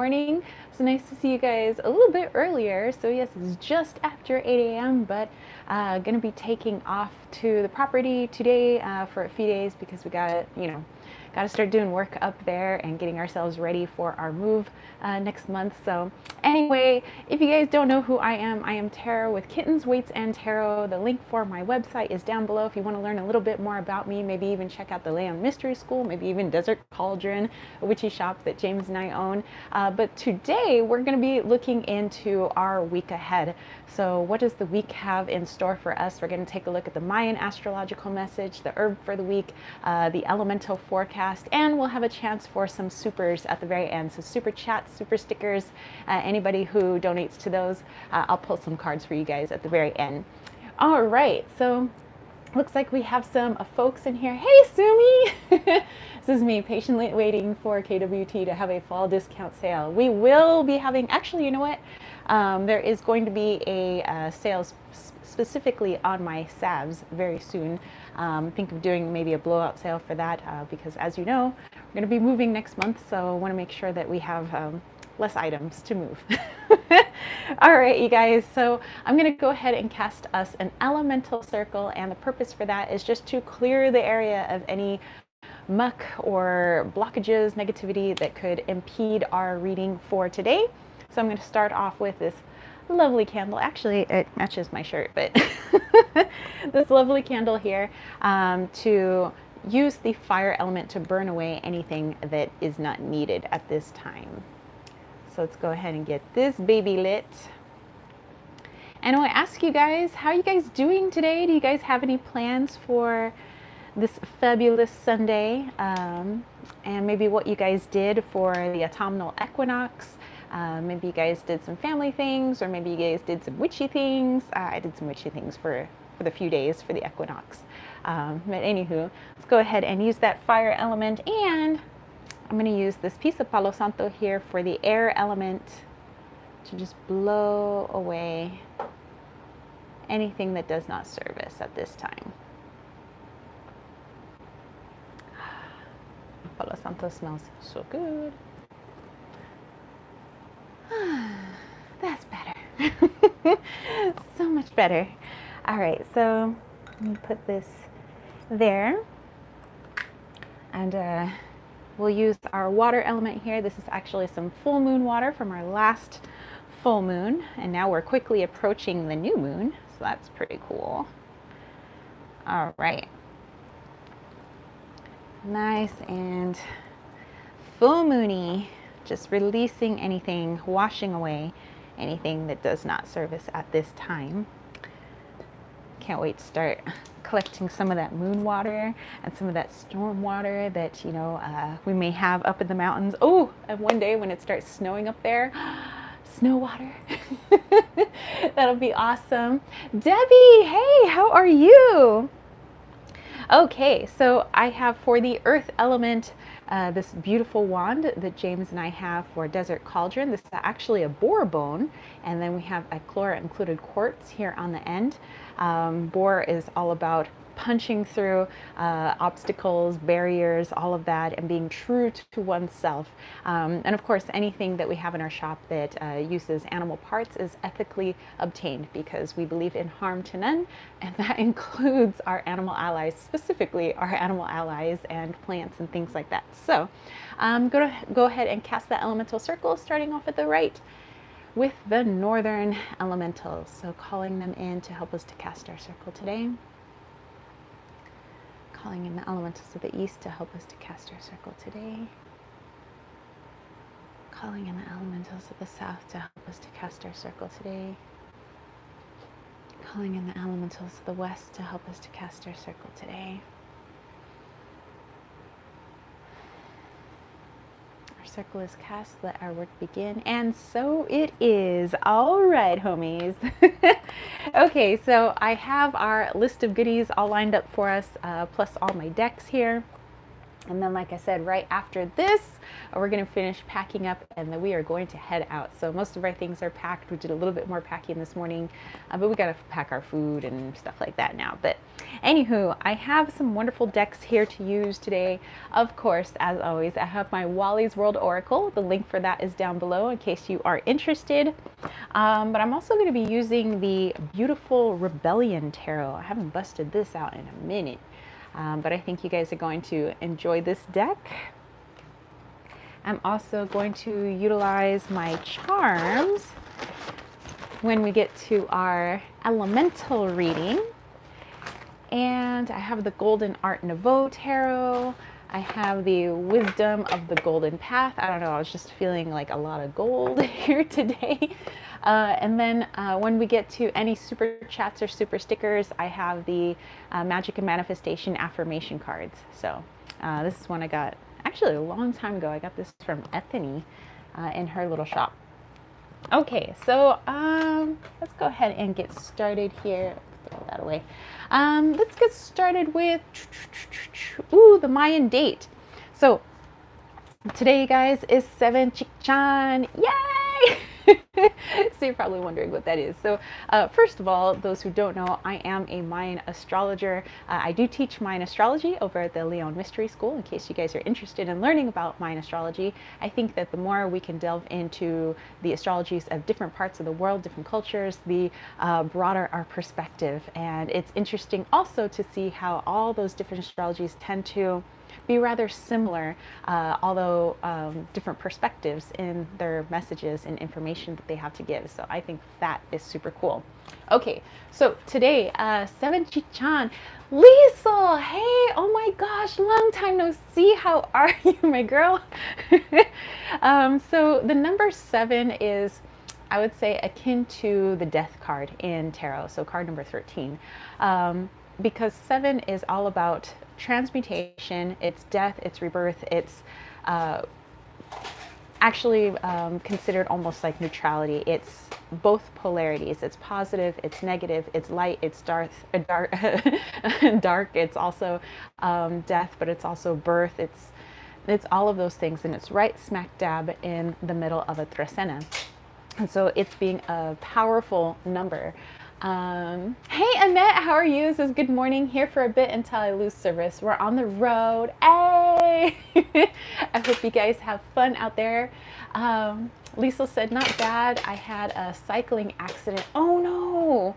morning. So nice to see you guys a little bit earlier. So yes, it's just after 8 a.m., but gonna be taking off to the property today for a few days because we gotta start doing work up there and getting ourselves ready for our move next month. So anyway, if you guys don't know who I am Tara with Kittens, Weights, and Tarot. The link for my website is down below if you want to learn a little bit more about me, maybe even check out the Layout Mystery School, maybe even Desert Cauldron, a witchy shop that James and I own. But today we're going to be looking into our week ahead. So what does the week have in store for us? We're going to take a look at the Mayan astrological message, the herb for the week, the elemental forecast, and we'll have a chance for some supers at the very end. So super chats, super stickers, anybody who donates to those, I'll pull some cards for you guys at the very end. All right, so looks like we have some folks in here. Hey, Sumi! This is me patiently waiting for KWT to have a fall discount sale. We will be having, actually, you know what? There is going to be a sale specifically on my salves very soon. Think of doing maybe a blowout sale for that because, as you know, we're going to be moving next month, so I want to make sure that we have less items to move. All right, you guys, so I'm going to go ahead and cast us an elemental circle, and the purpose for that is just to clear the area of any muck or blockages, negativity that could impede our reading for today. So I'm going to start off with this lovely candle. Actually, it matches my shirt, but this lovely candle here to use the fire element to burn away anything that is not needed at this time. So let's go ahead and get this baby lit. And I want to ask you guys, how are you guys doing today? Do you guys have any plans for this fabulous Sunday? And maybe what you guys did for the autumnal equinox. Maybe you guys did some family things, or maybe you guys did some witchy things. I did some witchy things for the few days for the equinox. But anywho, let's go ahead and use that fire element, and I'm going to use this piece of Palo Santo here for the air element to just blow away anything that does not serve us at this time. Palo Santo smells so good. That's better. So much better. All right, so let me put this there. And we'll use our water element here. This is actually some full moon water from our last full moon. And now we're quickly approaching the new moon. So that's pretty cool. All right. Nice and full moony. Just releasing anything, washing away anything that does not serve us at this time. Can't wait to start collecting some of that moon water and some of that storm water that, you know, we may have up in the mountains. Oh, and one day when it starts snowing up there, snow water. That'll be awesome. Debbie, hey, how are you? Okay, so I have for the earth element this beautiful wand that James and I have for Desert Cauldron. This is actually a boar bone, and then we have a Chlora included quartz here on the end. Boar is all about punching through obstacles, barriers, all of that, and being true to oneself. And of course, anything that we have in our shop that uses animal parts is ethically obtained because we believe in harm to none, and that includes our animal allies, specifically our animal allies and plants and things like that. So I'm going to go ahead and cast that elemental circle, starting off at the right with the northern elementals. So calling them in to help us to cast our circle today. Calling in the elementals of the east to help us to cast our circle today. Calling in the elementals of the south to help us to cast our circle today. Calling in the elementals of the west to help us to cast our circle today. Our circle is cast, let our work begin, and so it is. All right, homies. Okay, so I have our list of goodies all lined up for us, plus all my decks here. And then, like I said, right after this, we're going to finish packing up and then we are going to head out. So most of our things are packed. We did a little bit more packing this morning, but we got to pack our food and stuff like that now. But anywho, I have some wonderful decks here to use today. Of course, as always, I have my Wally's World Oracle. The link for that is down below in case you are interested. But I'm also going to be using the beautiful Rebellion Tarot. I haven't busted this out in a minute. But I think you guys are going to enjoy this deck. I'm also going to utilize my charms when we get to our elemental reading. And I have the Golden Art Nouveau Tarot. I have the Wisdom of the Golden Path. I don't know, I was just feeling like a lot of gold here today. And then when we get to any super chats or super stickers, I have the Magic and Manifestation affirmation cards. So this is one I got actually a long time ago. I got this from Ethany in her little shop. Okay, so let's go ahead and get started here. Throw that away. Let's get started with the Mayan date. So today, guys, is 7 Chikchan. Yay! So you're probably wondering what that is. So first of all, those who don't know, I am a Mayan astrologer. I do teach Mayan astrology over at the Leon Mystery School, in case you guys are interested in learning about Mayan astrology. I think that the more we can delve into the astrologies of different parts of the world, different cultures, the broader our perspective. And it's interesting also to see how all those different astrologies tend to be rather similar, although different perspectives in their messages and information that they have to give. So I think that is super cool. Okay, so today, 7 Chikchan. Liesel, hey, oh my gosh, long time no see. How are you, my girl? So the number 7 is, I would say, akin to the death card in tarot. So card number 13. Because 7 is all about transmutation, it's death, it's rebirth, it's actually considered almost like neutrality. It's both polarities. It's positive, it's negative, it's light, it's dark, dark. It's also death, but it's also birth. It's all of those things, and it's right smack dab in the middle of a trecena. And so it's being a powerful number. Hey Annette, how are you? It says good morning, here for a bit until I lose service. We're on the road. Hey! I hope you guys have fun out there. Lisa said, not bad. I had a cycling accident. Oh no!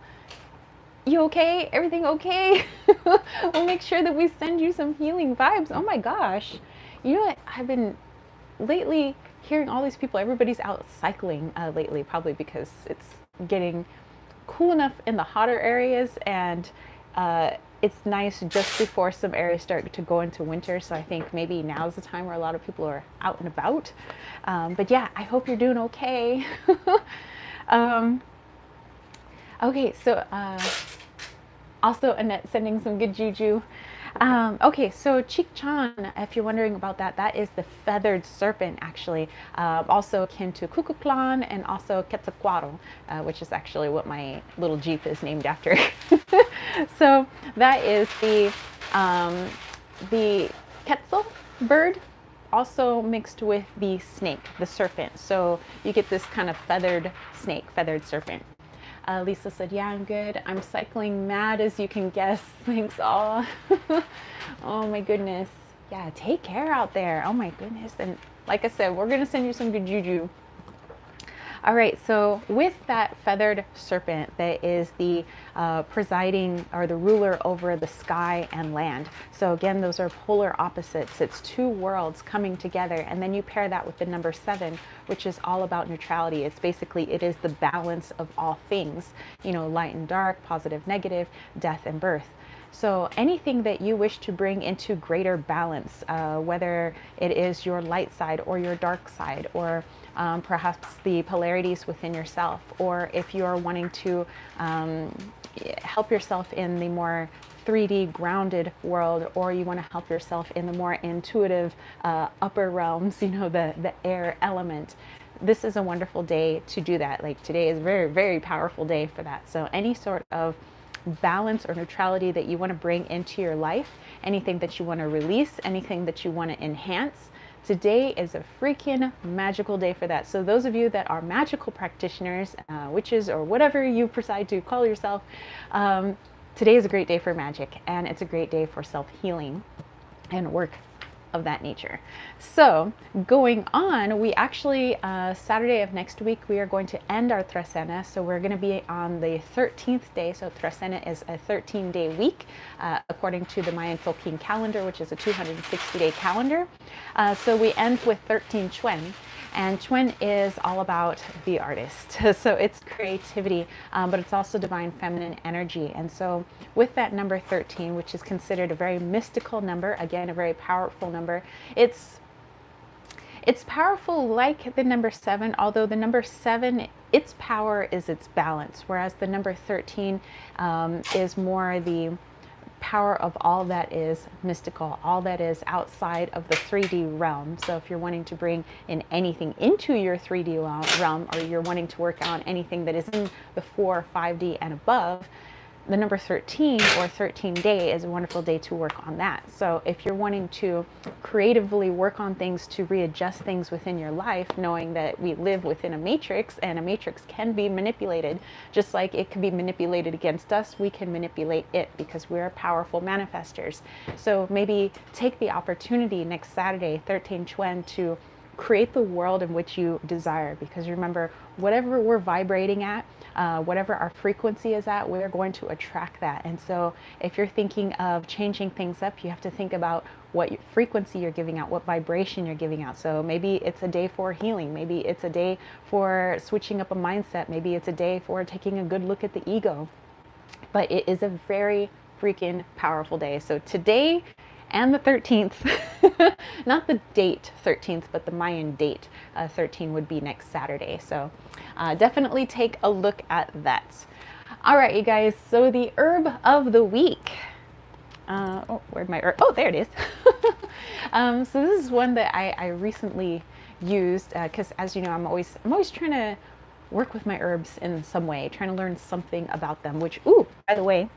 You okay? Everything okay? We'll make sure that we send you some healing vibes. Oh my gosh. You know what? I've been lately hearing all these people, everybody's out cycling lately, probably because it's getting cool enough in the hotter areas, and it's nice just before some areas start to go into winter. So I think maybe now's the time where a lot of people are out and about. But yeah, I hope you're doing okay. Okay, so also Annette sending some good juju. Okay, so Chikchan, if you're wondering about that, that is the feathered serpent, actually, also akin to Cucuclan and also Quetzalcoatl, which is actually what my little Jeep is named after. So that is the Quetzal bird, also mixed with the snake, the serpent. So you get this kind of feathered snake, feathered serpent. Lisa said, yeah, I'm good. I'm cycling mad as you can guess. Thanks all. Oh my goodness. Yeah, take care out there. Oh my goodness. And like I said, we're going to send you some good juju. All right, so with that feathered serpent that is the presiding or the ruler over the sky and land. So again, those are polar opposites. It's two worlds coming together. And then you pair that with the number 7, which is all about neutrality. It's basically, it is the balance of all things, you know, light and dark, positive, negative, death and birth. So anything that you wish to bring into greater balance, whether it is your light side or your dark side, or perhaps the polarities within yourself, or if you're wanting to help yourself in the more 3D grounded world, or you want to help yourself in the more intuitive upper realms, you know, the air element. This is a wonderful day to do that. Like today is a very, very powerful day for that. So any sort of balance or neutrality that you want to bring into your life, anything that you want to release, anything that you want to enhance. Today is a freaking magical day for that. So those of you that are magical practitioners, witches, or whatever you decide to call yourself, today is a great day for magic, and it's a great day for self-healing and work of that nature. So going on, we actually, Saturday of next week, we are going to end our Trecena. So we're going to be on the 13th day. So Trecena is a 13-day week, according to the Mayan Philippine calendar, which is a 260-day calendar. So we end with 13 Chuen. And Chuen is all about the artist. So it's creativity, but it's also divine feminine energy. And so with that number 13, which is considered a very mystical number, again, a very powerful number, it's powerful like the number 7, although the number 7, its power is its balance, whereas the number 13 is more the power of all that is mystical, all that is outside of the 3D realm. So if you're wanting to bring in anything into your 3D realm, or you're wanting to work on anything that is in the 4, 5D and above, the number 13 or 13 day is a wonderful day to work on that. So if you're wanting to creatively work on things to readjust things within your life, knowing that we live within a matrix, and a matrix can be manipulated, just like it can be manipulated against us, we can manipulate it because we're powerful manifestors. So maybe take the opportunity next Saturday, 13 Chuen, to create the world in which you desire, because remember, whatever we're vibrating at, whatever our frequency is at, we're going to attract that. And so if you're thinking of changing things up, you have to think about what frequency you're giving out, what vibration you're giving out. So maybe it's a day for healing, maybe it's a day for switching up a mindset, maybe it's a day for taking a good look at the ego. But it is a very freaking powerful day. So today and the 13th, not the date 13th, but the Mayan date 13 would be next Saturday. So definitely take a look at that. All right, you guys, so the herb of the week. Oh, where'd my herb? Oh, there it is. So this is one that I recently used because, as you know, I'm always trying to work with my herbs in some way, trying to learn something about them, which, ooh, by the way,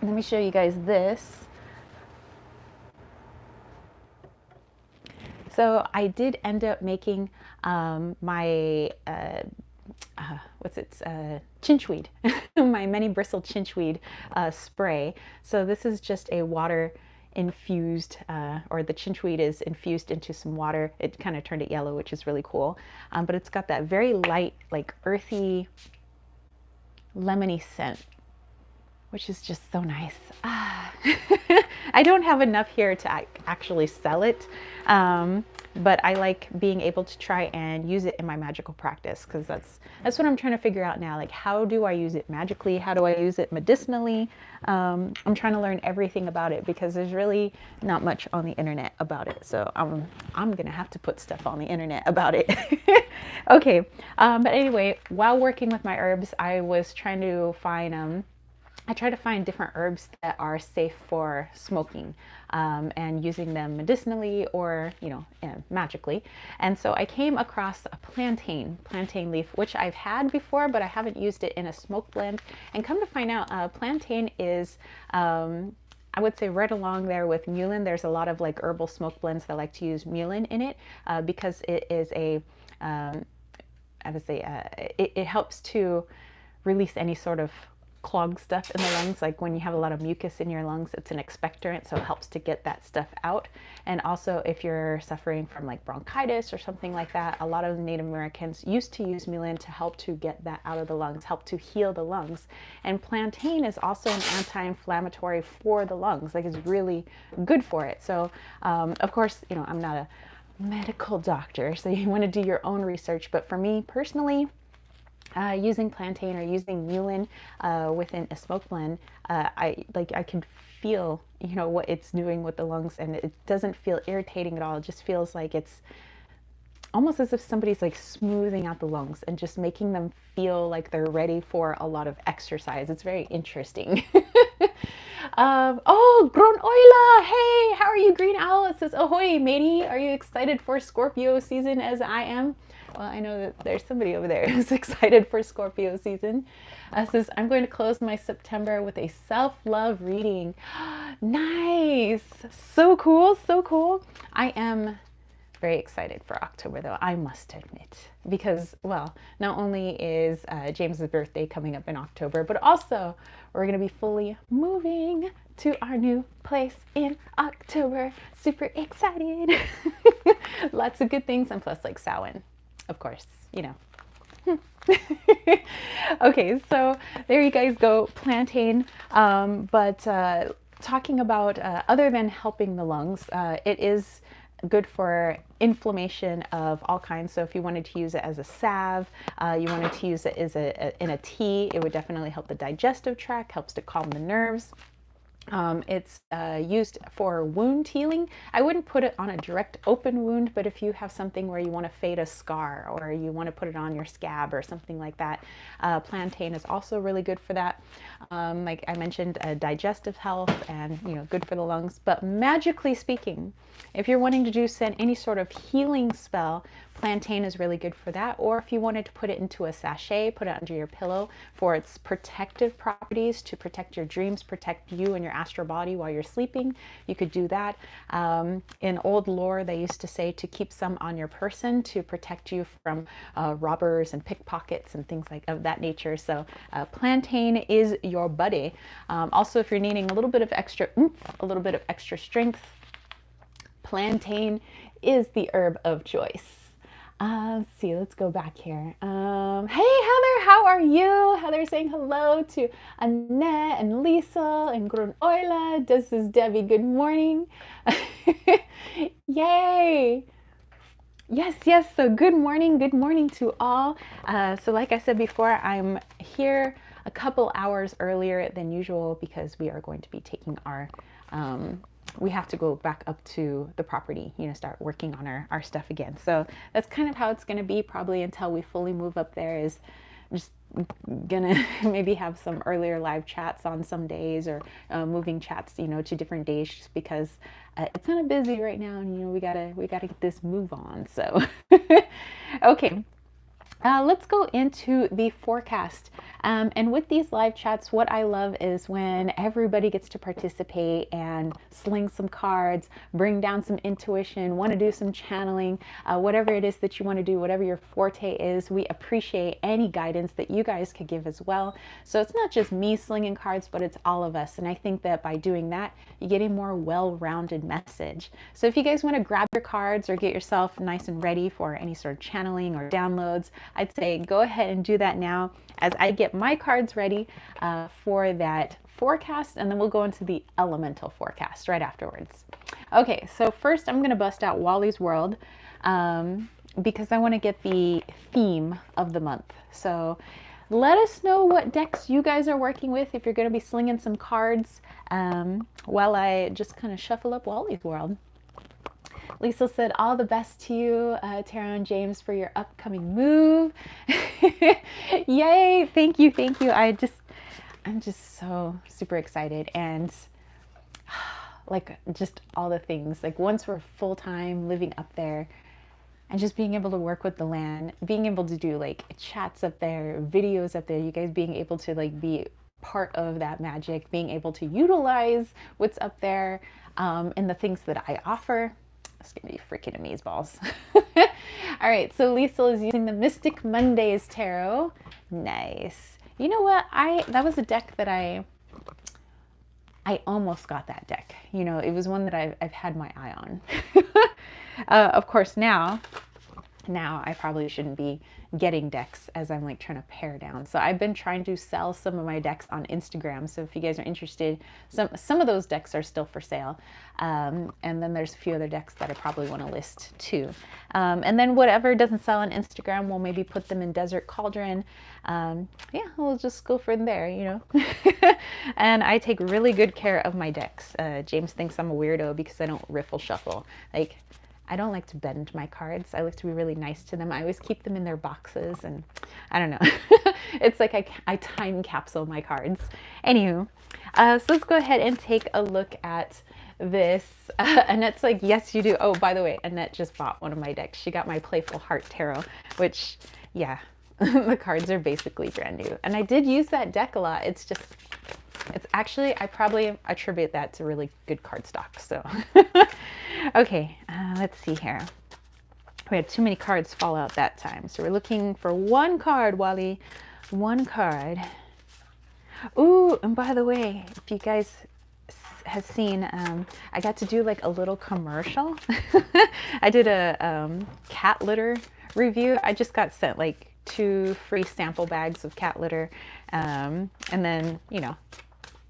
let me show you guys this. So I did end up making my, chinchweed, my many bristled chinchweed spray. So this is just a water infused, or the chinchweed is infused into some water. It kind of turned it yellow, which is really cool. But it's got that very light, like earthy, lemony scent, which is just so nice. I don't have enough here to actually sell it, but I like being able to try and use it in my magical practice, because that's what I'm trying to figure out now. Like, how do I use it magically? How do I use it medicinally? I'm trying to learn everything about it, because there's really not much on the internet about it. So I'm gonna have to put stuff on the internet about it. Okay, but anyway, while working with my herbs, I was trying to find I try to find different herbs that are safe for smoking, and using them medicinally or, magically. And so I came across a plantain leaf, which I've had before, but I haven't used it in a smoke blend. And come to find out, plantain is, I would say, right along there with mullein. There's a lot of like herbal smoke blends that like to use mullein in it, because it is it helps to release any sort of clogged stuff in the lungs. Like when you have a lot of mucus in your lungs, it's an expectorant, so it helps to get that stuff out. And also if you're suffering from like bronchitis or something like that, a lot of Native Americans used to use mullein to help to get that out of the lungs, help to heal the lungs. And plantain is also an anti-inflammatory for the lungs, like it's really good for it. So of course, I'm not a medical doctor, so you want to do your own research, but for me personally, using plantain or using mullein within a smoke blend, I can feel what it's doing with the lungs, and it doesn't feel irritating at all. It just feels like it's almost as if somebody's like smoothing out the lungs and just making them feel like they're ready for a lot of exercise. It's very interesting. Oh, Gron Oila! Hey, how are you, Green Owl? It says, ahoy, matey. Are you excited for Scorpio season as I am? Well, I know that there's somebody over there who's excited for Scorpio season. Says, I'm going to close my September with a self-love reading. Nice. So cool. So cool. I am very excited for October, though, I must admit, because, well, not only is James's birthday coming up in October, but also we're going to be fully moving to our new place in October. Super excited. Lots of good things, and plus, like, Samhain, of course, you know. Okay, so there you guys go, plantain. But talking about other than helping the lungs, it is good for inflammation of all kinds. So if you wanted to use it as a salve, you wanted to use it as in a tea, it would definitely help the digestive tract, helps to calm the nerves. It's used for wound healing. I wouldn't put it on a direct open wound, but if you have something where you want to fade a scar or you want to put it on your scab or something like that, plantain is also really good for that. Like I mentioned, digestive health and, you know, good for the lungs. But magically speaking, if you're wanting to do any sort of healing spell, plantain is really good for that. Or if you wanted to put it into a sachet, put it under your pillow for its protective properties, to protect your dreams, protect you and your astral body while you're sleeping, you could do that. In old lore, they used to say to keep some on your person to protect you from robbers and pickpockets and things like of that nature. So plantain is your buddy. Also, if you're needing a little bit of extra oomph, a little bit of extra strength, plantain is the herb of choice. Let's see, let's go back here. Hey Heather, how are you? Heather saying hello to Annette and Lisa and Grunoila. This is Debbie, good morning. Yay. Yes, so good morning to all. So like I said before, I'm here a couple hours earlier than usual because we are going to be taking our we have to go back up to the property, you know, start working on our stuff again. So that's kind of how it's going to be probably until we fully move up there. Is just gonna maybe have some earlier live chats on some days, or moving chats, you know, to different days, just because it's kind of busy right now, and you know, we gotta get this move on. So okay. Let's go into the forecast. And with these live chats, what I love is when everybody gets to participate and sling some cards, bring down some intuition, want to do some channeling, whatever it is that you want to do, whatever your forte is. We appreciate any guidance that you guys could give as well. So it's not just me slinging cards, but it's all of us. And I think that by doing that, you get a more well-rounded message. So if you guys want to grab your cards or get yourself nice and ready for any sort of channeling or downloads, I'd say go ahead and do that now as I get my cards ready for that forecast, and then we'll go into the elemental forecast right afterwards. Okay, so first I'm going to bust out Wally's World because I want to get the theme of the month. So let us know what decks you guys are working with if you're going to be slinging some cards while I just kind of shuffle up Wally's World. Lisa said, all the best to you, Tara and James, for your upcoming move. Yay, thank you. I'm just so super excited. And like just all the things, like once we're full-time living up there and just being able to work with the land, being able to do like chats up there, videos up there, you guys being able to like be part of that magic, being able to utilize what's up there and the things that I offer. It's gonna be freaking amazeballs. All right, so Lisa is using the Mystic Mondays Tarot. Nice. You know what? That was a deck that I almost got that deck. You know, it was one that I've had my eye on. Of course, now I probably shouldn't be getting decks as I'm like trying to pare down. So I've been trying to sell some of my decks on Instagram. So if you guys are interested, some of those decks are still for sale. And then there's a few other decks that I probably want to list too. And then whatever doesn't sell on Instagram, we'll maybe put them in Desert Cauldron. Yeah, we'll just go from there, you know. And I take really good care of my decks. James thinks I'm a weirdo because I don't riffle shuffle. Like, I don't like to bend my cards. I like to be really nice to them. I always keep them in their boxes, and I don't know. It's like I time capsule my cards. Anywho, so let's go ahead and take a look at this. Annette's like, yes, you do. Oh, by the way, Annette just bought one of my decks. She got my Playful Heart Tarot, which, yeah, the cards are basically brand new. And I did use that deck a lot. It's just, it's actually, I probably attribute that to really good card stock. So, okay, let's see here. We had too many cards fall out that time. So we're looking for one card, Wally. One card. Ooh, and by the way, if you guys have seen, I got to do like a little commercial. I did a cat litter review. I just got sent like 2 free sample bags of cat litter. And then, you know,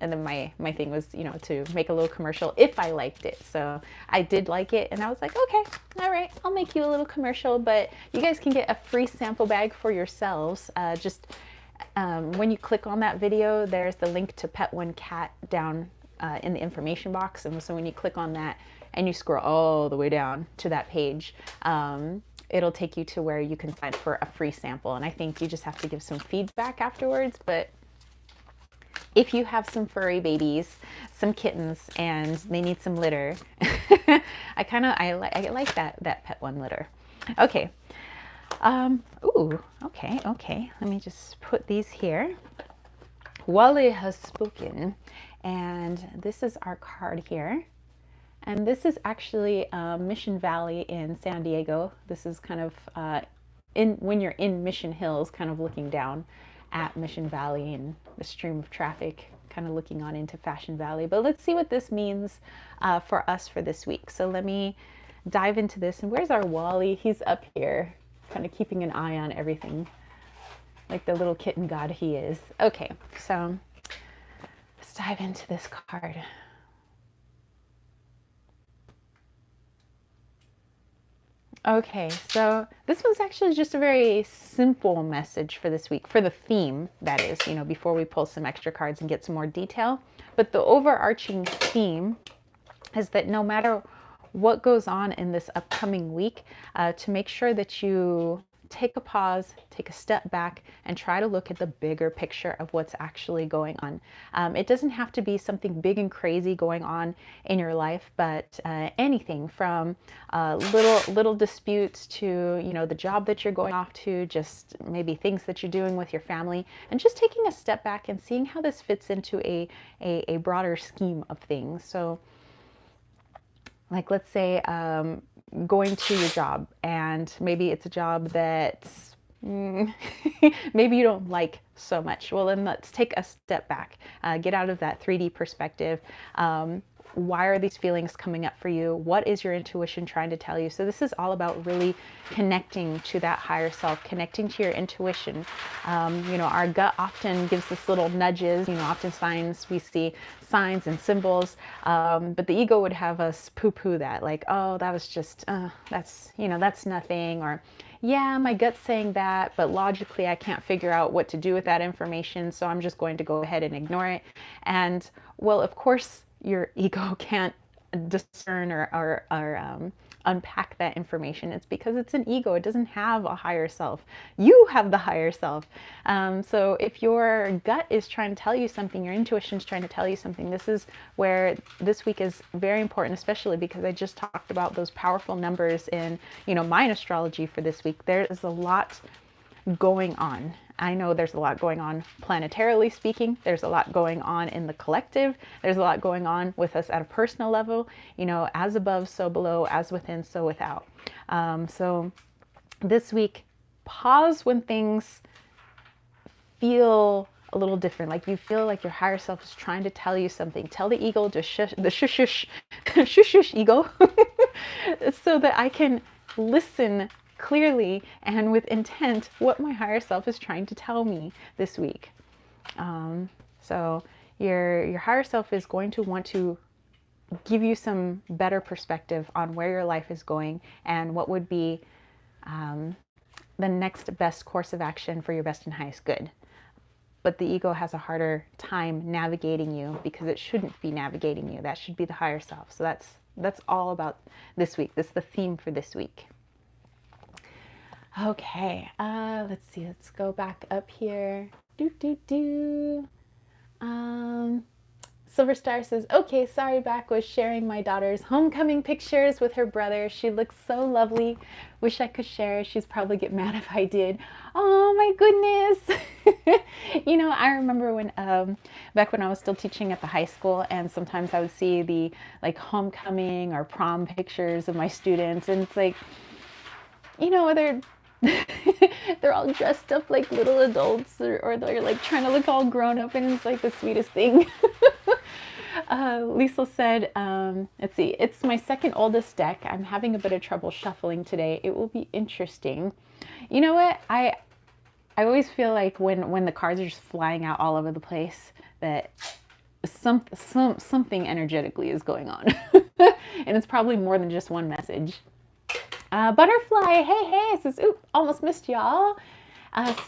and then my thing was, you know, to make a little commercial if I liked it. So I did like it, and I was like, okay, all right, I'll make you a little commercial, but you guys can get a free sample bag for yourselves. When you click on that video, there's the link to Pet One Cat down in the information box. And so when you click on that and you scroll all the way down to that page, it'll take you to where you can sign for a free sample. And I think you just have to give some feedback afterwards, but if you have some furry babies, some kittens, and they need some litter, I like that Pet One litter. Okay. Ooh, okay. Let me just put these here. Wally has spoken, and this is our card here. And this is actually Mission Valley in San Diego. This is kind of when you're in Mission Hills, kind of looking down at Mission Valley and the stream of traffic, kind of looking on into Fashion Valley. But let's see what this means for us for this week. So let me dive into this. And where's our Wally? He's up here, kind of keeping an eye on everything, like the little kitten god he is. Okay, so let's dive into this card. Okay, so this one's actually just a very simple message for this week, for the theme, that is, you know, before we pull some extra cards and get some more detail. But the overarching theme is that no matter what goes on in this upcoming week, to make sure that you take a pause, take a step back, and try to look at the bigger picture of what's actually going on. It doesn't have to be something big and crazy going on in your life, but anything from little disputes to, you know, the job that you're going off to, just maybe things that you're doing with your family, and just taking a step back and seeing how this fits into a broader scheme of things. So, like, let's say going to your job, and maybe it's a job that maybe you don't like so much. Well, then let's take a step back, get out of that 3D perspective. Why are these feelings coming up for you? What is your intuition trying to tell you? So this is all about really connecting to that higher self, connecting to your intuition. You know, our gut often gives us little nudges. You know, oftentimes we see signs and symbols, but the ego would have us poo-poo that, like, oh, that was just, that's, you know, that's nothing, or yeah, my gut's saying that, but logically I can't figure out what to do with that information, so I'm just going to go ahead and ignore it. And well, of course, your ego can't discern or unpack that information. It's because it's an ego. It doesn't have a higher self. You have the higher self. So if your gut is trying to tell you something, your intuition is trying to tell you something, this is where this week is very important, especially because I just talked about those powerful numbers in, you know, my astrology for this week. There is a lot going on. I know there's a lot going on planetarily speaking. There's a lot going on in the collective. There's a lot going on with us at a personal level, you know, as above, so below, as within, so without. So this week, pause when things feel a little different, like you feel like your higher self is trying to tell you something. Tell the ego to shush, the shush ego, so that I can listen clearly and with intent what my higher self is trying to tell me this week. So your higher self is going to want to give you some better perspective on where your life is going and what would be the next best course of action for your best and highest good. But the ego has a harder time navigating you because it shouldn't be navigating you. That should be the higher self. So that's all about this week. This is the theme for this week. Okay, let's see. Let's go back up here. So Silver Star says, okay, sorry, back was sharing my daughter's homecoming pictures with her brother. She looks so lovely. Wish I could share. She'd probably get mad if I did. Oh my goodness. You know, I remember when, back when I was still teaching at the high school, and sometimes I would see the like homecoming or prom pictures of my students, and it's like, you know, they're all dressed up like little adults, or they're like trying to look all grown up, and it's like the sweetest thing. Lisa said, let's see, it's my second oldest deck. I'm having a bit of trouble shuffling today. It will be interesting. You know what? I always feel like when the cards are just flying out all over the place, that something energetically is going on. And it's probably more than just one message. Butterfly, hey, says, oop, almost missed y'all.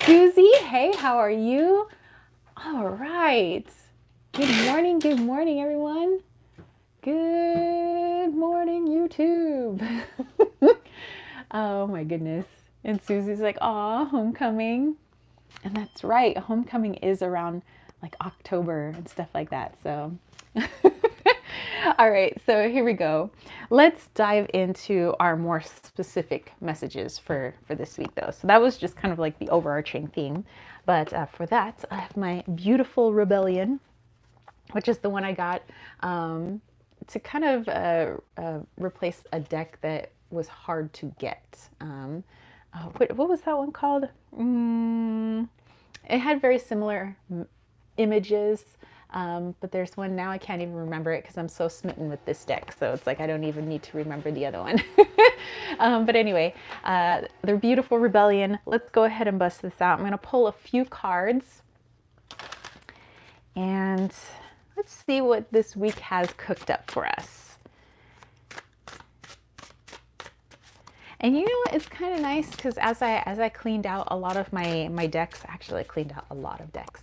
Susie, hey, how are you? All right. Good morning, everyone. Good morning, YouTube. Oh my goodness. And Susie's like, aw, homecoming. And that's right, homecoming is around like October and stuff like that, so. All right, so here we go. Let's dive into our more specific messages for this week, though. So that was just kind of like the overarching theme. But for that, I have my beautiful Rebellion, which is the one I got to kind of replace a deck that was hard to get. What was that one called? It had very similar images. But there's one now, I can't even remember it because I'm so smitten with this deck. So it's like I don't even need to remember the other one. But anyway, their beautiful Rebellion. Let's go ahead and bust this out. I'm going to pull a few cards. And let's see what this week has cooked up for us. And you know what? It's kind of nice because as I cleaned out a lot of my decks, actually I cleaned out a lot of decks.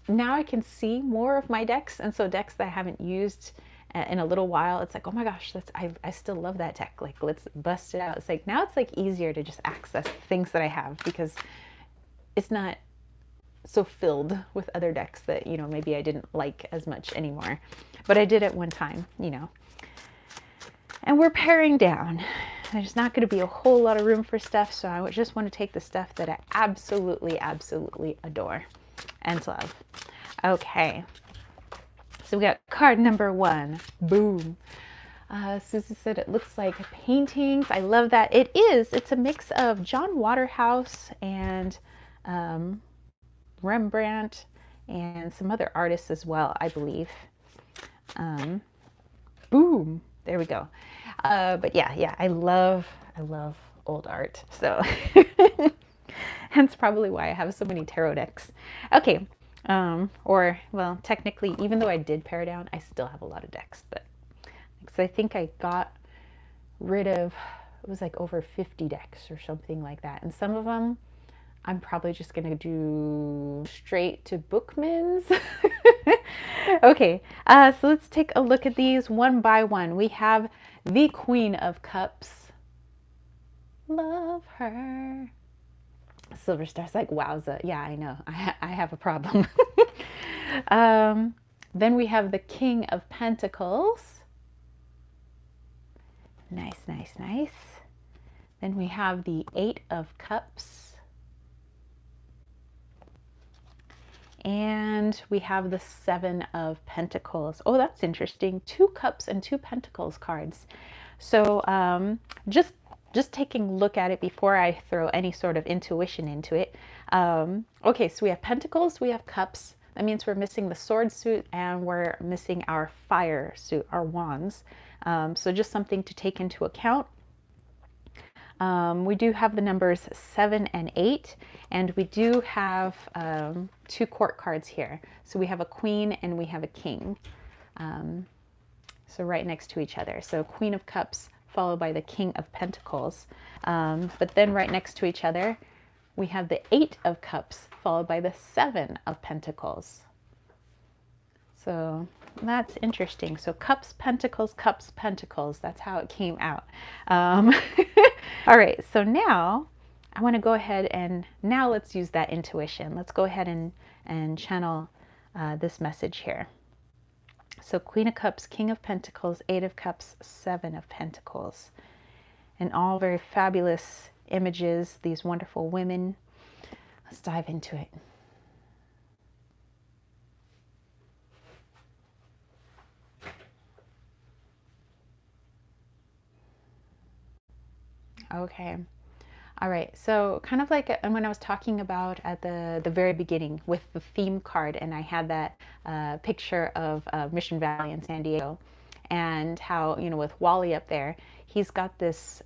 Now I can see more of my decks, and so decks that I haven't used in a little while, it's like, oh my gosh, I still love that deck. Like, let's bust it out. It's like now it's like easier to just access things that I have because it's not so filled with other decks that, you know, maybe I didn't like as much anymore. But I did at one time, you know. And we're paring down. There's not going to be a whole lot of room for stuff, so I just want to take the stuff that I absolutely adore and love. Okay, so we got card number 1. Boom. Susie said it looks like paintings. I love that. It is. It's a mix of John Waterhouse and Rembrandt and some other artists as well, I believe. Boom. There we go. But yeah, I love old art. So hence probably why I have so many tarot decks. Okay. Or, well, technically, even though I did pare down, I still have a lot of decks, but because I think I got rid of, it was like over 50 decks or something like that. And some of them I'm probably just going to do straight to Bookman's. Okay, so let's take a look at these one by one. We have the Queen of Cups. Love her. Silver Star's like, wowza. Yeah, I know. I have a problem. Then we have the King of Pentacles. Nice. Then we have the 8 of Cups. And we have the 7 of Pentacles. Oh, that's interesting. 2 Cups and 2 Pentacles cards. So just taking a look at it before I throw any sort of intuition into it. Okay, so we have Pentacles, we have Cups. That means we're missing the Sword suit and we're missing our Fire suit, our Wands. So just something to take into account. We do have the numbers 7 and 8, and we do have 2 court cards here. So we have a Queen and we have a King. So right next to each other. So Queen of Cups followed by the King of Pentacles. But then right next to each other, we have the 8 of Cups followed by the 7 of Pentacles. So that's interesting. So Cups, Pentacles, Cups, Pentacles. That's how it came out. All right, so now I want to go ahead and now let's use that intuition. Let's go ahead and channel this message here. So Queen of Cups, King of Pentacles, Eight of Cups, Seven of Pentacles. And all very fabulous images, these wonderful women. Let's dive into it. Okay. All right. So kind of like when I was talking about at the very beginning with the theme card, and I had that picture of Mission Valley in San Diego, and how, you know, with Wally up there, he's got this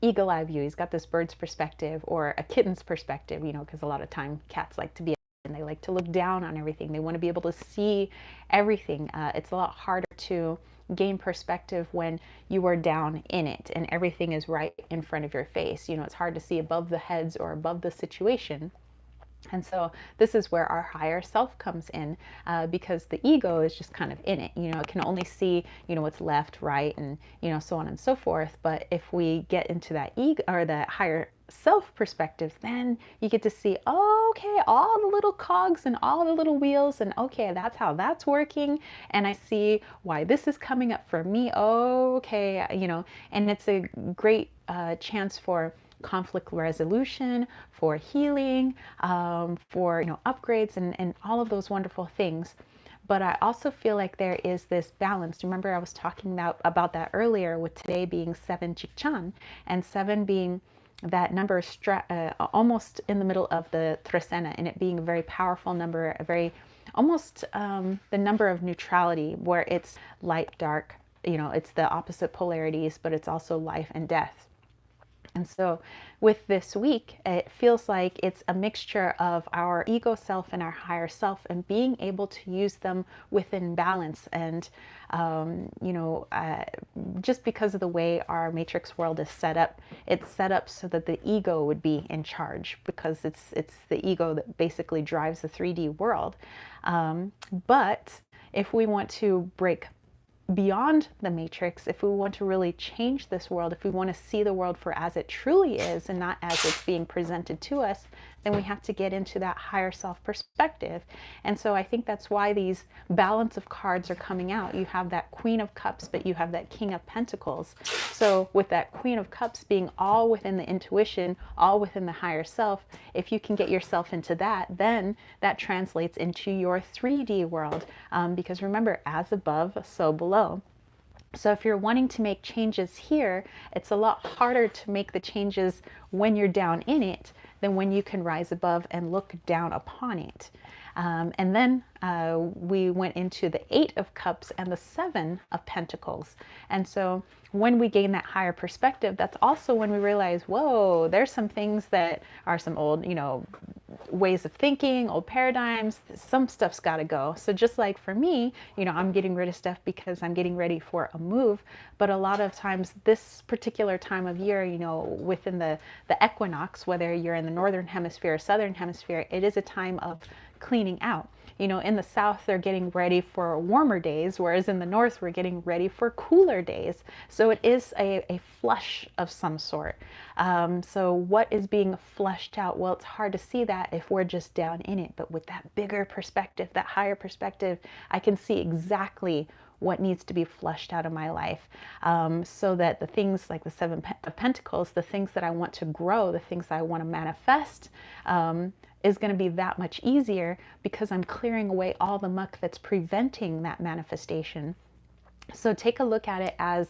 eagle eye view. He's got this bird's perspective or a kitten's perspective, you know, because a lot of time cats like to be and they like to look down on everything. They want to be able to see everything. It's a lot harder to gain perspective when you are down in it and everything is right in front of your face. You know, it's hard to see above the heads or above the situation. And so this is where our higher self comes in, because the ego is just kind of in it. You know, it can only see, you know, what's left, right, and, you know, so on and so forth. But if we get into that ego or that higher self perspective, then you get to see, oh, okay, all the little cogs and all the little wheels, and okay, that's how that's working. And I see why this is coming up for me. Okay, you know, and it's a great chance for conflict resolution, for healing, for, you know, upgrades and all of those wonderful things. But I also feel like there is this balance. Remember, I was talking about that earlier, with today being 7 Chikchan, and 7 being that number almost in the middle of the Tresena, and it being a very powerful number, a very almost the number of neutrality, where it's light, dark, you know, it's the opposite polarities, but it's also life and death. And so with this week, it feels like it's a mixture of our ego self and our higher self, and being able to use them within balance. And, you know, just because of the way our matrix world is set up, it's set up so that the ego would be in charge, because it's the ego that basically drives the 3D world. But if we want to break beyond the matrix, if we want to really change this world, if we want to see the world for as it truly is and not as it's being presented to us, then we have to get into that higher self perspective. And so I think that's why these balance of cards are coming out. You have that Queen of Cups, but you have that King of Pentacles. So with that Queen of Cups being all within the intuition, all within the higher self, if you can get yourself into that, then that translates into your 3D world. Because remember, as above, so below. So if you're wanting to make changes here, it's a lot harder to make the changes when you're down in it than when you can rise above and look down upon it. And then we went into the Eight of Cups and the Seven of Pentacles. And so when we gain that higher perspective, that's also when we realize, whoa, there's some things that are some old, you know, ways of thinking, old paradigms. Some stuff's got to go. So just like for me, you know, I'm getting rid of stuff because I'm getting ready for a move. But a lot of times this particular time of year, you know, within the equinox, whether you're in the northern hemisphere or southern hemisphere, it is a time of cleaning out. You know, in the south, they're getting ready for warmer days, whereas in the north, we're getting ready for cooler days. So it is a flush of some sort. So what is being flushed out? Well, it's hard to see that if we're just down in it. But with that bigger perspective, that higher perspective, I can see exactly what needs to be flushed out of my life, so that the things like the Seven of Pentacles, the things that I want to grow, the things that I want to manifest, is going to be that much easier, because I'm clearing away all the muck that's preventing that manifestation. So take a look at it as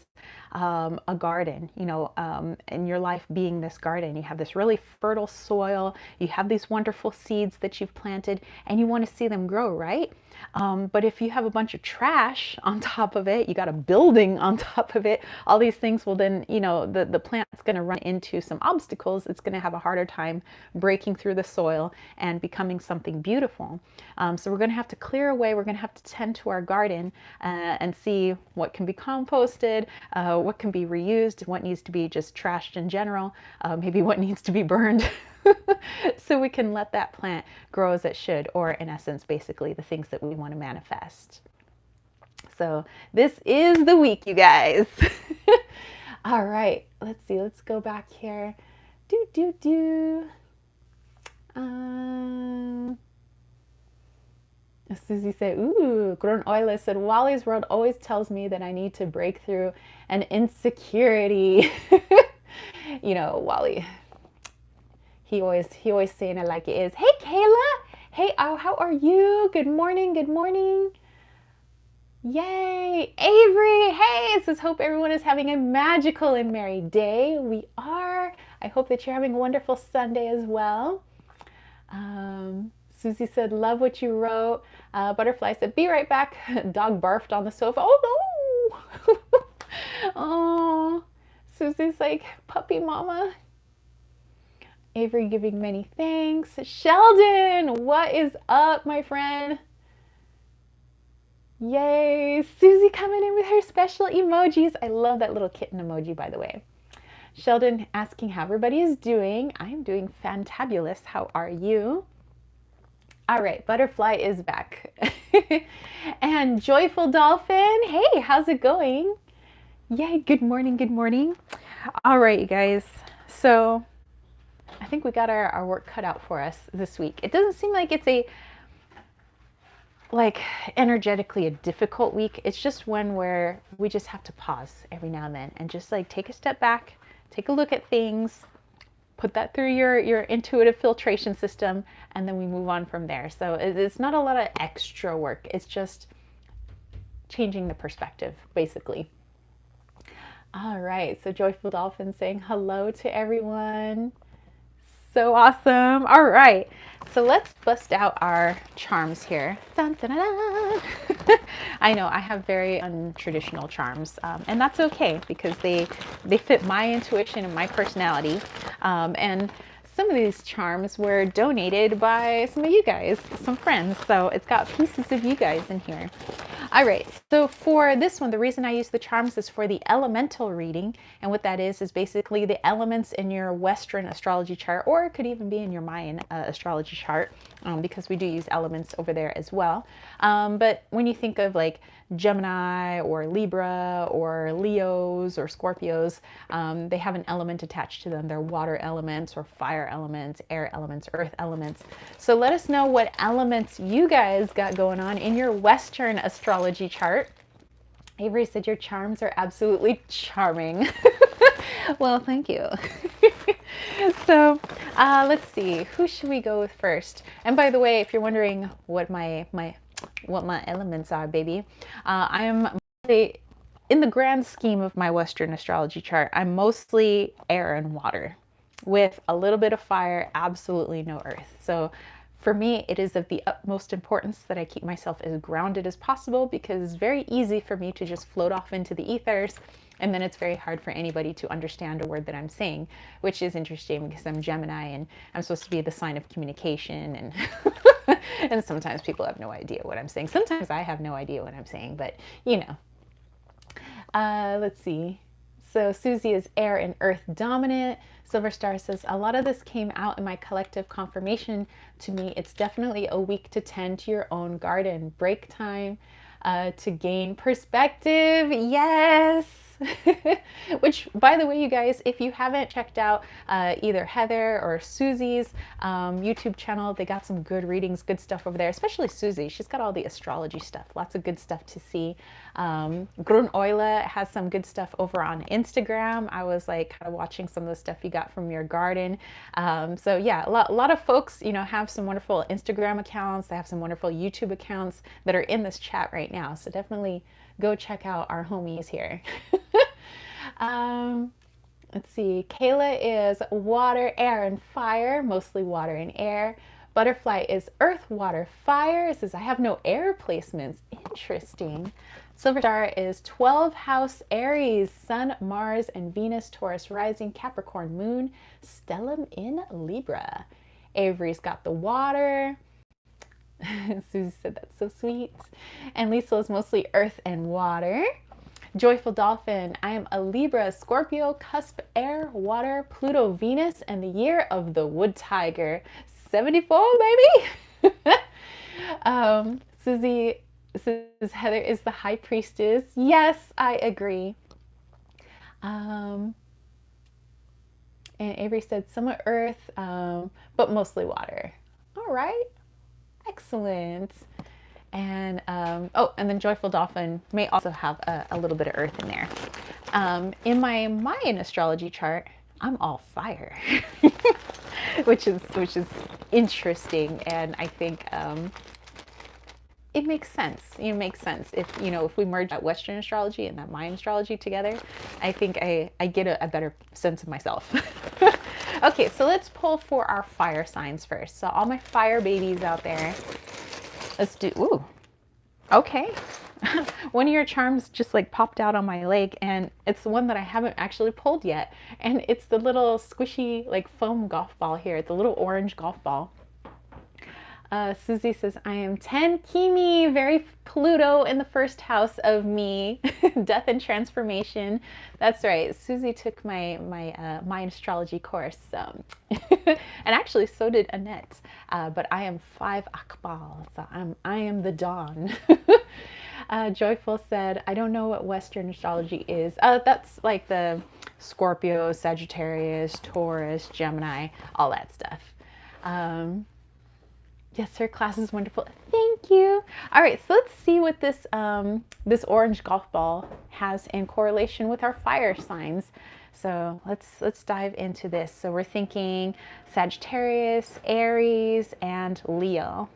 a garden, you know, and your life being this garden. You have this really fertile soil, you have these wonderful seeds that you've planted, and you want to see them grow, right? But if you have a bunch of trash on top of it, you got a building on top of it, all these things will then, you know, the plant's going to run into some obstacles. It's going to have a harder time breaking through the soil and becoming something beautiful. So we're going to have to clear away, we're going to have to tend to our garden and see what can be composted, what can be reused, what needs to be just trashed in general, maybe what needs to be burned. So we can let that plant grow as it should, or in essence, basically the things that we want to manifest. So this is the week, you guys. All right, let's see. Let's go back here. Susie said, ooh, Grun Oila said, Wally's world always tells me that I need to break through an insecurity. You know, Wally, he always saying it like it is. Hey, Kayla. Hey, oh, how are you? Good morning. Good morning. Yay. Avery. Hey, it says, hope everyone is having a magical and merry day. We are. I hope that you're having a wonderful Sunday as well. Susie said, love what you wrote. Butterfly said, be right back. Dog barfed on the sofa. Oh, no. Oh, Susie's like, puppy mama. Avery giving many thanks. Sheldon, what is up, my friend? Yay. Susie coming in with her special emojis. I love that little kitten emoji, by the way. Sheldon asking how everybody is doing. I am doing fantabulous. How are you? All right, Butterfly is back. And Joyful Dolphin, hey, how's it going? Yay, good morning, good morning. All right, you guys. So I think we got our work cut out for us this week. It doesn't seem like it's energetically a difficult week. It's just one where we just have to pause every now and then and just like take a step back, take a look at things, put that through your intuitive filtration system, and then we move on from there. So it's not a lot of extra work. It's just changing the perspective, basically. All right, so Joyful Dolphin saying hello to everyone. So awesome. All right, so let's bust out our charms here. Dun, dun, dun, dun. I know I have very untraditional charms, and that's okay because they fit my intuition and my personality. And some of these charms were donated by some of you guys, some friends. So it's got pieces of you guys in here. All right, so for this one, the reason I use the charms is for the elemental reading. And what that is basically the elements in your Western astrology chart, or it could even be in your Mayan astrology chart, because we do use elements over there as well. But when you think of like Gemini or Libra or Leos or Scorpios, they have an element attached to them. They're water elements or fire elements, air elements, earth elements. So let us know what elements you guys got going on in your Western astrology chart. Avery said your charms are absolutely charming. Well, thank you. So let's see, who should we go with first? And by the way, if you're wondering what my elements are, baby, I am mostly, in the grand scheme of my Western astrology chart, I'm mostly air and water with a little bit of fire, absolutely no earth. So for me, it is of the utmost importance that I keep myself as grounded as possible, because it's very easy for me to just float off into the ethers, and then it's very hard for anybody to understand a word that I'm saying, which is interesting because I'm Gemini and I'm supposed to be the sign of communication, and and sometimes people have no idea what I'm saying. Sometimes I have no idea what I'm saying, but you know. Let's see. So Susie is air and earth dominant. Silver Star says, a lot of this came out in my collective confirmation to me. It's definitely a week to tend to your own garden. Break time to gain perspective. Yes. Which, by the way, you guys, if you haven't checked out either Heather or Susie's YouTube channel, they got some good readings, good stuff over there, especially Susie. She's got all the astrology stuff, lots of good stuff to see. Grun Oila has some good stuff over on Instagram. I was like kind of watching some of the stuff you got from your garden. So yeah, a lot of folks, you know, have some wonderful Instagram accounts. They have some wonderful YouTube accounts that are in this chat right now. So definitely go check out our homies here. Let's see. Kayla is water, air, and fire, mostly water and air. Butterfly is earth, water, fire. It says, I have no air placements. Interesting. Silver Star is 12 house Aries, Sun, Mars, and Venus, Taurus, rising, Capricorn, moon, stellium in Libra. Avery's got the water. Susie said that's so sweet. And Lisa is mostly earth and water. Joyful Dolphin, I am a Libra, Scorpio, cusp, air, water, Pluto, Venus, and the year of the wood tiger. 74, baby. Susie says Heather is the high priestess. Yes, I agree. And Avery said somewhat earth, but mostly water. All right. Excellent. And oh, and then Joyful Dolphin may also have a little bit of earth in there. In my Mayan astrology chart, I'm all fire, which is interesting, and I think it makes sense. It makes sense if we merge that Western astrology and that Mayan astrology together. I think I get a better sense of myself. Okay, so let's pull for our fire signs first. So all my fire babies out there, let's do. Ooh, okay. One of your charms just like popped out on my leg, and it's the one that I haven't actually pulled yet. And it's the little squishy like foam golf ball here. It's a little orange golf ball. Susie says, I am 10 Kimi, very Pluto in the first house of me, death and transformation. That's right. Susie took my Mayan astrology course. And actually, so did Annette. But I am 5 Akbal, so I am the dawn. Joyful said, I don't know what Western astrology is. That's like the Scorpio, Sagittarius, Taurus, Gemini, all that stuff. Yes, her class is wonderful. Thank you. All right, so let's see what this this orange golf ball has in correlation with our fire signs. So let's dive into this. So we're thinking Sagittarius, Aries, and Leo.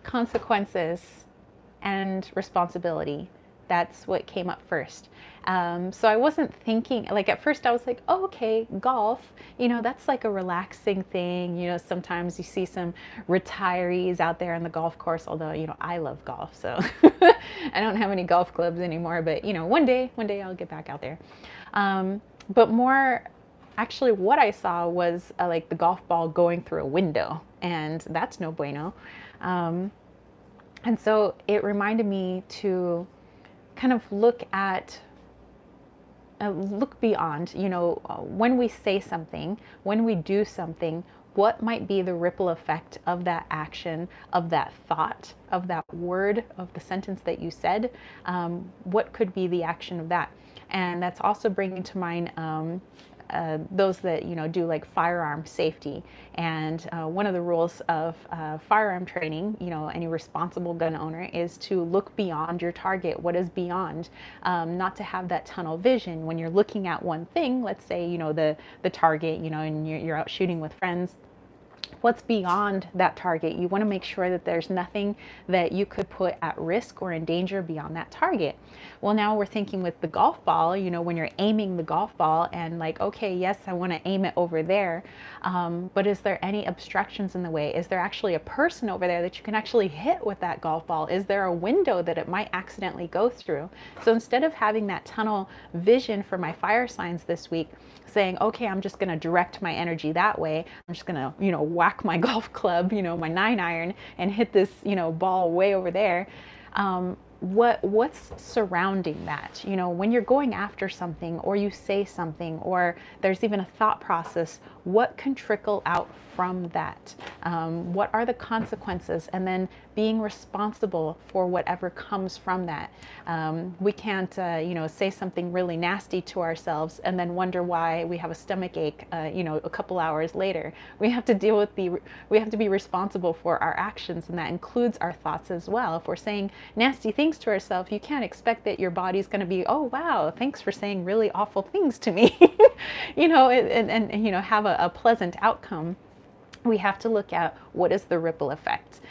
Consequences and responsibility. That's what came up first. So I wasn't thinking, like at first I was like, oh, okay, golf, that's like a relaxing thing. Sometimes you see some retirees out there on the golf course, although, I love golf, so I don't have any golf clubs anymore, but one day I'll get back out there. But more actually what I saw was like the golf ball going through a window, and that's no bueno. And so it reminded me to kind of look beyond, when we say something, when we do something, what might be the ripple effect of that action, of that thought, of that word, of the sentence that you said. What could be the action of that? And that's also bringing to mind those that do like firearm safety, and one of the rules of firearm training, any responsible gun owner, is to look beyond your target. What is beyond? Not to have that tunnel vision when you're looking at one thing. Let's say the target, and you're out shooting with friends. What's beyond that target? You want to make sure that there's nothing that you could put at risk or in danger beyond that target. Well, now we're thinking with the golf ball, when you're aiming the golf ball and like, okay, yes, I want to aim it over there, but is there any obstructions in the way? Is there actually a person over there that you can actually hit with that golf ball? Is there a window that it might accidentally go through? So instead of having that tunnel vision for my fire signs this week, saying, okay, I'm just going to direct my energy that way. I'm just going to, whack my golf club, my 9-iron, and hit this, ball way over there. What's surrounding that? When you're going after something, or you say something, or there's even a thought process, what can trickle out from that? What are the consequences? And then being responsible for whatever comes from that. We can't, say something really nasty to ourselves and then wonder why we have a stomach ache, a couple hours later. We have to be responsible for our actions, and that includes our thoughts as well. If we're saying nasty things to ourselves, you can't expect that your body's going to be, oh wow, thanks for saying really awful things to me, and have a pleasant outcome. We have to look at what is the ripple effect.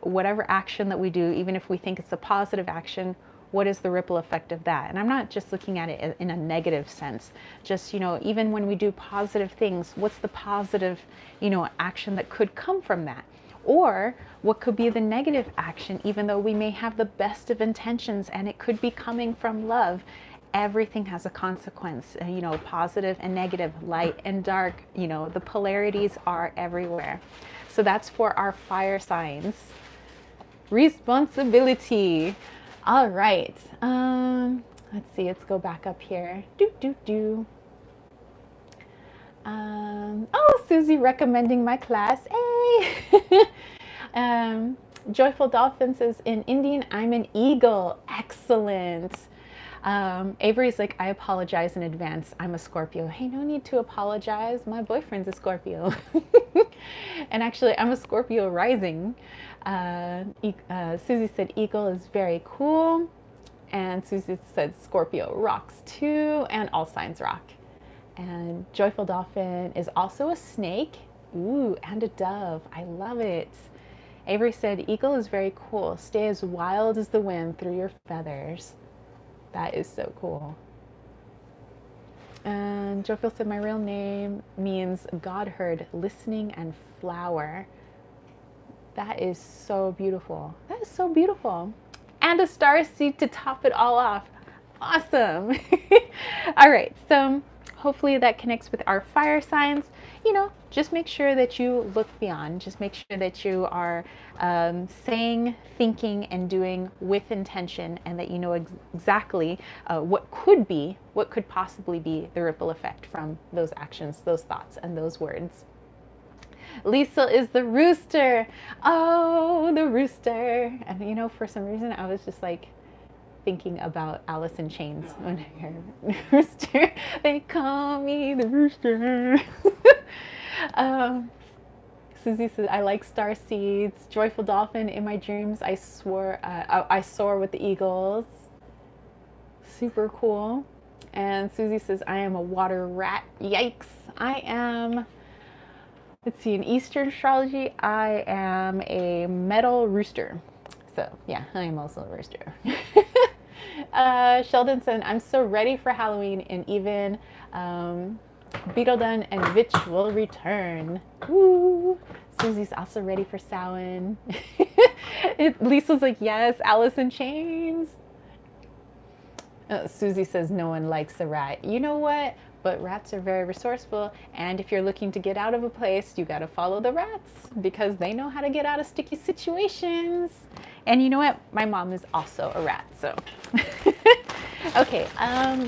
Whatever action that we do, even if we think it's a positive action, what is the ripple effect of that? And I'm not just looking at it in a negative sense. Just, even when we do positive things, what's the positive, action that could come from that? Or what could be the negative action, even though we may have the best of intentions and it could be coming from love. Everything has a consequence, positive and negative, light and dark, the polarities are everywhere. So that's for our fire signs. Responsibility. All right. Let's see, let's go back up here. Oh, Susie recommending my class. Hey! Joyful Dolphin says, in Indian, I'm an eagle. Excellent. Avery's like, I apologize in advance. I'm a Scorpio. Hey, no need to apologize. My boyfriend's a Scorpio. And actually, I'm a Scorpio rising. Susie said, Eagle is very cool. And Susie said, Scorpio rocks too. And all signs rock. And Joyful Dolphin is also a snake. Ooh, and a dove. I love it. Avery said, Eagle is very cool. Stay as wild as the wind through your feathers. That is so cool. And Jophil said, my real name means God heard, listening, and flower. That is so beautiful. That is so beautiful. And a star seed to top it all off. Awesome. All right, so hopefully that connects with our fire signs. You know, just make sure that you look beyond. Just make sure that you are saying, thinking, and doing with intention, and that you know exactly what could possibly be the ripple effect from those actions, those thoughts, and those words. Lisa is the rooster. Oh, the rooster. And you know, for some reason, I was just like thinking about Alice in Chains when I heard rooster. They call me the rooster. Susie says, I like star seeds. Joyful Dolphin, in my dreams, I soar with the eagles. Super cool. And Susie says, I am a water rat. Yikes. I am, let's see, in Eastern astrology, I am a metal rooster. So yeah, I am also a rooster. Sheldon said, I'm so ready for Halloween, and even Beetledun and Vitch will return. Woo! Susie's also ready for Samhain. Lisa's like, yes, Alice in Chains. Susie says, no one likes a rat. You know what? But rats are very resourceful, and if you're looking to get out of a place, you got to follow the rats because they know how to get out of sticky situations. And you know what? My mom is also a rat, so. Okay,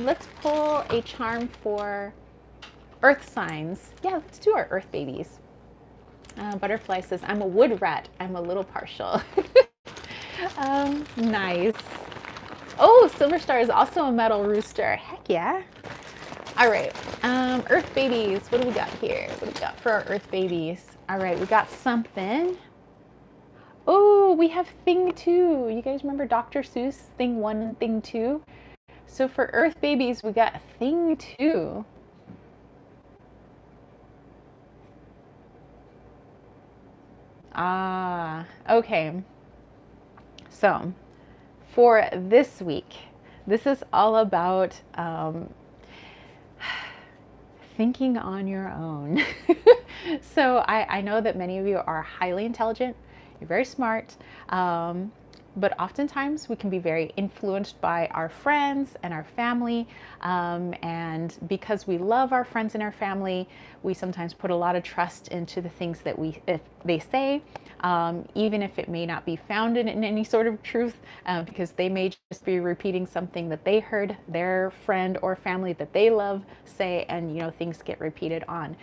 let's pull a charm for earth signs. Yeah, let's do our earth babies. Butterfly says, I'm a wood rat. I'm a little partial. Nice. Oh, Silver Star is also a metal rooster. Heck yeah. All right, earth babies. What do we got here? What do we got for our earth babies? All right, we got something. Oh, we have thing 2. You guys remember Dr. Seuss, thing 1 and thing 2? So for earth babies, we got thing 2. Ah, okay. So for this week, this is all about thinking on your own. So I know that many of you are highly intelligent, you're very smart, but oftentimes we can be very influenced by our friends and our family, and because we love our friends and our family, we sometimes put a lot of trust into the things that if they say, even if it may not be founded in any sort of truth, because they may just be repeating something that they heard their friend or family that they love say, and you know, things get repeated on.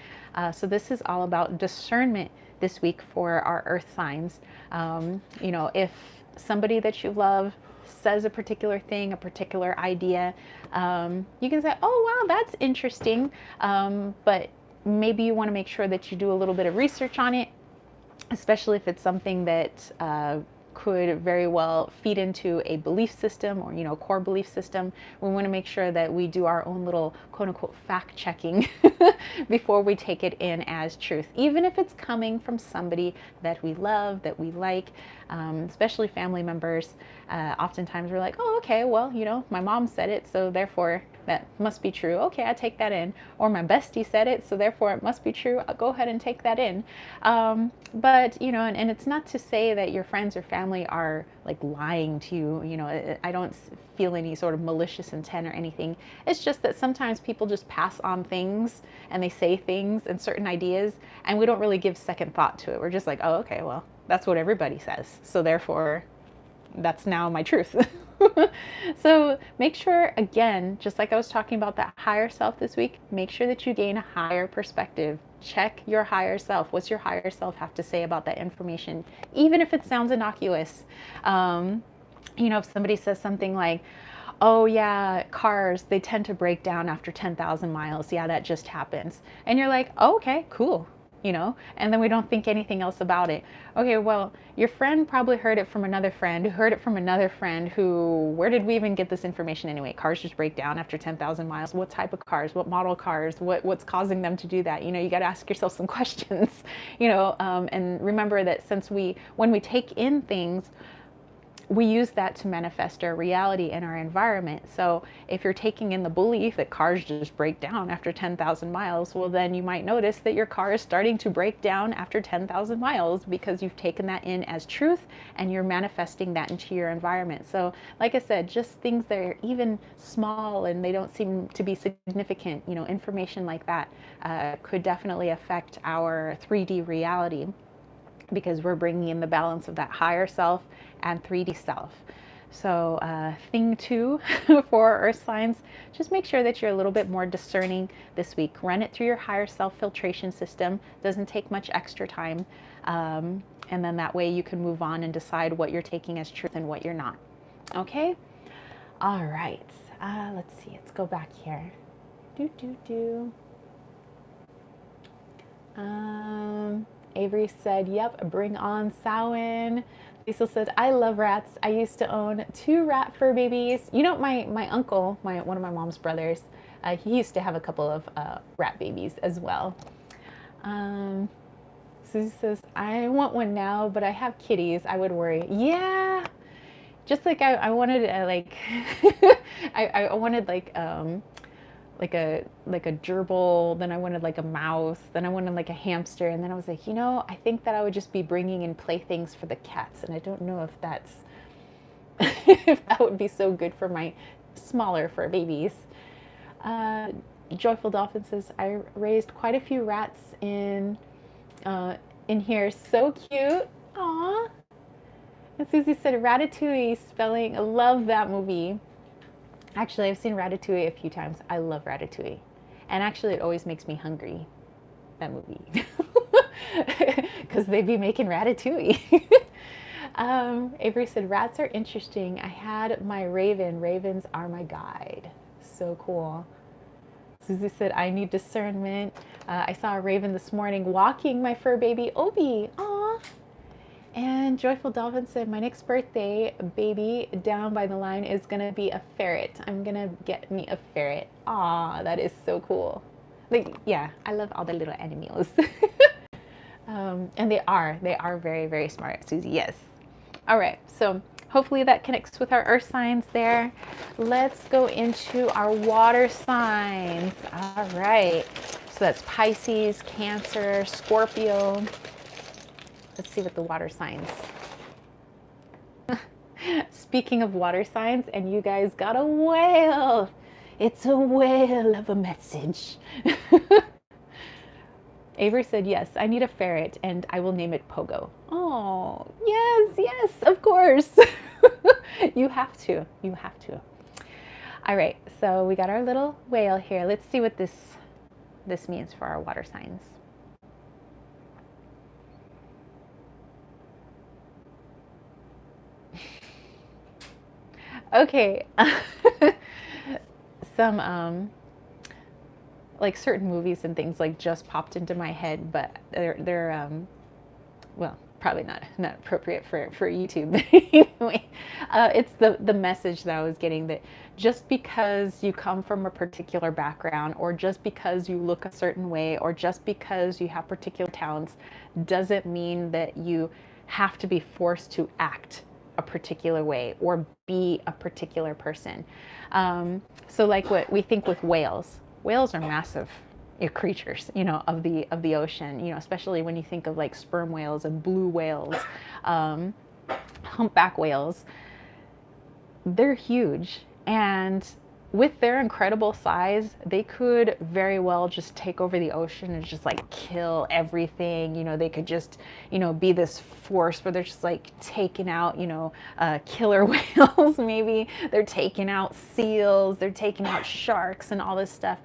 So this is all about discernment this week for our earth signs. You know, if somebody that you love says a particular thing, a particular idea, you can say, oh wow, that's interesting, but maybe you want to make sure that you do a little bit of research on it, especially if it's something that could very well feed into a belief system or, you know, core belief system. We want to make sure that we do our own little quote unquote fact checking before we take it in as truth, even if it's coming from somebody that we love, that we like, especially family members. Oftentimes we're like, oh, okay, well, you know, my mom said it, so therefore that must be true. Okay, I take that in. Or my bestie said it, so therefore it must be true. I'll go ahead and take that in. But, you know, and it's not to say that your friends or family are like lying to you. You know, I don't feel any sort of malicious intent or anything. It's just that sometimes people just pass on things and they say things and certain ideas, and we don't really give second thought to it. We're just like, oh, okay, well, that's what everybody says, so therefore that's now my truth. So make sure, again, just like I was talking about that higher self this week, make sure that you gain a higher perspective. Check your higher self. What's your higher self have to say about that information, even if it sounds innocuous? You know, if somebody says something like, Oh yeah, cars, they tend to break down after 10,000 miles. Yeah, that just happens. And you're like, oh, okay, cool. And then we don't think anything else about it. Okay, well, your friend probably heard it from another friend who heard it from another friend who, where did we even get this information anyway? Cars just break down after 10,000 miles. What type of cars? What model cars? What's causing them to do that? You got to ask yourself some questions, and remember that when we take in things, we use that to manifest our reality in our environment. So if you're taking in the belief that cars just break down after 10,000 miles, well, then you might notice that your car is starting to break down after 10,000 miles because you've taken that in as truth and you're manifesting that into your environment. So like I said, just things that are even small and they don't seem to be significant, information like that could definitely affect our 3D reality, because we're bringing in the balance of that higher self and 3D self. So thing 2 for earth signs, just make sure that you're a little bit more discerning this week. Run it through your higher self filtration system. Doesn't take much extra time. And then that way you can move on and decide what you're taking as truth and what you're not. Okay? All right. Let's see. Let's go back here. Avery said, yep, bring on Samhain. Lisa said, I love rats. I used to own 2 rat fur babies. My uncle, one of my mom's brothers, he used to have a couple of rat babies as well. Susie says, I want one now, but I have kitties. I would worry. Yeah. Just like I wanted I wanted like a gerbil, then I wanted like a mouse, then I wanted like a hamster, and then I was like, I think that I would just be bringing in playthings for the cats, and I don't know if that's if that would be so good for my smaller fur babies. Joyful Dolphin says, I raised quite a few rats in here. So cute. Aw. And Susie said, Ratatouille spelling. I love that movie. Actually, I've seen Ratatouille a few times. I love Ratatouille. And actually, it always makes me hungry, that movie. Because they be making Ratatouille. Avery said, rats are interesting. I had my raven. Ravens are my guide. So cool. Susie said, I need discernment. I saw a raven this morning walking my fur baby, Obi. Aw. And Joyful Dolphin said, my next birthday baby down by the line is going to be a ferret. I'm going to get me a ferret. Aw, that is so cool. Yeah, I love all the little animals. And they are very, very smart, Susie. Yes. All right. So hopefully that connects with our earth signs there. Let's go into our water signs. All right. So that's Pisces, Cancer, Scorpio. Let's see what the water signs. Speaking of water signs, and you guys got a whale. It's a whale of a message. Avery said, yes, I need a ferret and I will name it Pogo. Oh, yes, of course. You have to. All right, so we got our little whale here. Let's see what this means for our water signs. Okay. Some like certain movies and things like just popped into my head, but they're well, probably not appropriate for YouTube. But anyway, it's the message that I was getting, that just because you come from a particular background, or just because you look a certain way, or just because you have particular talents, doesn't mean that you have to be forced to act a particular way or be a particular person. So like what we think with whales. Whales are massive creatures, of the ocean, especially when you think of like sperm whales and blue whales, humpback whales. They're huge, and with their incredible size, they could very well just take over the ocean and just like kill everything. They could just, be this force where they're just like taking out, killer whales. Maybe they're taking out seals, they're taking out sharks and all this stuff.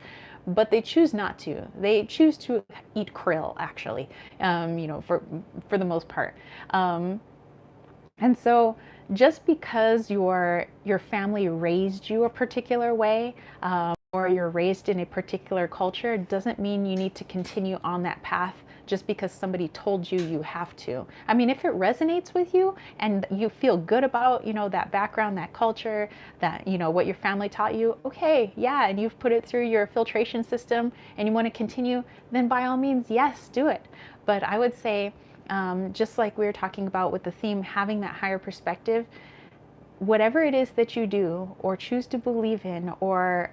But they choose not to. They choose to eat krill, actually, for the most part. And so just because your family raised you a particular way, or you're raised in a particular culture, doesn't mean you need to continue on that path just because somebody told you you have to. I mean, if it resonates with you and you feel good about, that background, that culture, that, what your family taught you, okay, yeah, and you've put it through your filtration system and you want to continue, then by all means, yes, do it. But I would say, just like we were talking about with the theme, having that higher perspective, whatever it is that you do or choose to believe in, or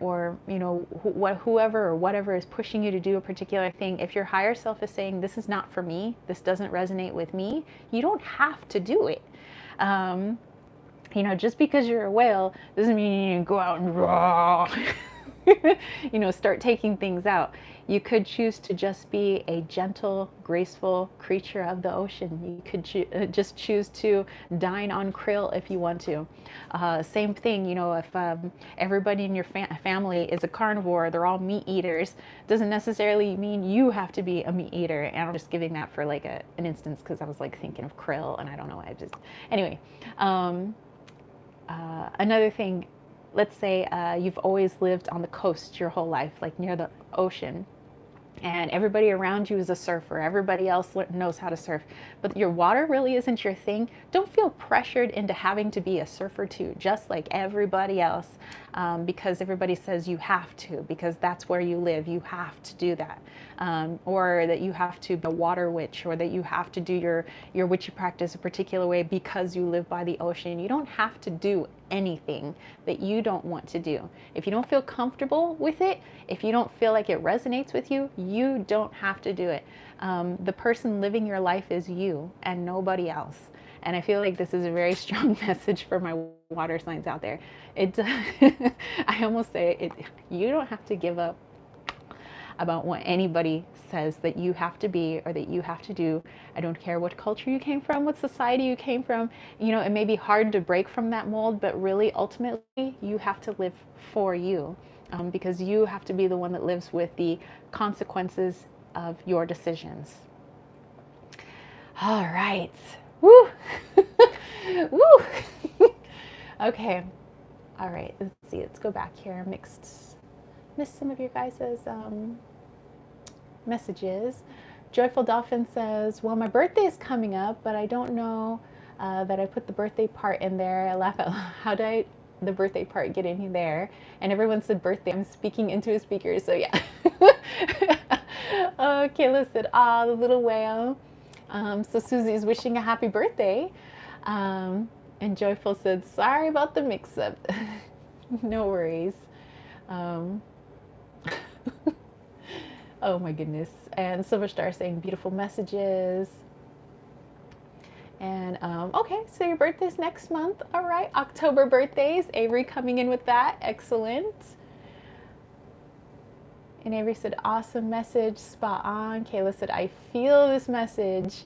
whoever or whatever is pushing you to do a particular thing, if your higher self is saying, this is not for me, this doesn't resonate with me, you don't have to do it. Just because you're a whale doesn't mean you go out and raw. Start taking things out. You could choose to just be a gentle, graceful creature of the ocean. You could just choose to dine on krill if you want to. Same thing, if everybody in your family is a carnivore, they're all meat eaters, doesn't necessarily mean you have to be a meat eater. And I'm just giving that for like an instance because I was like thinking of krill and I don't know. Anyway, another thing, let's say you've always lived on the coast your whole life, like near the ocean, and everybody around you is a surfer. Everybody else knows how to surf, but your water really isn't your thing. Don't feel pressured into having to be a surfer too, just like everybody else, because everybody says you have to, because that's where you live. You have to do that, or that you have to be a water witch, or that you have to do your witchy practice a particular way because you live by the ocean. You don't have to do anything that you don't want to do. If you don't feel comfortable with it, if you don't feel like it resonates with you, you don't have to do it. The person living your life is you and nobody else. And I feel like this is a very strong message for my water signs out there. I almost say it, you don't have to give up about what anybody says that you have to be or that you have to do. I don't care what culture you came from, what society you came from. It may be hard to break from that mold, but really ultimately you have to live for you, because you have to be the one that lives with the consequences of your decisions. All right. Woo! Woo! Okay. All right. Let's see. Let's go back here. Missed some of your guys' messages. Joyful Dolphin says, well, my birthday is coming up, but I don't know that I put the birthday part in there. I laugh out loud. How did the birthday part get in there? And everyone said birthday. I'm speaking into a speaker, so yeah. Kayla said, the little whale. So Susie's wishing a happy birthday. And Joyful said, sorry about the mix-up. No worries. Oh my goodness. And Silver Star saying beautiful messages. And okay, so your birthday's next month. All right, October birthdays. Avery coming in with that. Excellent. And Avery said, awesome message, spot on. Kayla said, I feel this message.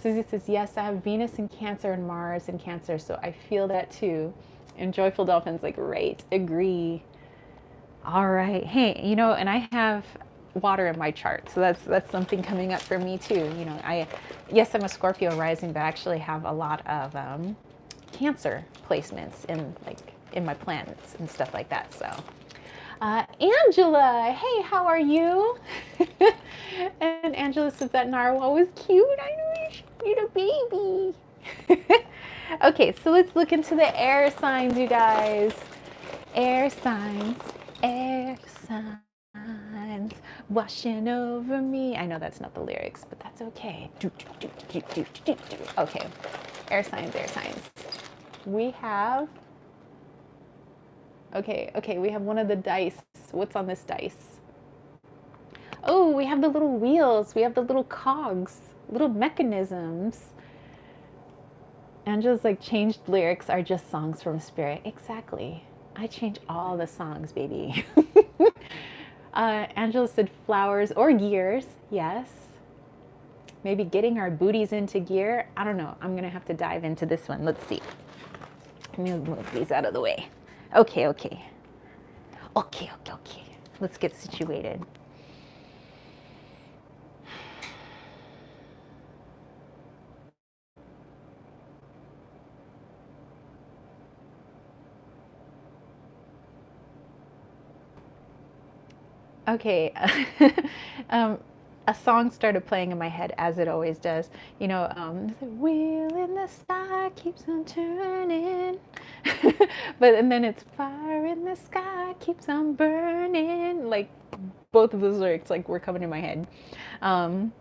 Susie says, yes, I have Venus in Cancer and Mars in Cancer, so I feel that too. And Joyful Dolphin's like, right, agree. All right. Hey, and I have water in my chart, so that's something coming up for me too. Yes, I'm a Scorpio rising, but I actually have a lot of Cancer placements in my planets and stuff like that. So, Angela, hey, how are you? And Angela says that narwhal was cute. I know you're a baby. Okay, so let's look into the air signs, you guys. Air signs. Air signs washing over me. I know that's not the lyrics, but that's okay. Okay, air signs, air signs. We have, okay, we have one of the dice. What's on this dice? Oh, we have the little wheels. We have the little cogs, little mechanisms. Angela's like, changed lyrics are just songs from spirit. Exactly. I change all the songs, baby. Angela said flowers or gears. Yes. Maybe getting our booties into gear. I don't know. I'm going to have to dive into this one. Let's see. Let me move these out of the way. Okay. Let's get situated. Okay. um, a song started playing in my head as it always does. The wheel in the sky keeps on turning, and then it's fire in the sky keeps on burning. Like both of those lyrics, like were coming in my head. Um,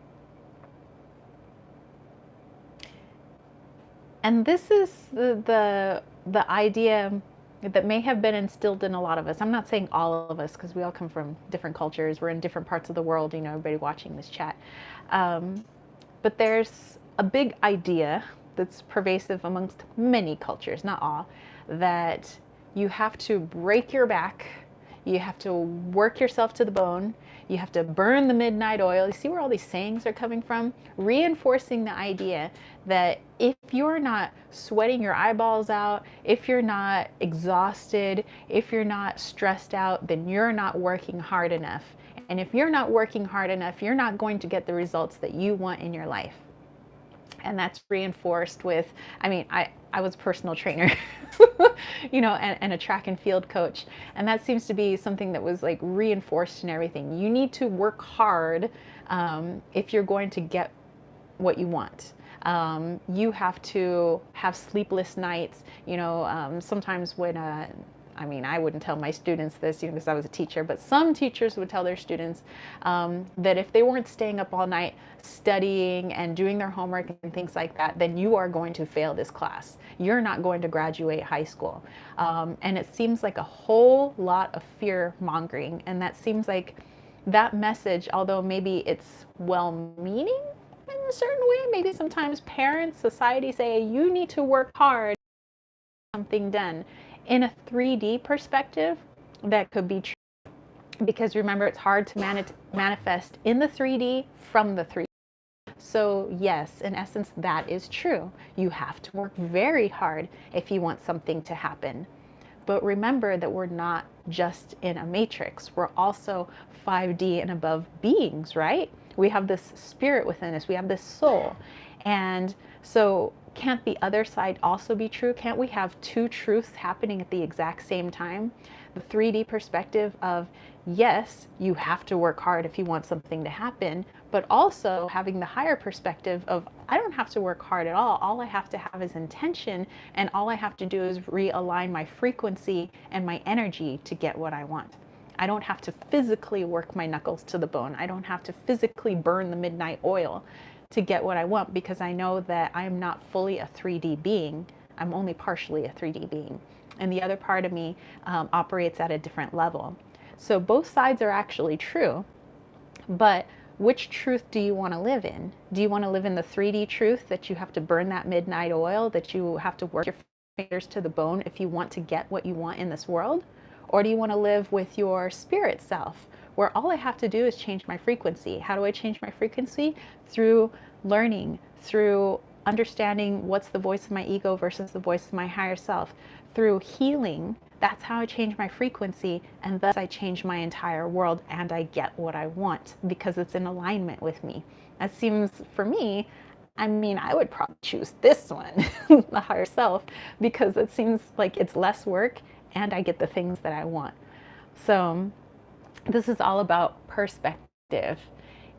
and this is the idea that may have been instilled in a lot of us. I'm not saying all of us, because we all come from different cultures. We're in different parts of the world, everybody watching this chat. But there's a big idea that's pervasive amongst many cultures, not all, that you have to break your back, you have to work yourself to the bone, you have to burn the midnight oil. You see where all these sayings are coming from? Reinforcing the idea that if you're not sweating your eyeballs out, if you're not exhausted, if you're not stressed out, then you're not working hard enough. And if you're not working hard enough, you're not going to get the results that you want in your life. And that's reinforced with, I was a personal trainer, and a track and field coach. And that seems to be something that was like reinforced in everything. You need to work hard if you're going to get what you want. You have to have sleepless nights. Sometimes when I wouldn't tell my students this, because I was a teacher, but some teachers would tell their students that if they weren't staying up all night studying and doing their homework and things like that, then you are going to fail this class. You're not going to graduate high school. And it seems like a whole lot of fear mongering. And that seems like that message, although maybe it's well-meaning in a certain way, maybe sometimes parents, society say, you need to work hard to get something done. In a 3D perspective, that could be true, because remember, it's hard to manifest in the 3D from the 3D. So yes, in essence, that is true. You have to work very hard if you want something to happen. But remember that we're not just in a matrix. We're also 5D and above beings, right? We have this spirit within us. We have this soul. And so can't the other side also be true? Can't we have two truths happening at the exact same time? The 3D perspective of, yes, you have to work hard if you want something to happen, but also having the higher perspective of, I don't have to work hard at all. All I have to have is intention, and all I have to do is realign my frequency and my energy to get what I want. I don't have to physically work my knuckles to the bone. I don't have to physically burn the midnight oil to get what I want, because I know that I'm not fully a 3D being. I'm only partially a 3D being. And the other part of me operates at a different level. So both sides are actually true, but which truth do you want to live in? Do you want to live in the 3D truth that you have to burn that midnight oil, that you have to work your fingers to the bone if you want to get what you want in this world? Or do you want to live with your spirit self, where all I have to do is change my frequency? How do I change my frequency? Through learning, through understanding what's the voice of my ego versus the voice of my higher self, through healing. That's how I change my frequency, and thus I change my entire world, and I get what I want because it's in alignment with me. That seems, for me, I would probably choose this one, the higher self, because it seems like it's less work and I get the things that I want. So this is all about perspective.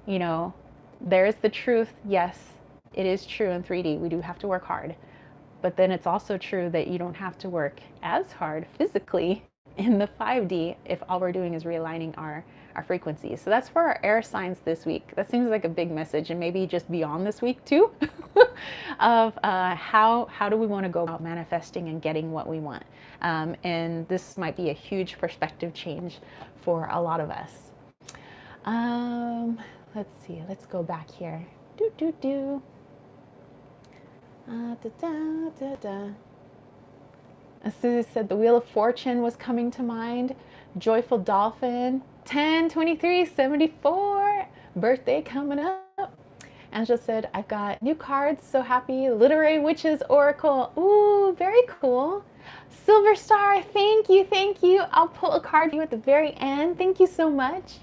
There is the truth. Yes, it is true in 3D. We do have to work hard. But then it's also true that you don't have to work as hard physically in the 5D if all we're doing is realigning our frequencies. So that's for our air signs this week. That seems like a big message, and maybe just beyond this week too, of how do we want to go about manifesting and getting what we want. And this might be a huge perspective change for a lot of us. Let's see, let's go back here. Susie said the Wheel of Fortune was coming to mind. Joyful Dolphin, 10/23/74, birthday coming up. Angela said, I've got new cards, so happy. Literary Witches Oracle. Ooh, very cool. Silver Star, thank you, thank you. I'll pull a card for you at the very end. Thank you so much.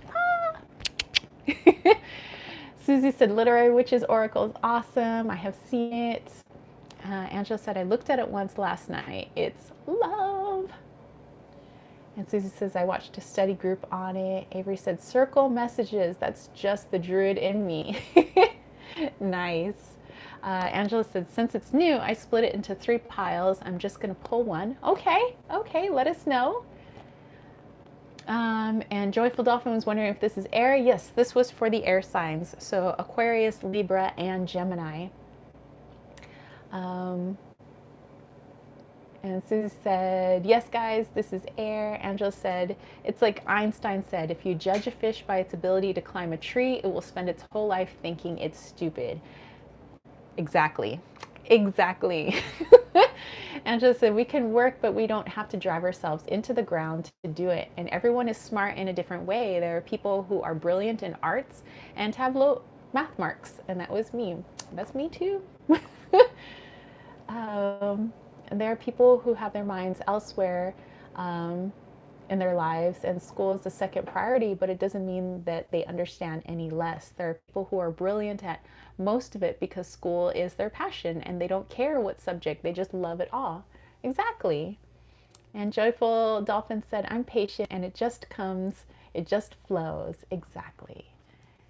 Susie said, Literary Witches Oracle is awesome. I have seen it. Angela said, I looked at it once last night. It's love. And Susie says, I watched a study group on it. Avery said, circle messages. That's just the druid in me. Nice. Angela said, since it's new, I split it into 3 piles. I'm just going to pull one. Okay, let us know. And Joyful Dolphin was wondering if this is air. Yes, this was for the air signs. So Aquarius, Libra, and Gemini. And Susie said, yes, guys, this is air. Angela said, it's like Einstein said, if you judge a fish by its ability to climb a tree, it will spend its whole life thinking it's stupid. Exactly. Angela said, we can work, but we don't have to drive ourselves into the ground to do it. And everyone is smart in a different way. There are people who are brilliant in arts and have low math marks. And that was me. That's me too. And there are people who have their minds elsewhere in their lives, and school is the second priority, but it doesn't mean that they understand any less. There are people who are brilliant at most of it because school is their passion and they don't care what subject, they just love it all. Exactly. And Joyful Dolphin said, I'm patient and it just comes, it just flows. Exactly.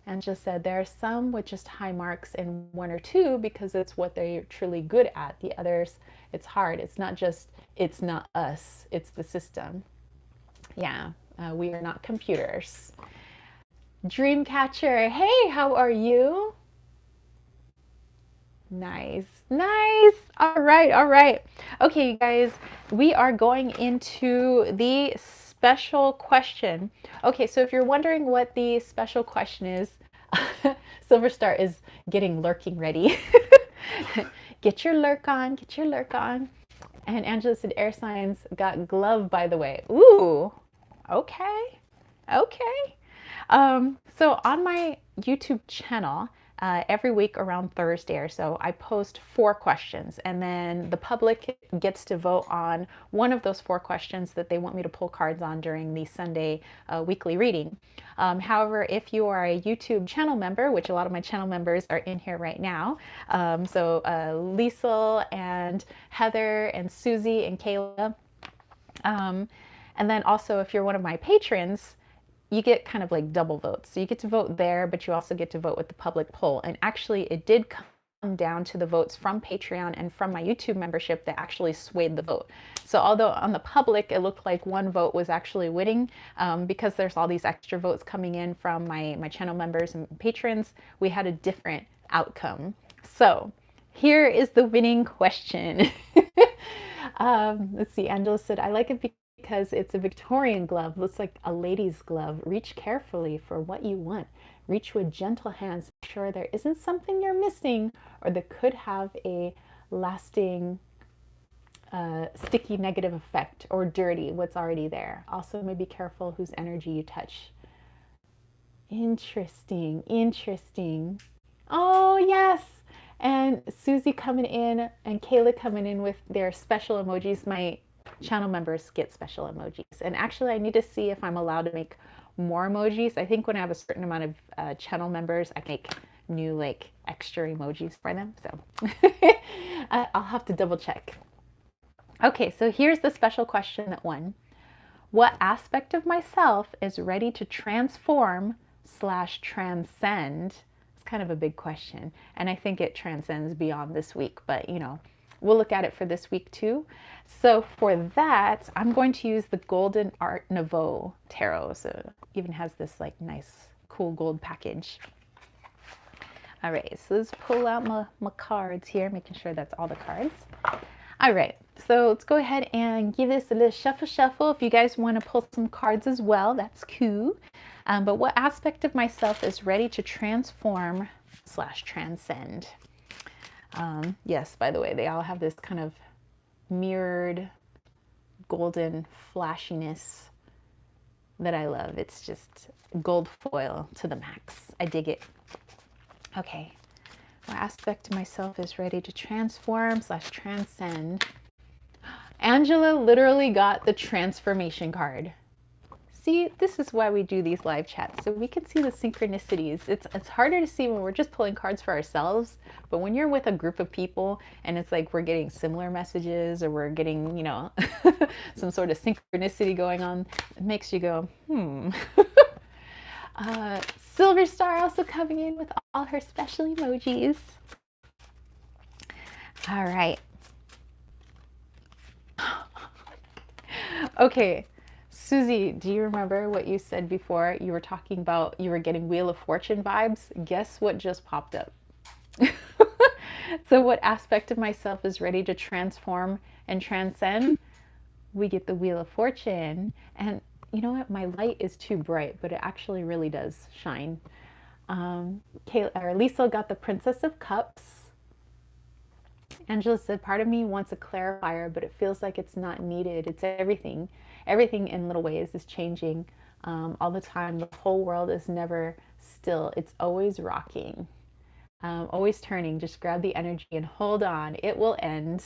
And just said, there are some with just high marks in 1 or 2 because it's what they're truly good at. The others, it's hard. It's not just, it's not us, it's the system. Yeah, we are not computers. Dreamcatcher, hey, how are you? Nice. All right. Okay, you guys, we are going into the special question. Okay, so if you're wondering what the special question is, Silver Star is getting lurking ready. Get your lurk on. And Angela said air signs got glove, by the way. Ooh, okay. So on my YouTube channel, every week around Thursday or so, I post 4 questions, and then the public gets to vote on one of those 4 questions that they want me to pull cards on during the Sunday weekly reading. However, if you are a YouTube channel member, which a lot of my channel members are in here right now, so Liesel and Heather and Susie and Kayla, and then also if you're one of my patrons, you get kind of like double votes. So you get to vote there, but you also get to vote with the public poll. And actually, it did come down to the votes from Patreon and from my YouTube membership that actually swayed the vote. So although on the public, it looked like one vote was actually winning, because there's all these extra votes coming in from my channel members and patrons, we had a different outcome. So here is the winning question. Let's see, Angela said, I like it because it's a Victorian glove, looks like a lady's glove. Reach carefully for what you want. Reach with gentle hands. Make sure there isn't something you're missing or that could have a lasting sticky negative effect or dirty what's already there. Also, maybe careful whose energy you touch. Interesting. Oh, yes. And Susie coming in and Kayla coming in with their special emojis. My channel members get special emojis, and actually I need to see if I'm allowed to make more emojis. I think when I have a certain amount of channel members, I make new like extra emojis for them, so I'll have to double check. Okay, so here's the special question that won. What aspect of myself is ready to transform / transcend? It's kind of a big question, and I think it transcends beyond this week, but you know, we'll look at it for this week too. So for that, I'm going to use the Golden Art Nouveau Tarot. So it even has this like nice, cool gold package. All right, so let's pull out my cards here, making sure that's all the cards. All right, so let's go ahead and give this a little shuffle. If you guys want to pull some cards as well, that's cool. But what aspect of myself is ready to transform / transcend? Yes, by the way, they all have this kind of mirrored golden flashiness that I love. It's just gold foil to the max. I dig it. Okay, what aspect of myself is ready to transform / transcend? Angela literally got the transformation card. See, this is why we do these live chats, so we can see the synchronicities. It's harder to see when we're just pulling cards for ourselves, but when you're with a group of people and it's like we're getting similar messages or we're getting, some sort of synchronicity going on, it makes you go, Silver Star also coming in with all her special emojis. All right. Okay, Susie, do you remember what you said before? You were talking about you were getting Wheel of Fortune vibes. Guess what just popped up? So what aspect of myself is ready to transform and transcend? We get the Wheel of Fortune. And you know what? My light is too bright, but it actually really does shine. Lisa got the Princess of Cups. Angela said, part of me wants a clarifier, but it feels like it's not needed. It's everything. Everything in little ways is changing all the time. The whole world is never still. It's always rocking, always turning. Just grab the energy and hold on. It will end.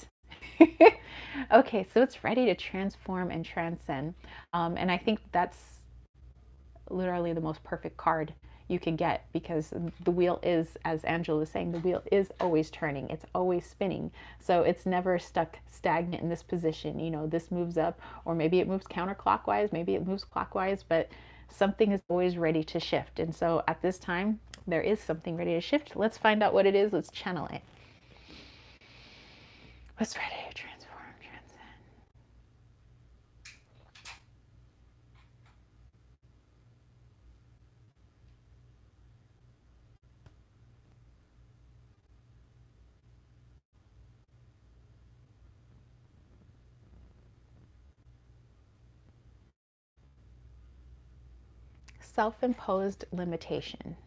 Okay, so it's ready to transform and transcend. And I think that's literally the most perfect card you can get, because the wheel is, as Angela was saying, the wheel is always turning. It's always spinning. So it's never stuck stagnant in this position. This moves up, or maybe it moves counterclockwise, maybe it moves clockwise, but something is always ready to shift. And so at this time, there is something ready to shift. Let's find out what it is. Let's channel it. What's ready to transform, transcend? Self-imposed limitation.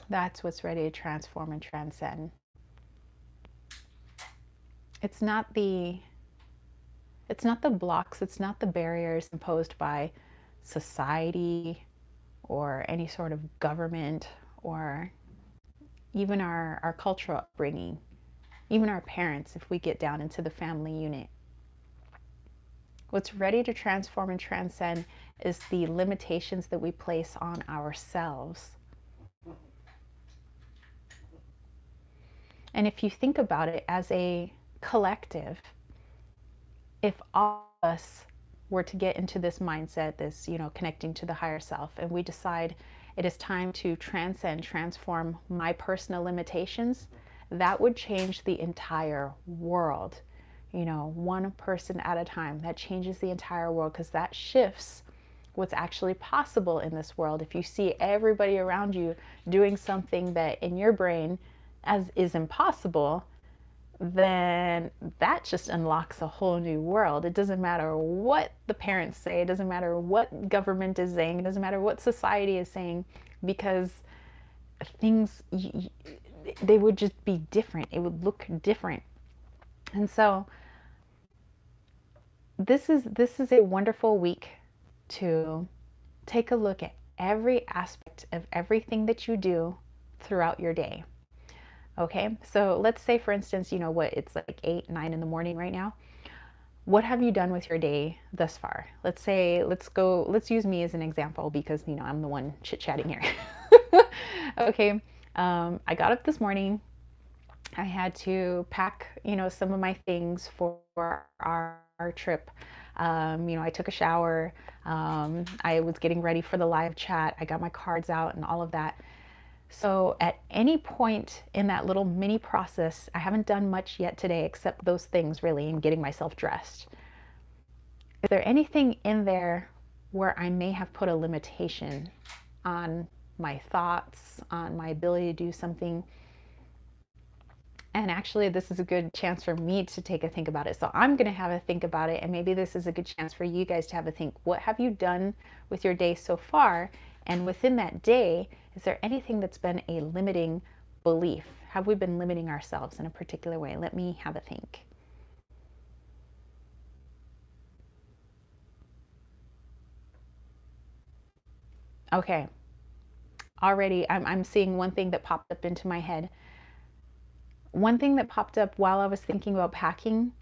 That's what's ready to transform and transcend. It's not the blocks, it's not the barriers imposed by society or any sort of government or even our cultural upbringing, even our parents, if we get down into the family unit. What's ready to transform and transcend is the limitations that we place on ourselves. And if you think about it as a collective, if all of us were to get into this mindset, this, connecting to the higher self, and we decide it is time to transcend, transform my personal limitations, that would change the entire world. One person at a time. That changes the entire world, because that shifts what's actually possible in this world. If you see everybody around you doing something that in your brain as is impossible, then that just unlocks a whole new world. It doesn't matter what the parents say, it doesn't matter what government is saying, it doesn't matter what society is saying, because things, they would just be different. It would look different. And so this is a wonderful week to take a look at every aspect of everything that you do throughout your day. Okay, so let's say, for instance, it's like 8, 9 in the morning right now. What have you done with your day thus far? Let's use me as an example, because, I'm the one chit-chatting here. Okay, I got up this morning. I had to pack, some of my things for our trip. I took a shower. I was getting ready for the live chat. I got my cards out and all of that. So at any point in that little mini process, I haven't done much yet today except those things, really, and getting myself dressed. Is there anything in there where I may have put a limitation on my thoughts, on my ability to do something? And actually, this is a good chance for me to take a think about it. So I'm going to have a think about it, and maybe this is a good chance for you guys to have a think. What have you done with your day so far? And within that day, is there anything that's been a limiting belief? Have we been limiting ourselves in a particular way? Let me have a think. Okay. Already, I'm seeing one thing that popped up into my head. One thing that popped up while I was thinking about packing,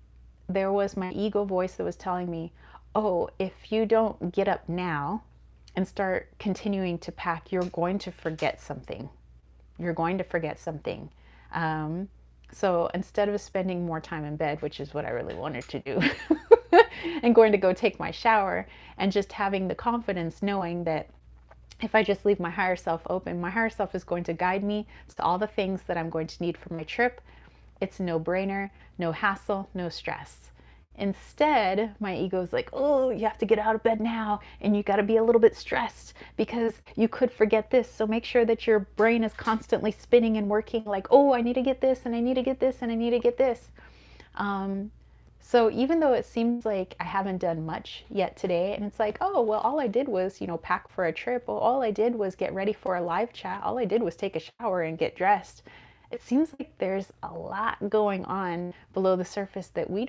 there was my ego voice that was telling me, oh, if you don't get up now and start continuing to pack, you're going to forget something. You're going to forget something. Um, so instead of spending more time in bed, which is what I really wanted to do, and going to go take my shower and just having the confidence knowing that if I just leave my higher self open, my higher self is going to guide me to all the things that I'm going to need for my trip. It's no brainer, no hassle, no stress. Instead, my ego is like, oh, you have to get out of bed now and you got to be a little bit stressed because you could forget this. So make sure that your brain is constantly spinning and working like, oh, I need to get this and I need to get this and I need to get this. Um, so even though it seems like I haven't done much yet today, and it's like, oh, well, all I did was, pack for a trip. Well, all I did was get ready for a live chat. All I did was take a shower and get dressed. It seems like there's a lot going on below the surface that we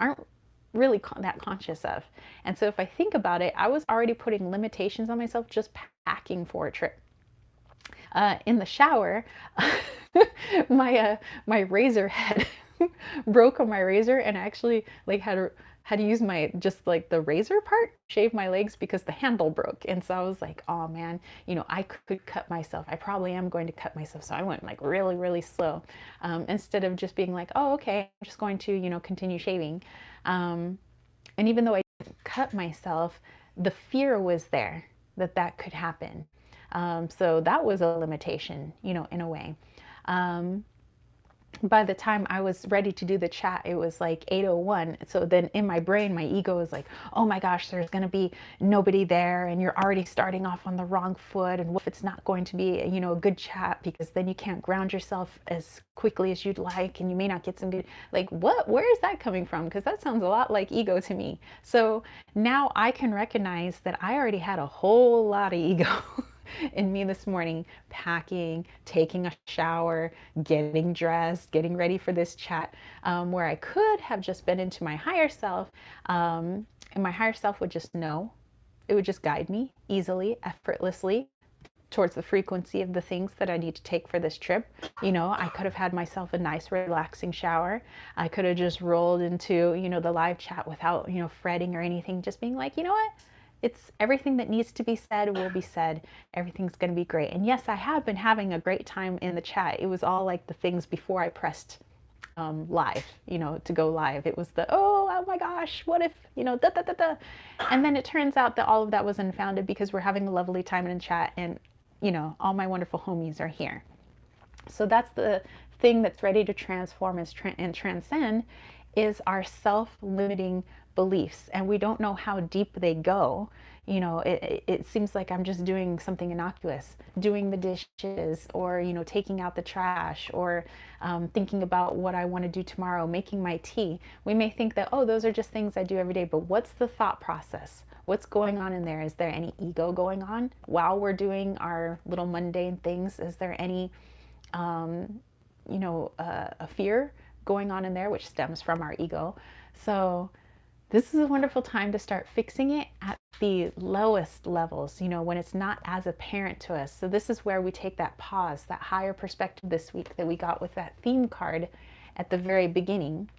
aren't really that conscious of. And so if I think about it, I was already putting limitations on myself just packing for a trip. In the shower, my razor head broke on my razor, and I actually like had to use my just like the razor part shave my legs because the handle broke. And so I was like, oh man, I could cut myself. I probably am going to cut myself. So I went like really, really slow, instead of just being like, oh, okay, I'm just going to continue shaving. And even though I didn't cut myself, the fear was there that could happen. So that was a limitation, in a way. By the time I was ready to do the chat, it was like 8:01. So then in my brain, my ego was like, oh my gosh, there's going to be nobody there. And you're already starting off on the wrong foot. And what if it's not going to be, a good chat, because then you can't ground yourself as quickly as you'd like. And you may not get some good, like, where is that coming from? Because that sounds a lot like ego to me. So now I can recognize that I already had a whole lot of ego in me this morning, packing, taking a shower, getting dressed, getting ready for this chat, where I could have just been into my higher self, and my higher self would just know. It would just guide me easily, effortlessly towards the frequency of the things that I need to take for this trip. I could have had myself a nice, relaxing shower. I could have just rolled into, the live chat without, fretting or anything, just being like, you know what? It's everything that needs to be said will be said. Everything's going to be great. And yes, I have been having a great time in the chat. It was all like the things before I pressed live, to go live. It was oh my gosh, what if, da da da da. And then it turns out that all of that was unfounded because we're having a lovely time in chat, and, all my wonderful homies are here. So that's the thing that's ready to transform and transcend is our self-limiting beliefs. And we don't know how deep they go. It seems like I'm just doing something innocuous, doing the dishes, or, taking out the trash, or thinking about what I want to do tomorrow, making my tea. We may think that, oh, those are just things I do every day, but what's the thought process? What's going on in there? Is there any ego going on while we're doing our little mundane things? Is there any a fear going on in there, which stems from our ego? So this is a wonderful time to start fixing it at the lowest levels, when it's not as apparent to us. So this is where we take that pause, that higher perspective this week that we got with that theme card at the very beginning.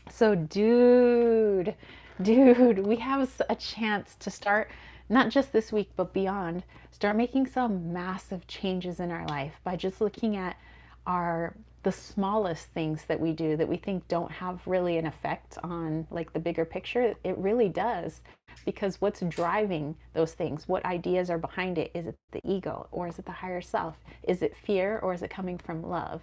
So dude, we have a chance to start, not just this week, but beyond, start making some massive changes in our life by just looking at the smallest things that we do that we think don't have really an effect on like the bigger picture. It really does, because what's driving those things? What ideas are behind it? Is it the ego, or is it the higher self? Is it fear, or is it coming from love?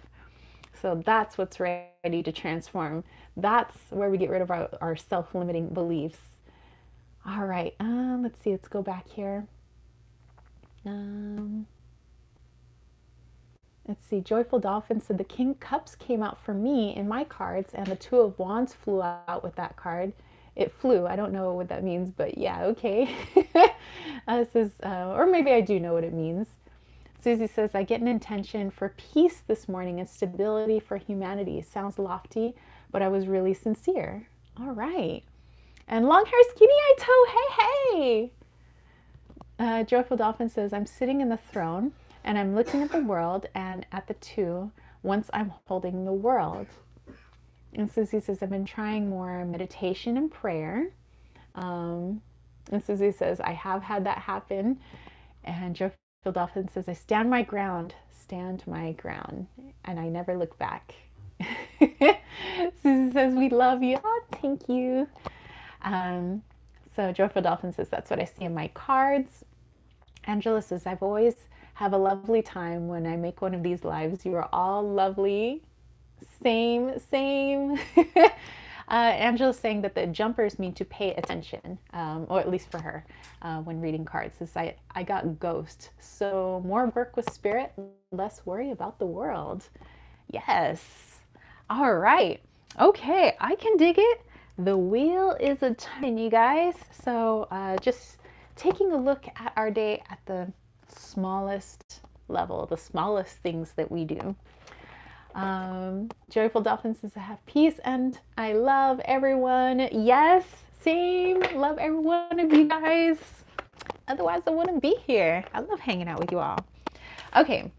So that's what's ready to transform. That's where we get rid of our self-limiting beliefs. All right, let's see, let's go back here. Let's see, Joyful Dolphin said the King Cups came out for me in my cards, and the Two of Wands flew out with that card. It flew. I don't know what that means, but yeah, okay. Or maybe I do know what it means. Susie says, I get an intention for peace this morning and stability for humanity. Sounds lofty, but I was really sincere. All right. And long hair skinny eye toe, hey, hey. Joyful Dolphin says, I'm sitting in the throne and I'm looking at the world and at the two once I'm holding the world. And Susie says, I've been trying more meditation and prayer. And Susie says, I have had that happen. And Joyful Dolphin says, I stand my ground, and I never look back. Susie says, we love you. Oh, thank you. So Joyful Dolphin says, that's what I see in my cards. Angela says, I've always have a lovely time when I make one of these lives. You are all lovely. Same. Angela's saying that the jumpers mean to pay attention, or at least for her, when reading cards. This I got ghost. So more work with spirit, less worry about the world. Yes. All right. Okay, I can dig it. The wheel is a turn, you guys. So just taking a look at our day at the smallest level, the smallest things that we do. Joyful Dolphin says, I have peace and I love everyone. Yes, same. Love every one of you guys. Otherwise, I wouldn't be here. I love hanging out with you all. Okay,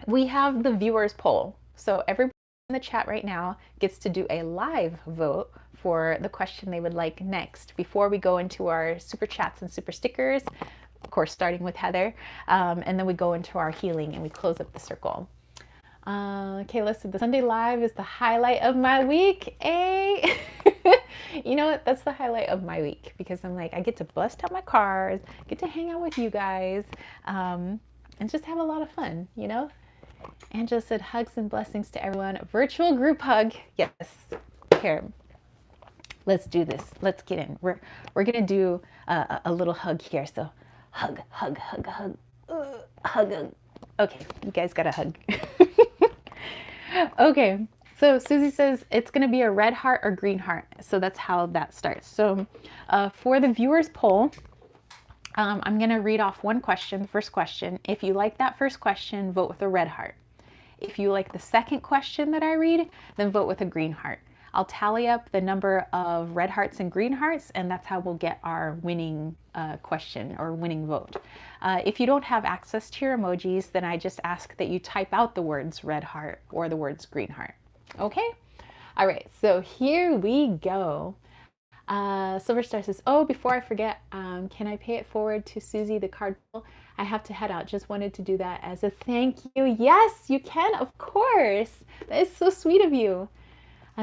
we have the viewers poll. So everybody in the chat right now gets to do a live vote for the question they would like next before we go into our super chats and super stickers, of course, starting with Heather. And then we go into our healing and we close up the circle. Kayla said, the Sunday Live is the highlight of my week. Eh? You know what? That's the highlight of my week because I'm like, I get to bust out my cards, get to hang out with you guys, and just have a lot of fun, you know? Angela said, hugs and blessings to everyone. Virtual group hug. Yes. Here. Let's do this. Let's get in. We're going to do a little hug here. So hug. Hug. Okay. You guys got to hug. Okay, so Susie says it's going to be a red heart or green heart. So that's how that starts. So for the viewers poll, I'm going to read off one question, the first question. If you like that first question, vote with a red heart. If you like the second question that I read, then vote with a green heart. I'll tally up the number of red hearts and green hearts, and that's how we'll get our winning question or winning vote. If you don't have access to your emojis, then I just ask that you type out the words red heart or the words green heart. Okay? All right, so here we go. Silver Star says, oh, before I forget, can I pay it forward to Susie, the card pull? I have to head out. Just wanted to do that as a thank you. Yes, you can, of course. That is so sweet of you.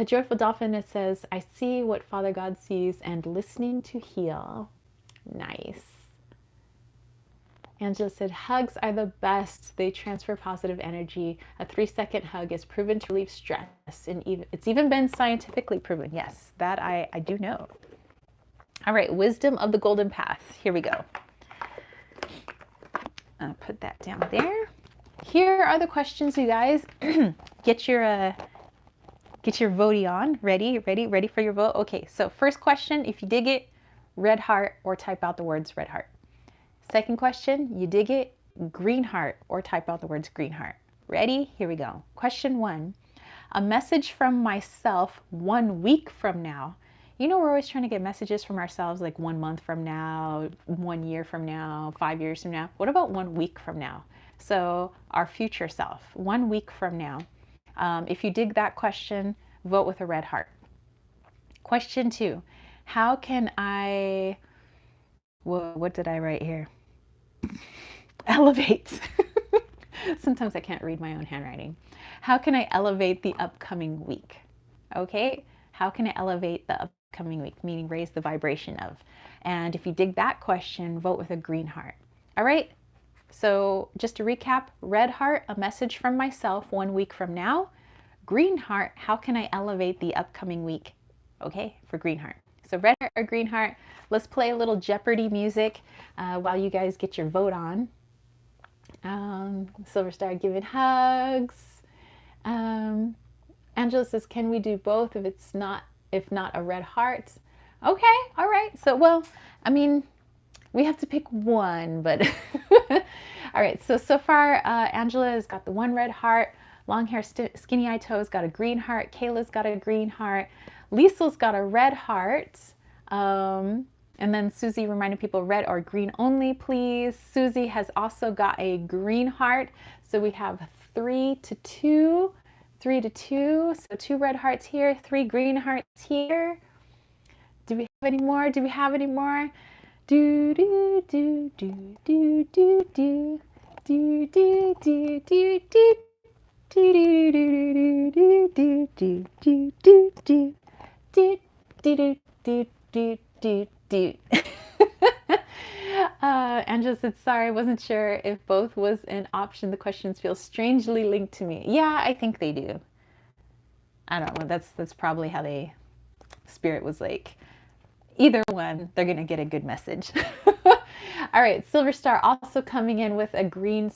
Joyful Dolphin says, I see what Father God sees and listening to heal. Nice. Angela said, hugs are the best. They transfer positive energy. A 3-second hug is proven to relieve stress. And it's even been scientifically proven. Yes, that I do know. All right, wisdom of the golden path. Here we go. I'll put that down there. Here are the questions, you guys. Get your votey on. Ready for your vote? Okay, so first question, if you dig it, red heart or type out the words red heart. Second question, you dig it, green heart or type out the words green heart. Ready? Here we go. Question 1, a message from myself 1 week from now. You know, we're always trying to get messages from ourselves like 1 month from now, 1 year from now, 5 years from now. What about 1 week from now? So our future self, 1 week from now. If you dig that question, vote with a red heart. Question 2, how can I, what did I write here? Elevate. Sometimes I can't read my own handwriting. How can I elevate the upcoming week? Okay, how can I elevate the upcoming week? Meaning raise the vibration of. And if you dig that question, vote with a green heart. All right, so just to recap, red heart, a message from myself 1 week from now. Green heart, how can I elevate the upcoming week? Okay, for green heart. So red heart or green heart, let's play a little Jeopardy music while you guys get your vote on. Silver Star giving hugs. Angela says, can we do both if not a red heart? Okay, all right. So, well, I mean, we have to pick one, but all right. So far, Angela has got the 1 red heart. Long hair, skinny eye toes got a green heart. Kayla's got a green heart. Liesel's got a red heart. And then Susie reminded people red or green only, please. Susie has also got a green heart. So we have 3-2. 3-2. So 2 red hearts here, 3 green hearts here. Do we have any more? Do we have any more? Do do do do do do do do do do do do. Do do do do do do do do do do do do do do do. Angela said, sorry, I wasn't sure if both was an option. The questions feel strangely linked to me. Yeah, I think they do. I don't know. That's probably how they, Spirit was like, either one, they're going to get a good message. All right, Silver Star also coming in with a green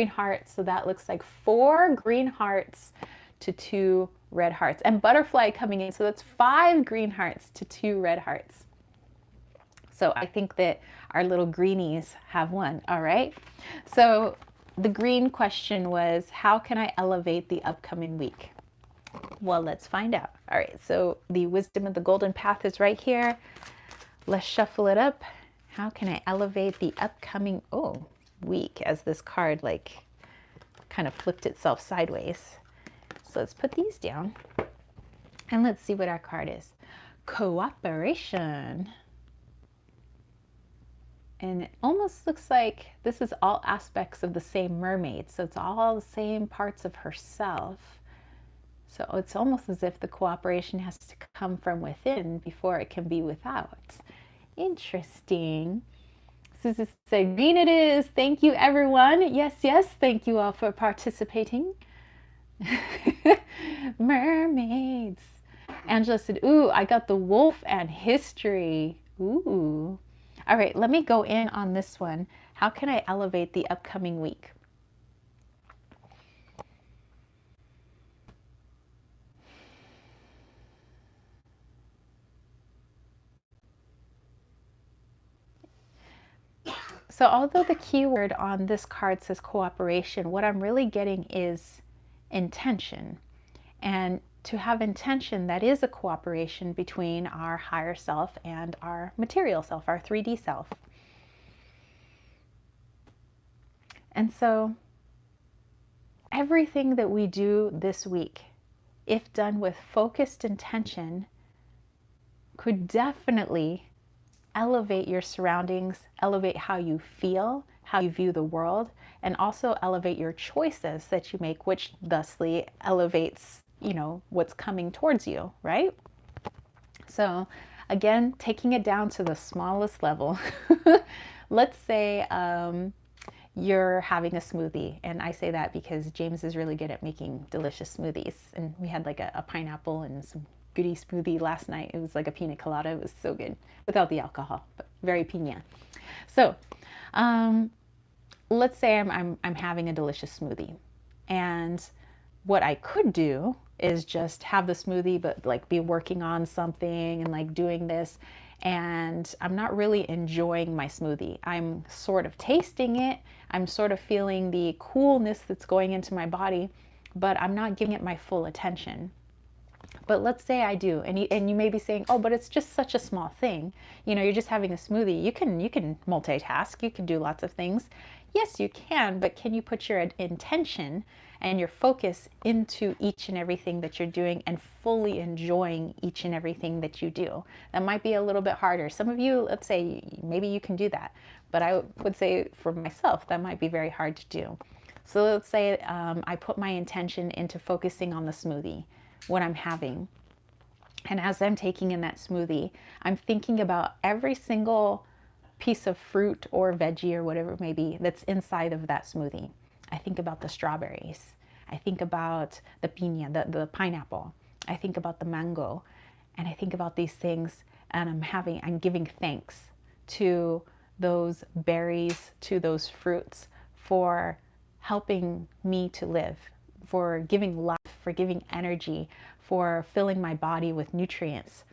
heart. So that looks like 4 green hearts to 2 red hearts. And Butterfly coming in. So that's 5 green hearts to 2 red hearts. So I think that our little greenies have won. All right. So the green question was, how can I elevate the upcoming week? Well, let's find out. All right. So the wisdom of the golden path is right here. Let's shuffle it up. How can I elevate the upcoming week, as this card like kind of flipped itself sideways. So let's put these down and let's see what our card is. Cooperation. And it almost looks like this is all aspects of the same mermaid. So it's all the same parts of herself. So it's almost as if the cooperation has to come from within before it can be without. Interesting. Susie said, green it is. Thank you, everyone. Yes, yes. Thank you all for participating. Mermaids. Angela said, ooh, I got the wolf and history. Ooh. All right, let me go in on this one. How can I elevate the upcoming week? So although the keyword on this card says cooperation, what I'm really getting is intention. And to have intention, that is a cooperation between our higher self and our material self, our 3D self. And so everything that we do this week, if done with focused intention, could definitely elevate your surroundings, elevate how you feel, how you view the world, and also elevate your choices that you make, which thusly elevates, what's coming towards you, right? So again, taking it down to the smallest level. Let's say you're having a smoothie, and I say that because James is really good at making delicious smoothies, and we had like a pineapple and some goody smoothie last night. It was like a pina colada. It was so good without the alcohol, but very pina. So let's say I'm having a delicious smoothie, and what I could do is just have the smoothie, but like be working on something and like doing this, and I'm not really enjoying my smoothie. I'm sort of tasting it. I'm sort of feeling the coolness that's going into my body, but I'm not giving it my full attention. But let's say I do, and you may be saying, oh, but it's just such a small thing. You're just having a smoothie. You can multitask. You can do lots of things. Yes, you can, but can you put your intention and your focus into each and everything that you're doing and fully enjoying each and everything that you do? That might be a little bit harder. Some of you, let's say, maybe you can do that. But I would say for myself, that might be very hard to do. So let's say I put my intention into focusing on the smoothie, what I'm having. And as I'm taking in that smoothie, I'm thinking about every single piece of fruit or veggie or whatever it may be that's inside of that smoothie. I think about the strawberries. I think about the piña, the pineapple. I think about the mango. And I think about these things, and I'm giving thanks to those berries, to those fruits, for helping me to live, for giving life, for giving energy, for filling my body with nutrients.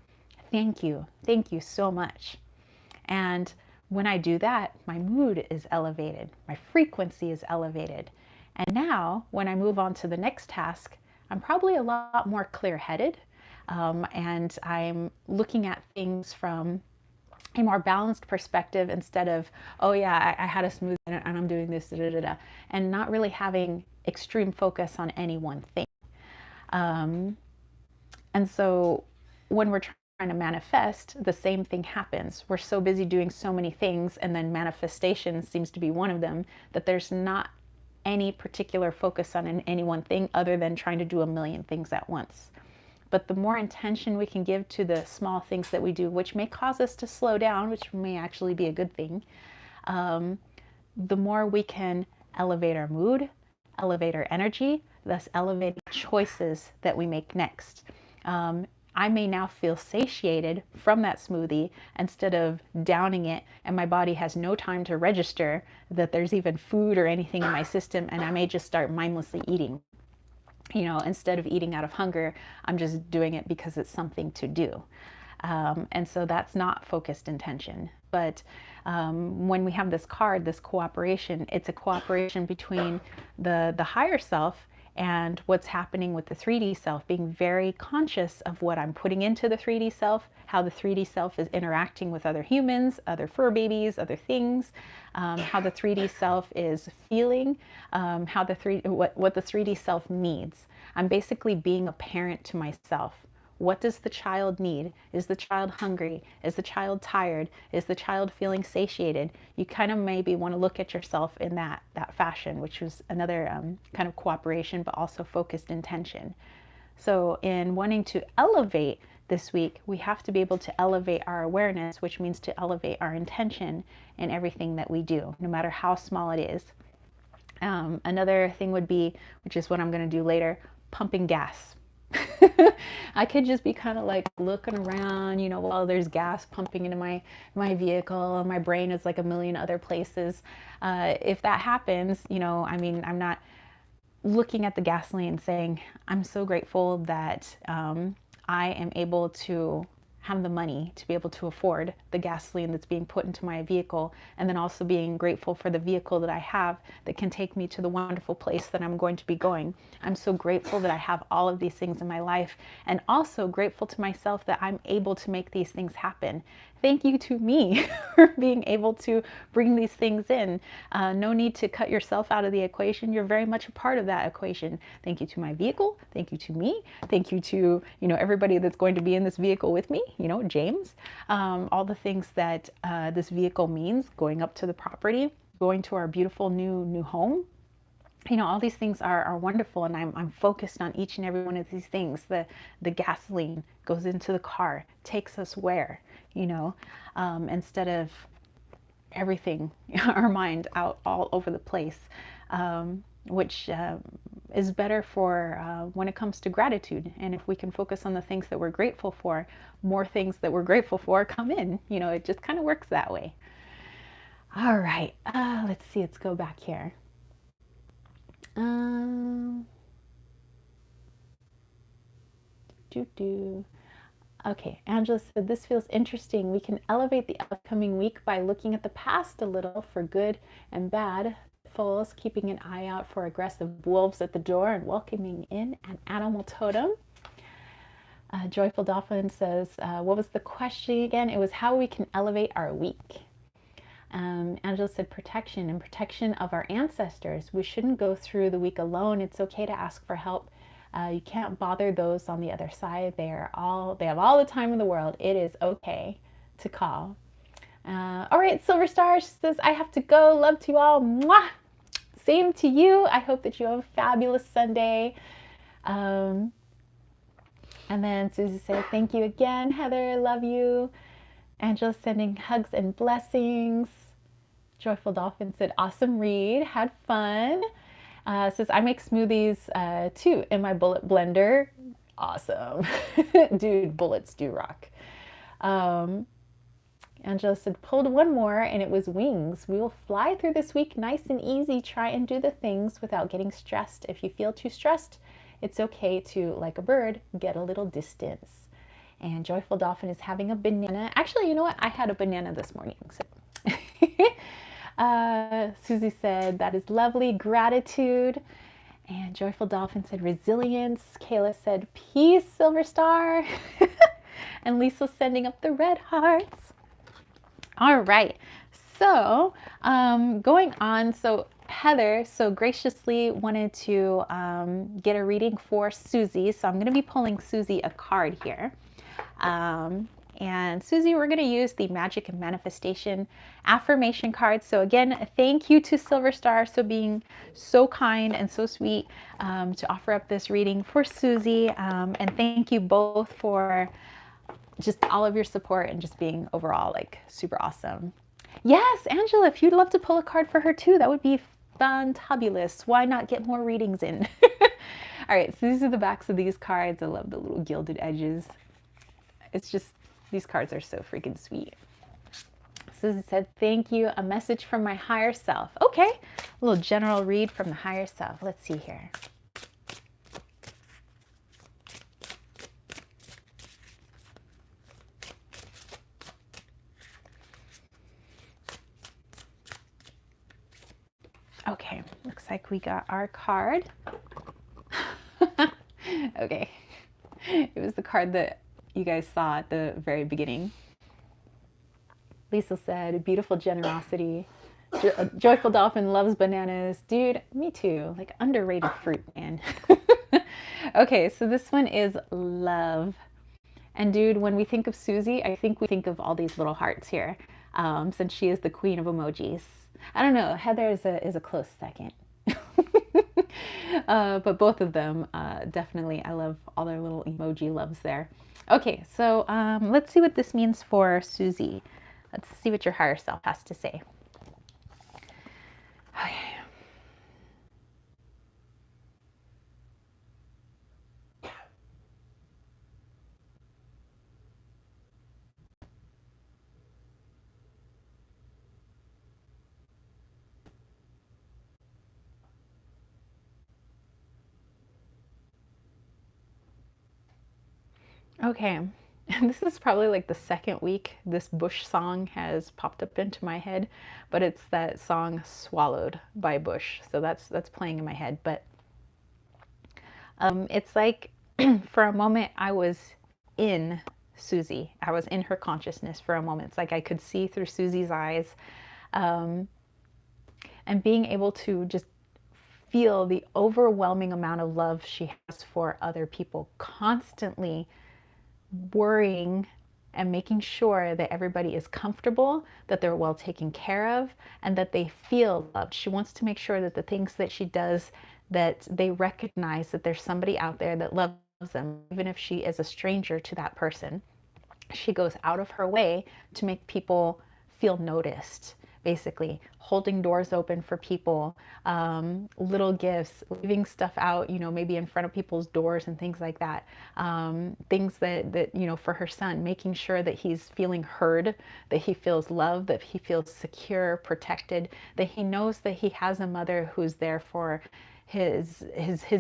Thank you. Thank you so much. And when I do that, my mood is elevated, my frequency is elevated. And now, when I move on to the next task, I'm probably a lot more clear-headed, and I'm looking at things from a more balanced perspective instead of, oh yeah, I had a smoothie and I'm doing this, and not really having extreme focus on any one thing. And so when we're trying trying to manifest, the same thing happens. We're so busy doing so many things, and then manifestation seems to be one of them, that there's not any particular focus on any one thing other than trying to do a million things at once. But the more intention we can give to the small things that we do, which may cause us to slow down, which may actually be a good thing, the more we can elevate our mood, elevate our energy, thus elevate the choices that we make next. I may now feel satiated from that smoothie instead of downing it, and my body has no time to register that there's even food or anything in my system, and I may just start mindlessly eating. Instead of eating out of hunger, I'm just doing it because it's something to do. And so that's not focused intention. But when we have this card, this cooperation, it's a cooperation between the higher self and what's happening with the 3D self, being very conscious of what I'm putting into the 3D self, how the 3D self is interacting with other humans, other fur babies, other things, how the 3D self is feeling, what the 3D self needs. I'm basically being a parent to myself. What does the child need? Is the child hungry? Is the child tired? Is the child feeling satiated? You kind of maybe want to look at yourself in that fashion, which was another kind of cooperation, but also focused intention. So in wanting to elevate this week, we have to be able to elevate our awareness, which means to elevate our intention in everything that we do, no matter how small it is. Another thing would be, which is what I'm going to do later, pumping gas. I could just be kind of like looking around, while there's gas pumping into my vehicle, and my brain is like a million other places. If that happens, I'm not looking at the gasoline saying, I'm so grateful that I am able to have the money to be able to afford the gasoline that's being put into my vehicle, and then also being grateful for the vehicle that I have that can take me to the wonderful place that I'm going to be going. I'm so grateful that I have all of these things in my life, and also grateful to myself that I'm able to make these things happen. Thank you to me for being able to bring these things in. No need to cut yourself out of the equation. You're very much a part of that equation. Thank you to my vehicle. Thank you to me. Thank you to, everybody that's going to be in this vehicle with me, James. All the things that this vehicle means, going up to the property, going to our beautiful new home. All these things are wonderful, and I'm focused on each and every one of these things. The gasoline goes into the car, takes us where, instead of everything, our mind out all over the place, which is better for when it comes to gratitude. And if we can focus on the things that we're grateful for, more things that we're grateful for come in. It just kind of works that way. All right, let's see, let's go back here. Okay, Angela said, this feels interesting. We can elevate the upcoming week by looking at the past a little for good and bad. Fools, keeping an eye out for aggressive wolves at the door and welcoming in an animal totem. Joyful Dolphin says, what was the question again? It was how we can elevate our week. Angela said protection and protection of our ancestors. We shouldn't go through the week alone. It's okay to ask for help. You can't bother those on the other side. They have all the time in the world. It is okay to call. All right, Silver Star says, I have to go. Love to you all. Mwah! Same to you. I hope that you have a fabulous Sunday. And then Susie said, thank you again, Heather. Love you. Angela sending hugs and blessings. Joyful Dolphin said, awesome read. Had fun. Says, I make smoothies too in my bullet blender. Awesome. Dude, bullets do rock. Angela said, pulled one more and it was wings. We will fly through this week nice and easy. Try and do the things without getting stressed. If you feel too stressed, it's okay to, like a bird, get a little distance. And Joyful Dolphin is having a banana. Actually, you know what? I had a banana this morning. So. Susie said, that is lovely. Gratitude. And Joyful Dolphin said, resilience. Kayla said, peace, Silver Star. And Lisa's sending up the red hearts. All right. So going on. So Heather so graciously wanted to get a reading for Susie. So I'm going to be pulling Susie a card here. And Susie, we're going to use the Magic and Manifestation affirmation cards. So again, thank you to Silver Star for being so kind and so sweet to offer up this reading for Susie. And thank you both for just all of your support and just being overall like super awesome. Yes, Angela, if you'd love to pull a card for her too, that would be fantabulous. Why not get more readings in? All right, so these are the backs of these cards. I love the little gilded edges. It's just, these cards are so freaking sweet. Susie said, thank you. A message from my higher self. Okay, a little general read from the higher self. Let's see here. Okay, looks like we got our card. Okay, it was the card that you guys saw at the very beginning. Lisa said, beautiful generosity. Joyful dolphin loves bananas. Dude, me too. Like underrated fruit, man. Okay, so this one is love. And dude, when we think of Susie, I think we think of all these little hearts here, since she is the queen of emojis. I don't know, Heather is a close second. But both of them, definitely, I love all their little emoji loves there. Okay, so let's see what this means for Susie. Let's see what your higher self has to say. Okay. Okay, this is probably like the second week this Bush song has popped up into my head, but it's that song Swallowed by Bush. So that's playing in my head. But it's like for a moment I was in Susie. I was in her consciousness for a moment. It's like I could see through Susie's eyes, and being able to just feel the overwhelming amount of love she has for other people, constantly worrying and making sure that everybody is comfortable, that they're well taken care of, and that they feel loved. She wants to make sure that the things that she does, that they recognize that there's somebody out there that loves them, even if she is a stranger to that person. She goes out of her way to make people feel noticed, basically holding doors open for people, little gifts, leaving stuff out, maybe in front of people's doors and things like that. Things that, for her son, making sure that he's feeling heard, that he feels loved, that he feels secure, protected, that he knows that he has a mother who's there for his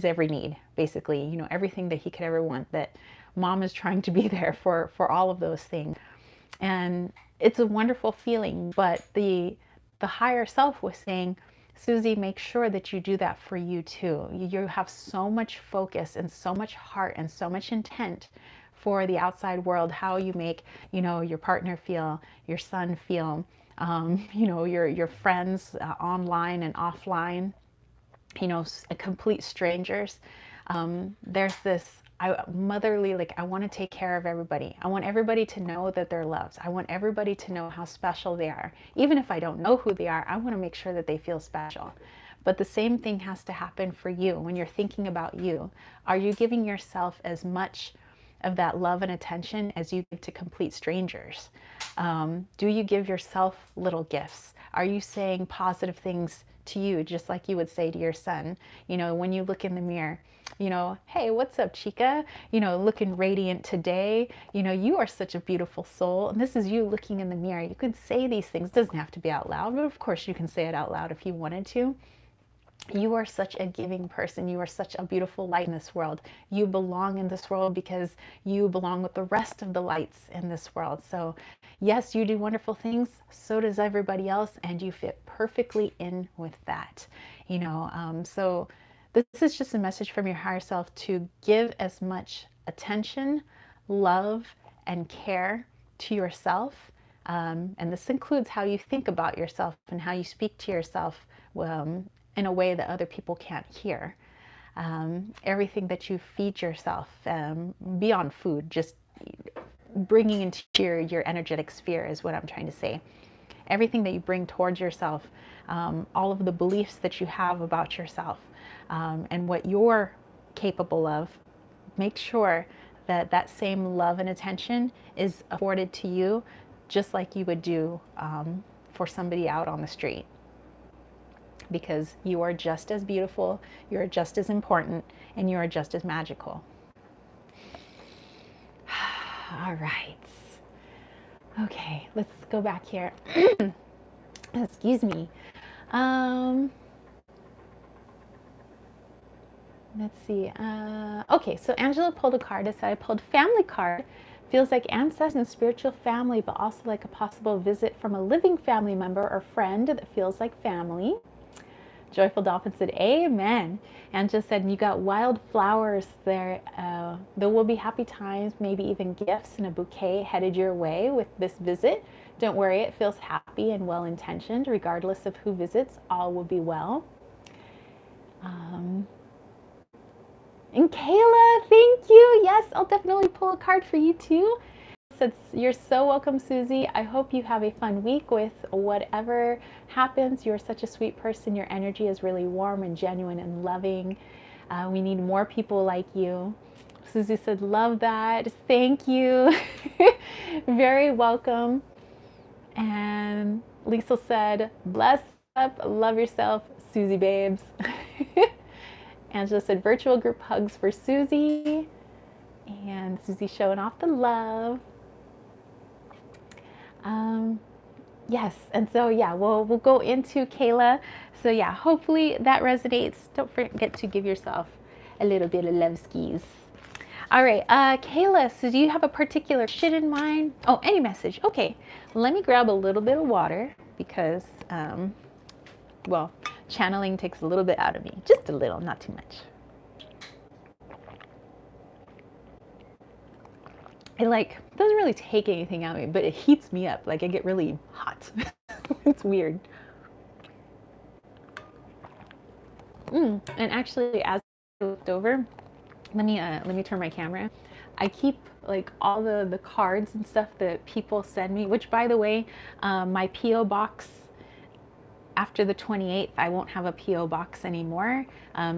every need, basically, everything that he could ever want, that mom is trying to be there for all of those things. And it's a wonderful feeling, but the higher self was saying, Susie, make sure that you do that for you too. You have so much focus and so much heart and so much intent for the outside world, how you make, your partner feel, your son feel, your friends online and offline, complete strangers. There's this motherly, like, I want to take care of everybody. I want everybody to know that they're loved. I want everybody to know how special they are. Even if I don't know who they are, I want to make sure that they feel special. But the same thing has to happen for you when you're thinking about you. Are you giving yourself as much of that love and attention as you give to complete strangers? Do you give yourself little gifts? Are you saying positive things to you, just like you would say to your son? When you look in the mirror, hey, what's up, chica? Looking radiant today. You are such a beautiful soul. And this is you looking in the mirror. You could say these things. It doesn't have to be out loud, but of course you can say it out loud if you wanted to. You are such a giving person. You are such a beautiful light in this world. You belong in this world because you belong with the rest of the lights in this world. So yes, you do wonderful things. So does everybody else. And you fit perfectly in with that. So this is just a message from your higher self to give as much attention, love, and care to yourself. And this includes how you think about yourself and how you speak to yourself in a way that other people can't hear. Everything that you feed yourself, beyond food, just bringing into your energetic sphere is what I'm trying to say. Everything that you bring towards yourself, all of the beliefs that you have about yourself, and what you're capable of, make sure that that same love and attention is afforded to you, just like you would do for somebody out on the street. Because you are just as beautiful, you are just as important, and you are just as magical. All right. Okay, let's go back here. Excuse me. Let's see. Okay, so Angela pulled a card. I pulled family card. Feels like ancestors and spiritual family, but also like a possible visit from a living family member or friend that feels like family. Joyful Dolphin said, amen. Angela said, you got wild flowers there. There will be happy times, maybe even gifts and a bouquet headed your way with this visit. Don't worry, it feels happy and well-intentioned. Regardless of who visits, all will be well. And Kayla, thank you. Yes, I'll definitely pull a card for you too. Says, you're so welcome, Susie. I hope you have a fun week with whatever happens. You're such a sweet person. Your energy is really warm and genuine and loving. We need more people like you. Susie said, love that. Thank you. Very welcome. And Lisa said, bless up, love yourself, Susie babes. Angela said, virtual group hugs for Susie. And Susie showing off the love. Yes, and so yeah, we'll go into Kayla. So yeah, hopefully that resonates. Don't forget to give yourself a little bit of love skis. All right, Kayla, so do you have a particular shit in mind? Oh, any message. Okay, let me grab a little bit of water because, well, channeling takes a little bit out of me. Just a little, not too much. It like doesn't really take anything out of me, but it heats me up. Like I get really hot. It's weird. And actually, as I looked over, let me turn my camera. I keep like all the cards and stuff that people send me. Which, by the way, my PO box. After the 28th, I won't have a PO box anymore.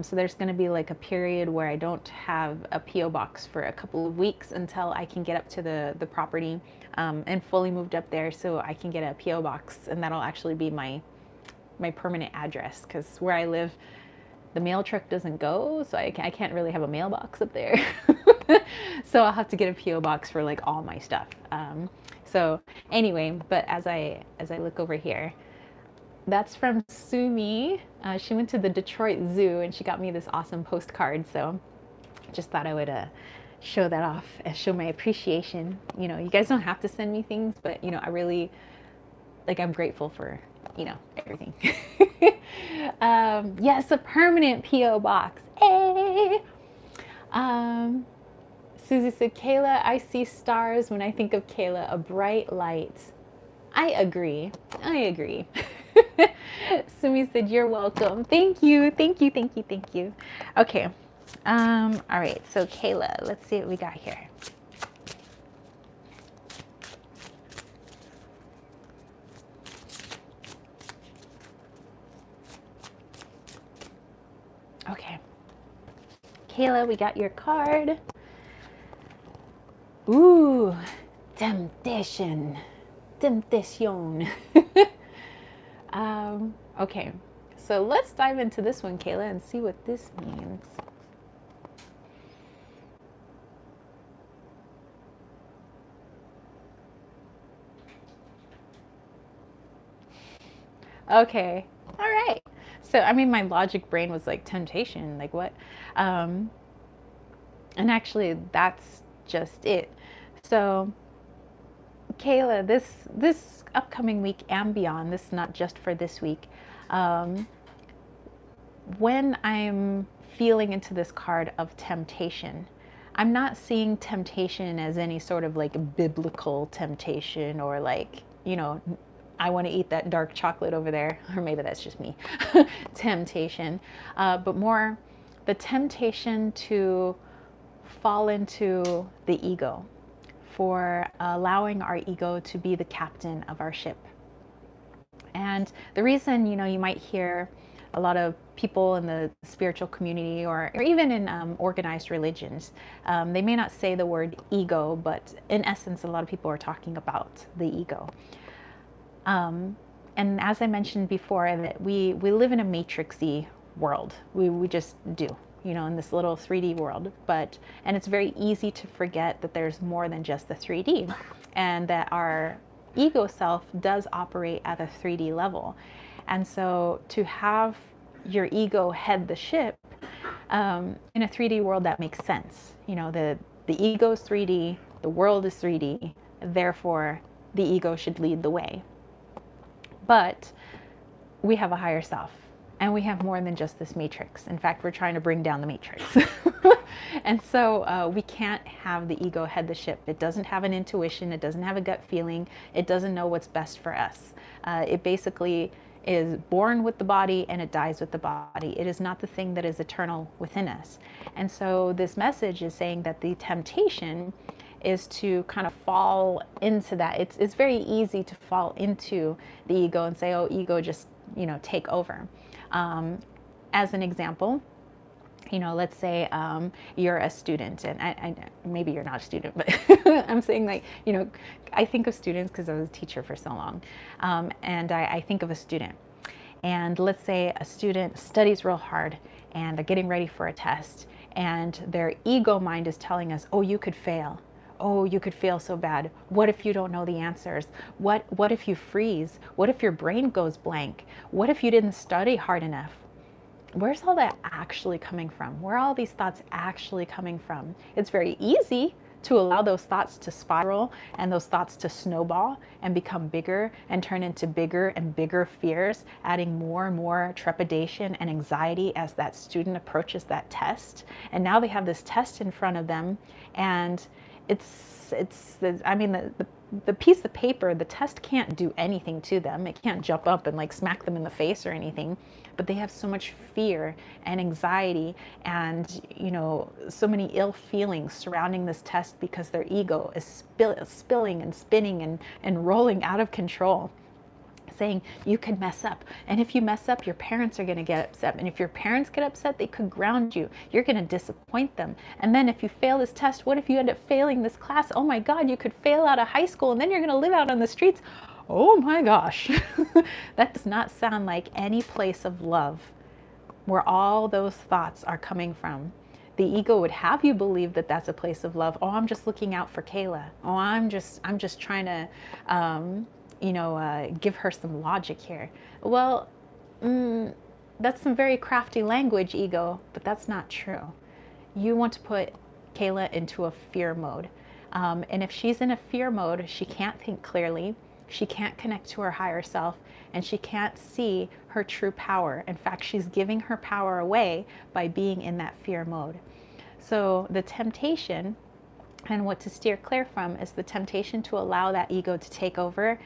So there's going to be like a period where I don't have a PO box for a couple of weeks until I can get up to the property and fully moved up there, so I can get a PO box, and that'll actually be my permanent address, because where I live, the mail truck doesn't go, so I can't really have a mailbox up there. So I'll have to get a PO box for like all my stuff. So anyway, but as I look over here. That's from Sumi. She went to the Detroit Zoo and she got me this awesome postcard. So just thought I would show that off and show my appreciation. You know, you guys don't have to send me things, but you know, I really, like, I'm grateful for, you know, everything. Yes, a permanent PO box. Hey. Susie said, Kayla, I see stars when I think of Kayla, a bright light. I agree. Sumi said, you're welcome. Thank you. Okay. All right. So Kayla, let's see what we got here. Okay. Kayla, we got your card. Ooh, temptation. Okay, so let's dive into this one, Kayla, and see what this means. Okay, all right. So, I mean, my logic brain was like, temptation, like what? And actually, that's just it. So, Kayla, this upcoming week and beyond, this is not just for this week, when I'm feeling into this card of temptation, I'm not seeing temptation as any sort of like biblical temptation or like, you know, I want to eat that dark chocolate over there, or maybe that's just me, temptation, but more the temptation to fall into the ego, for allowing our ego to be the captain of our ship. And the reason, you might hear a lot of people in the spiritual community or even in organized religions, they may not say the word ego, but in essence, a lot of people are talking about the ego. And as I mentioned before, that we live in a matrixy world. We just do, in this little 3D world. And it's very easy to forget that there's more than just the 3D, and that our ego self does operate at a 3D level. And so to have your ego head the ship in a 3D world, that makes sense. The ego is 3D, the world is 3D, therefore the ego should lead the way. But we have a higher self, and we have more than just this matrix. In fact, we're trying to bring down the matrix. And so we can't have the ego head the ship. It doesn't have an intuition. It doesn't have a gut feeling. It doesn't know what's best for us. It basically is born with the body and it dies with the body. It is not the thing that is eternal within us. And so this message is saying that the temptation is to kind of fall into that. It's very easy to fall into the ego and say, oh, ego, just, take over. As an example, let's say you're a student, and I maybe you're not a student, but I'm saying, like, I think of students because I was a teacher for so long. And I think of a student. And let's say a student studies real hard and they're getting ready for a test, and their ego mind is telling us, oh, you could fail. Oh, you could fail so bad. What if you don't know the answers? What if you freeze? What if your brain goes blank? What if you didn't study hard enough? Where's all that actually coming from? Where are all these thoughts actually coming from? It's very easy to allow those thoughts to spiral and those thoughts to snowball and become bigger and turn into bigger and bigger fears, adding more and more trepidation and anxiety as that student approaches that test. And now they have this test in front of them, and the piece of paper, the test can't do anything to them. It can't jump up and like smack them in the face or anything, but they have so much fear and anxiety and, so many ill feelings surrounding this test because their ego is spilling and spinning and rolling out of control, saying you could mess up. And if you mess up, your parents are going to get upset. And if your parents get upset, they could ground you. You're going to disappoint them. And then if you fail this test, what if you end up failing this class? Oh my God, you could fail out of high school and then you're going to live out on the streets. Oh my gosh. That does not sound like any place of love where all those thoughts are coming from. The ego would have you believe that that's a place of love. Oh, I'm just looking out for Kayla. Oh, I'm just trying to, give her some logic here. Well, that's some very crafty language, ego, but that's not true. You want to put Kayla into a fear mode. And if she's in a fear mode, she can't think clearly, she can't connect to her higher self, and she can't see her true power. In fact, she's giving her power away by being in that fear mode. So the temptation, and what to steer clear from, is the temptation to allow that ego to take over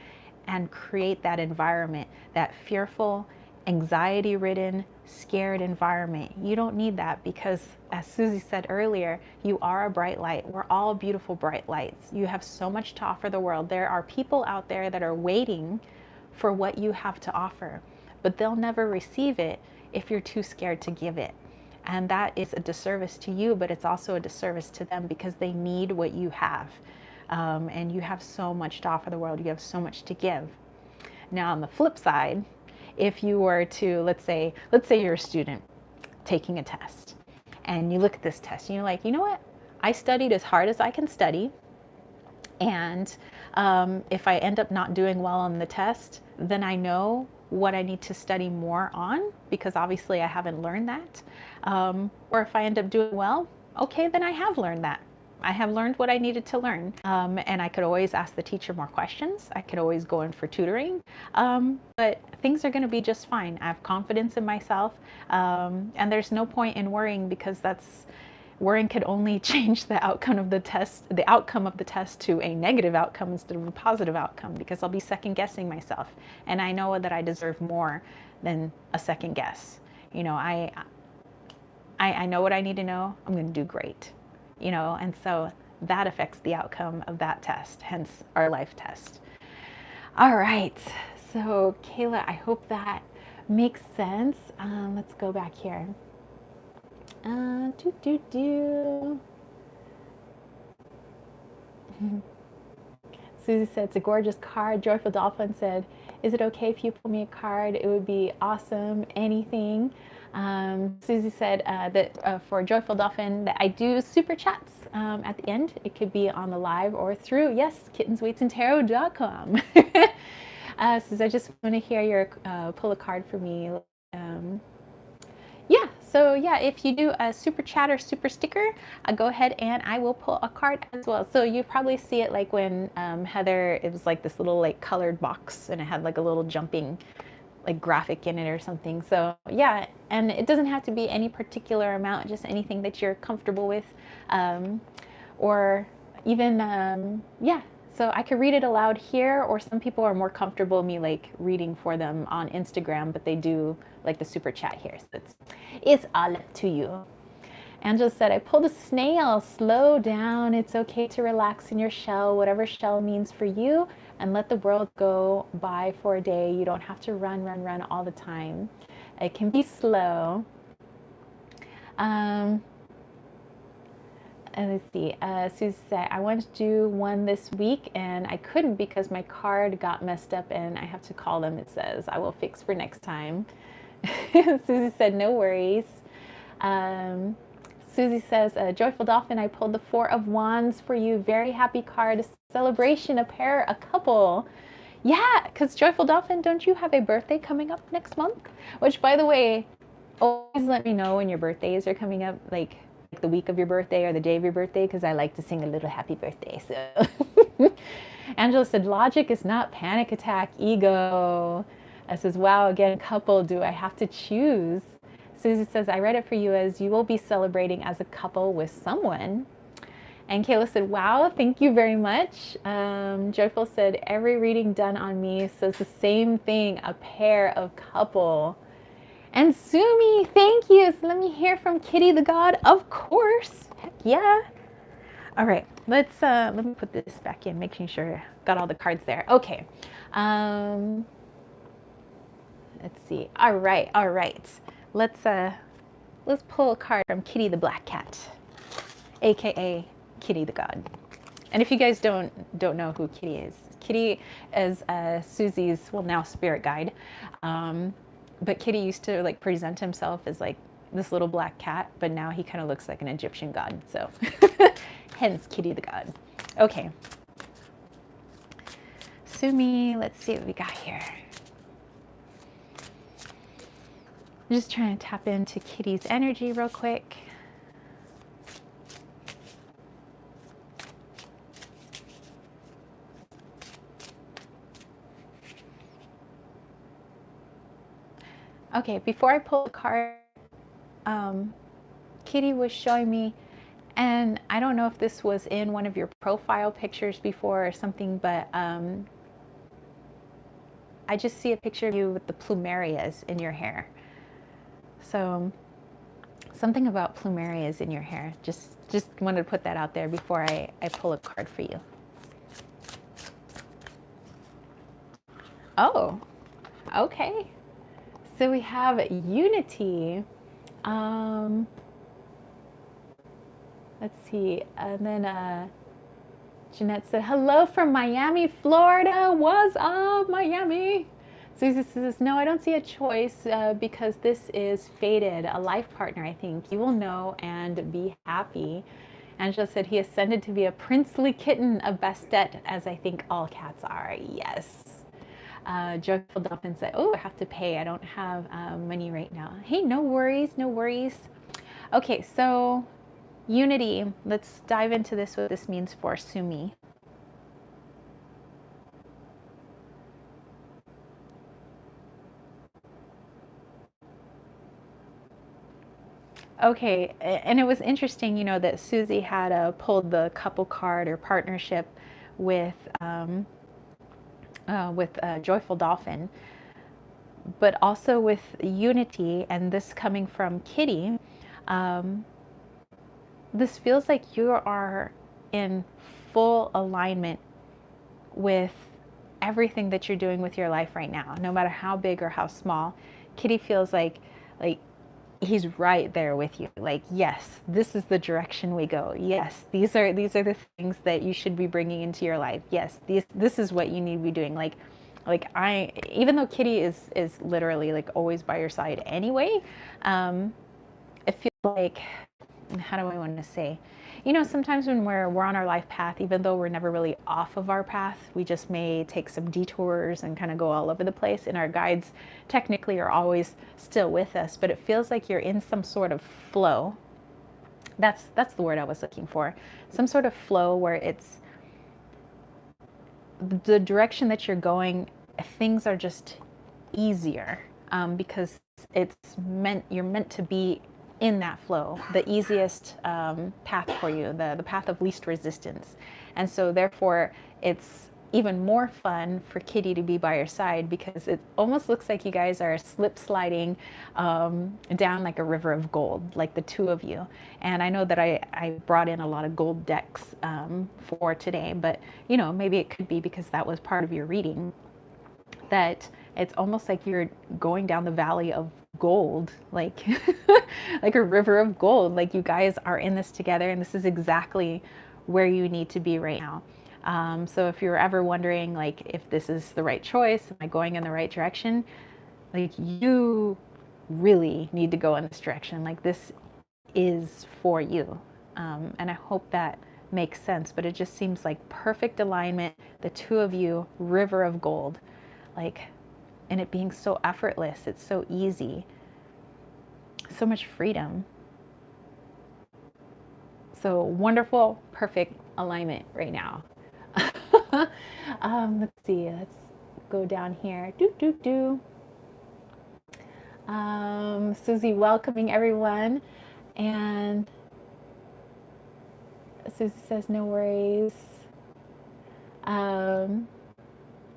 and create that environment, that fearful, anxiety-ridden, scared environment. You don't need that, because as Susie said earlier, you are a bright light. We're all beautiful bright lights. You have so much to offer the world. There are people out there that are waiting for what you have to offer, but they'll never receive it if you're too scared to give it. And that is a disservice to you, but it's also a disservice to them, because they need what you have. And you have so much to offer the world. You have so much to give. Now, on the flip side, if you were to, let's say you're a student taking a test, and you look at this test and you're like, you know what? I studied as hard as I can study. And if I end up not doing well on the test, then I know what I need to study more on, because obviously I haven't learned that. Or if I end up doing well, okay, then I have learned that. I have learned what I needed to learn. And I could always ask the teacher more questions. I could always go in for tutoring. But things are going to be just fine. I have confidence in myself. And there's no point in worrying, because worrying could only change the outcome of the test to a negative outcome instead of a positive outcome, because I'll be second guessing myself. And I know that I deserve more than a second guess. I know what I need to know. I'm going to do great. And so that affects the outcome of that test, hence our life test. All right, so Kayla, I hope that makes sense. Let's go back here. Do, do, do. Susie said, it's a gorgeous card. Joyful Dolphin said, is it okay if you pull me a card? It would be awesome. Anything. Susie said that for Joyful Dolphin that I do super chats at the end. It could be on the live or through, yes, kittensweetsandtarot.com. Susie, I just want to hear your pull a card for me. Yeah, so yeah, if you do a super chat or super sticker, go ahead and I will pull a card as well. So you probably see it like when Heather, it was like this little like colored box and it had like a little jumping like graphic in it or something. So yeah, and it doesn't have to be any particular amount, just anything that you're comfortable with, or even yeah. So I could read it aloud here, or some people are more comfortable me like reading for them on Instagram, but they do like the super chat here. So it's all up to you. Angela said, I pulled a snail. Slow down. It's okay to relax in your shell, whatever shell means for you, and let the world go by for a day. You don't have to run all the time. It can be slow. And let's see, Susie said, I wanted to do one this week and I couldn't because my card got messed up and I have to call them. It says, I will fix for next time. Susie said, no worries. Susie says, Joyful Dolphin, I pulled the 4 of Wands for you. Very happy card, a celebration, a pair, a couple. Yeah, because Joyful Dolphin, don't you have a birthday coming up next month? Which, by the way, always let me know when your birthdays are coming up, like the week of your birthday or the day of your birthday, because I like to sing a little happy birthday. So Angela said, logic is not panic attack, ego. I says, wow, again, couple, do I have to choose? Susie says, I read it for you as you will be celebrating as a couple with someone. And Kayla said, wow, thank you very much. Joyful said, every reading done on me says the same thing, a pair of couple. And Sumi, thank you. So let me hear from Kitty the God, of course. Heck yeah. All right, let me put this back in, making sure I got all the cards there. Okay. Let's see. All right. Let's pull a card from Kitty the Black Cat, aka Kitty the God. And if you guys don't know who Kitty is Susie's, well, now spirit guide. But Kitty used to like present himself as like this little black cat, but now he kind of looks like an Egyptian god. So hence Kitty the God. Okay. Sumi, let's see what we got here. I'm just trying to tap into Kitty's energy real quick. Okay, before I pull the card, Kitty was showing me, and I don't know if this was in one of your profile pictures before or something, but I just see a picture of you with the plumerias in your hair. So something about plumerias in your hair. Just wanted to put that out there before I pull a card for you. Oh, okay. So we have unity. Let's see. And then Jeanette said, hello from Miami, Florida. What's up, Miami? Susie says, no, I don't see a choice because this is fated, a life partner, I think. You will know and be happy. Angela said, he ascended to be a princely kitten, a Bastet, as I think all cats are. Yes. Joyful Dolphin said, oh, I have to pay. I don't have money right now. Hey, no worries, no worries. Okay, so unity. Let's dive into this, what this means for Sumi. Okay, and it was interesting, you know, that Susie had pulled the couple card or partnership with Joyful Dolphin, but also with unity, and this coming from Kitty. This feels like you are in full alignment with everything that you're doing with your life right now, no matter how big or how small. Kitty feels like he's right there with you. Like, yes, this is the direction we go. Yes, these are the things that you should be bringing into your life. Yes, this is what you need to be doing. Even though Kitty is literally like always by your side anyway, it feels like, how do I want to say? Sometimes when we're on our life path, even though we're never really off of our path, we just may take some detours and kind of go all over the place. And our guides technically are always still with us, but it feels like you're in some sort of flow. That's the word I was looking for. Some sort of flow where it's the direction that you're going, things are just easier, because you're meant to be in that flow, the easiest path for you, the path of least resistance. And so therefore it's even more fun for Kitty to be by your side, because it almost looks like you guys are slip sliding down like a river of gold, like the two of you. And I know that I brought in a lot of gold decks for today, but maybe it could be because that was part of your reading, that it's almost like you're going down the valley of gold, like like a river of gold. Like, you guys are in this together, and this is exactly where you need to be right now. So if you're ever wondering, like, if this is the right choice, am I going in the right direction? Like, you really need to go in this direction. Like, this is for you. And I hope that makes sense, but it just seems like perfect alignment, the two of you, river of gold, like, and it being so effortless. It's so easy, so much freedom. So wonderful, perfect alignment right now. Let's see, let's go down here. Susie welcoming everyone, and Susie says no worries.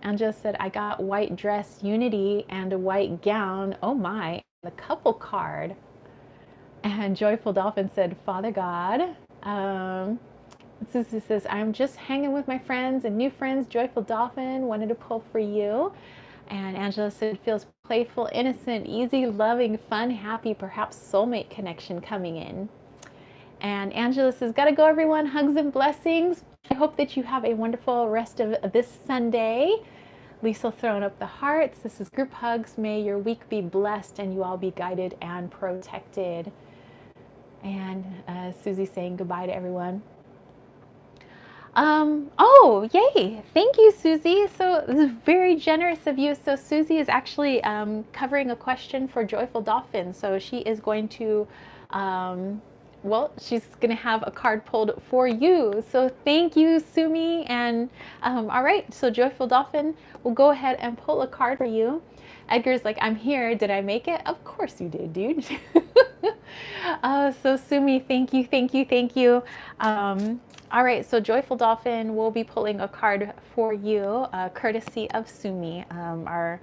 Angela said, I got white dress unity and a white gown. Oh my, the couple card. And Joyful Dolphin said, Father God. Susie says, I'm just hanging with my friends and new friends. Joyful Dolphin wanted to pull for you. And Angela said, feels playful, innocent, easy, loving, fun, happy, perhaps soulmate connection coming in. And Angela says, gotta go everyone, hugs and blessings. I hope that you have a wonderful rest of this Sunday. Lisa throwing up the hearts. This is group hugs. May your week be blessed and you all be guided and protected. And Susie saying goodbye to everyone. Oh, yay. Thank you, Susie. So this is very generous of you. So Susie is actually covering a question for Joyful Dolphin. So she is going to, she's going to have a card pulled for you. So thank you, Sumi. And all right, so Joyful Dolphin will go ahead and pull a card for you. Edgar's like, I'm here. Did I make it? Of course you did, dude. So Sumi, thank you, thank you, thank you. All right, so Joyful Dolphin will be pulling a card for you, courtesy of Sumi, our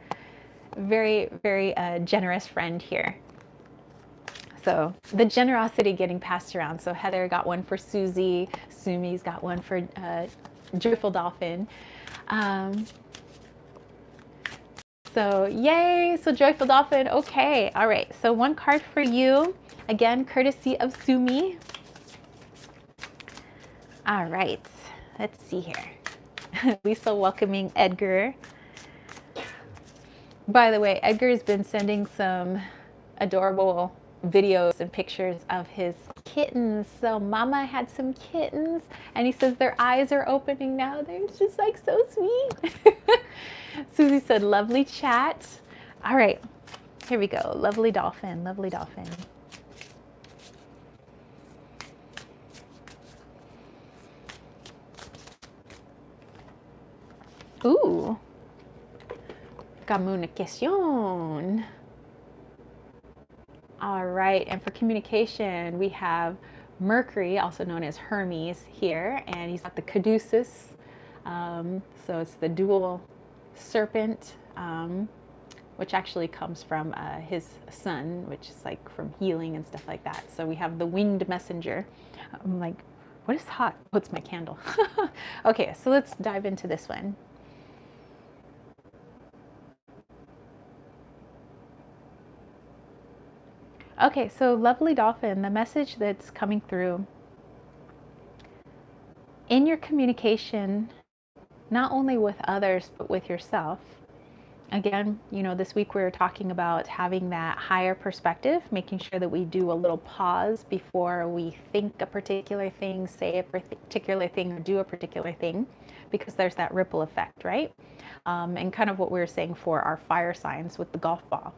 very, very generous friend here. So the generosity getting passed around. So Heather got one for Susie. Sumi's got one for Joyful Dolphin. So yay, so Joyful Dolphin, okay. All right, so one card for you, again, courtesy of Sumi. All right, let's see here. Lisa welcoming Edgar. By the way, Edgar's been sending some adorable videos and pictures of his kittens. So Mama had some kittens, and he says their eyes are opening now. They're just like so sweet. Susie said, lovely chat. All right, here we go. Lovely dolphin, lovely dolphin. Ooh, communication. All right, and for communication, we have Mercury, also known as Hermes here, and he's got the caduceus. So it's the dual serpent, which actually comes from his sun, which is like from healing and stuff like that. So we have the winged messenger, like What is hot? Oh, it's my candle. Okay, so let's dive into this one. Okay, so lovely dolphin, the message that's coming through in your communication, not only with others, but with yourself. Again, this week we were talking about having that higher perspective, making sure that we do a little pause before we think a particular thing, say a particular thing, or do a particular thing, because there's that ripple effect, right? And kind of what we were saying for our fire signs with the golf ball.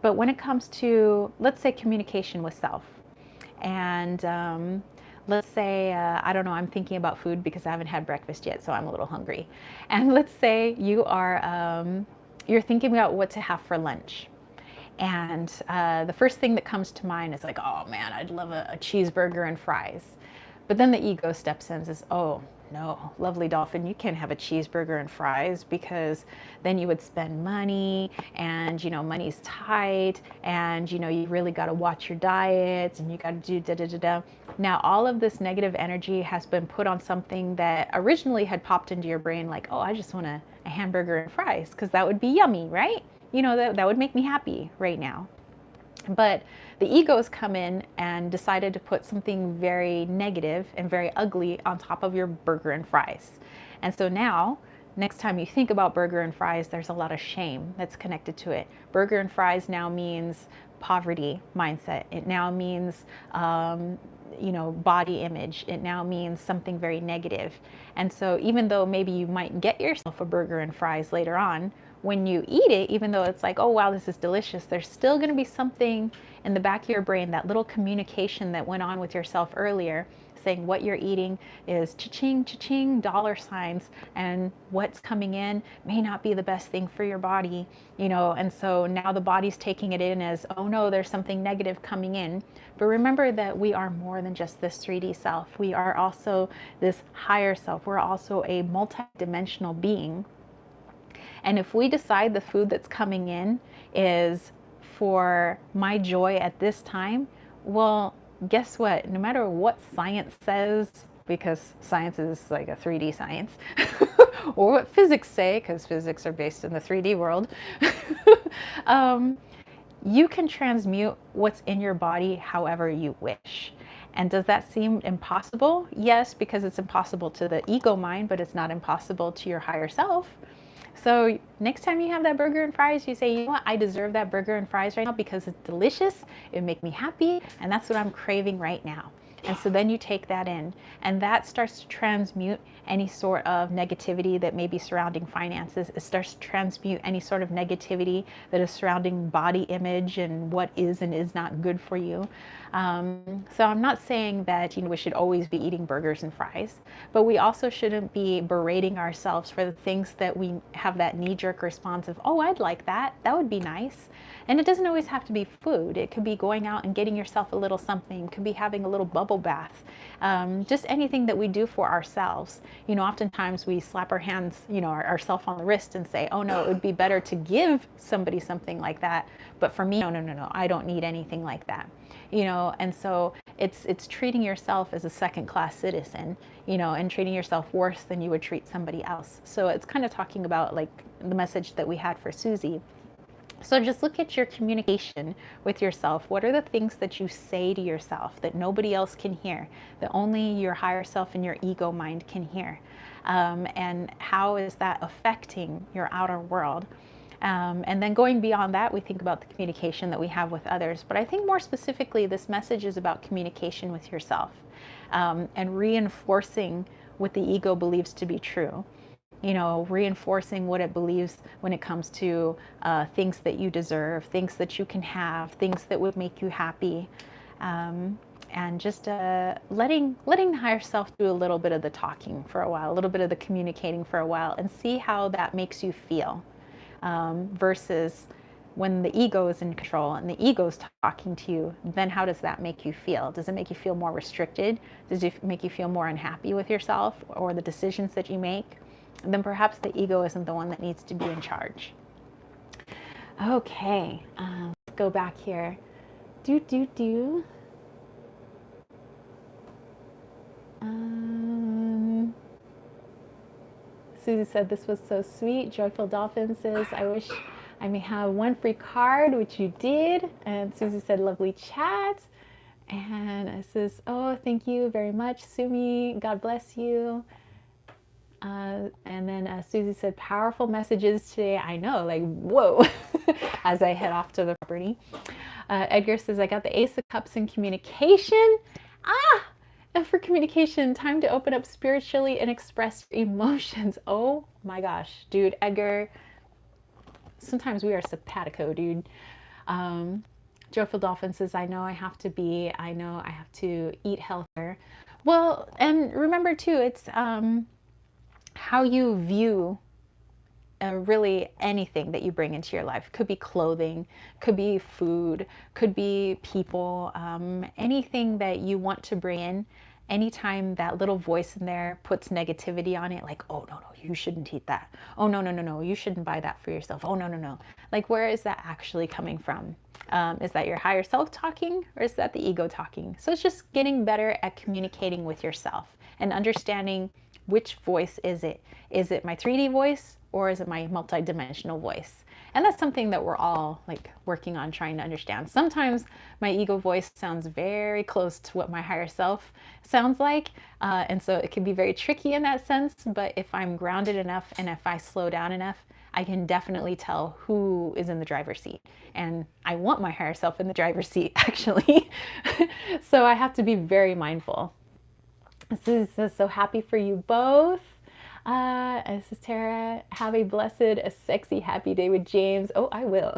But when it comes to, let's say, communication with self, and let's say, I don't know, I'm thinking about food because I haven't had breakfast yet, so I'm a little hungry. And let's say you're thinking about what to have for lunch. And the first thing that comes to mind is like, oh man, I'd love a cheeseburger and fries. But then the ego steps in and says, oh no, lovely dolphin, you can't have a cheeseburger and fries because then you would spend money, and money's tight, and you really got to watch your diet, and you got to do da da da da. Now all of this negative energy has been put on something that originally had popped into your brain like, oh, I just want a hamburger and fries because that would be yummy, right? That would make me happy right now. But the egos come in and decided to put something very negative and very ugly on top of your burger and fries. And so now, next time you think about burger and fries, there's a lot of shame that's connected to it. Burger and fries now means poverty mindset. It now means, body image. It now means something very negative. And so even though maybe you might get yourself a burger and fries later on, when you eat it, even though it's like, oh wow, this is delicious, there's still going to be something in the back of your brain, that little communication that went on with yourself earlier, saying what you're eating is cha-ching, cha-ching, dollar signs, and what's coming in may not be the best thing for your body, and so now the body's taking it in as, oh no, there's something negative coming in. But remember that we are more than just this 3D self. We are also this higher self. We're also a multi-dimensional being. And if we decide the food that's coming in is for my joy at this time, well, guess what? No matter what science says, because science is like a 3D science, or what physics say, because physics are based in the 3D world, you can transmute what's in your body however you wish. And does that seem impossible? Yes, because it's impossible to the ego mind, but it's not impossible to your higher self. So next time you have that burger and fries, you say, you know what, I deserve that burger and fries right now because it's delicious, it make me happy, and that's what I'm craving right now. And so then you take that in, and that starts to transmute any sort of negativity that may be surrounding finances. It starts to transmute any sort of negativity that is surrounding body image and what is and is not good for you. So I'm not saying that we should always be eating burgers and fries, but we also shouldn't be berating ourselves for the things that we have that knee-jerk response of, oh, I'd like that. That would be nice. And it doesn't always have to be food. It could be going out and getting yourself a little something. It could be having a little bubble bath. Just anything that we do for ourselves. Oftentimes we slap our hands, ourselves on the wrist and say, oh no, it would be better to give somebody something like that. But for me, no, I don't need anything like that. And so it's treating yourself as a second-class citizen, and treating yourself worse than you would treat somebody else. So it's kind of talking about like the message that we had for Susie. So just look at your communication with yourself. What are the things that you say to yourself that nobody else can hear, that only your higher self and your ego mind can hear? And how is that affecting your outer world? And then going beyond that, we think about the communication that we have with others. But I think more specifically, this message is about communication with yourself, and reinforcing what the ego believes to be true. Reinforcing what it believes when it comes to things that you deserve, things that you can have, things that would make you happy. And just letting the higher self do a little bit of the talking for a while, a little bit of the communicating for a while, and see how that makes you feel. Versus when the ego is in control and the ego is talking to you, then how does that make you feel? Does it make you feel more restricted? Does it make you feel more unhappy with yourself or the decisions that you make? Then perhaps the ego isn't the one that needs to be in charge. Okay, let's go back here. Um, Susie said this was so sweet. Joyful Dolphin says, I wish I may have one free card, which you did. And Susie said, lovely chat. And it says, oh, thank you very much, Sumi. God bless you. And then Susie said, powerful messages today. I know, like, whoa, as I head off to the property. Edgar says, I got the Ace of Cups in communication. And for communication, time to open up spiritually and express emotions. Oh my gosh, dude, Edgar, sometimes we are simpatico, dude. Joyful Dolphin says, I know I have to eat healthier. Well, and remember too, it's how you view really anything that you bring into your life. Could be clothing, could be food, could be people, anything that you want to bring in. Anytime that little voice in there puts negativity on it, like, oh, no, you shouldn't eat that. Oh, no, you shouldn't buy that for yourself. Oh, no. Like, where is that actually coming from? Is that your higher self talking, or is that the ego talking? So it's just getting better at communicating with yourself and understanding which voice is it. Is it my 3D voice, or is it my multidimensional voice? And that's something that we're all like working on trying to understand. Sometimes my ego voice sounds very close to what my higher self sounds like. And so it can be very tricky in that sense. But if I'm grounded enough and if I slow down enough, I can definitely tell who is in the driver's seat. And I want my higher self in the driver's seat, actually. So I have to be very mindful. This is so happy for you both. This is Tara. Have a blessed, a sexy, happy day with James. Oh, I will.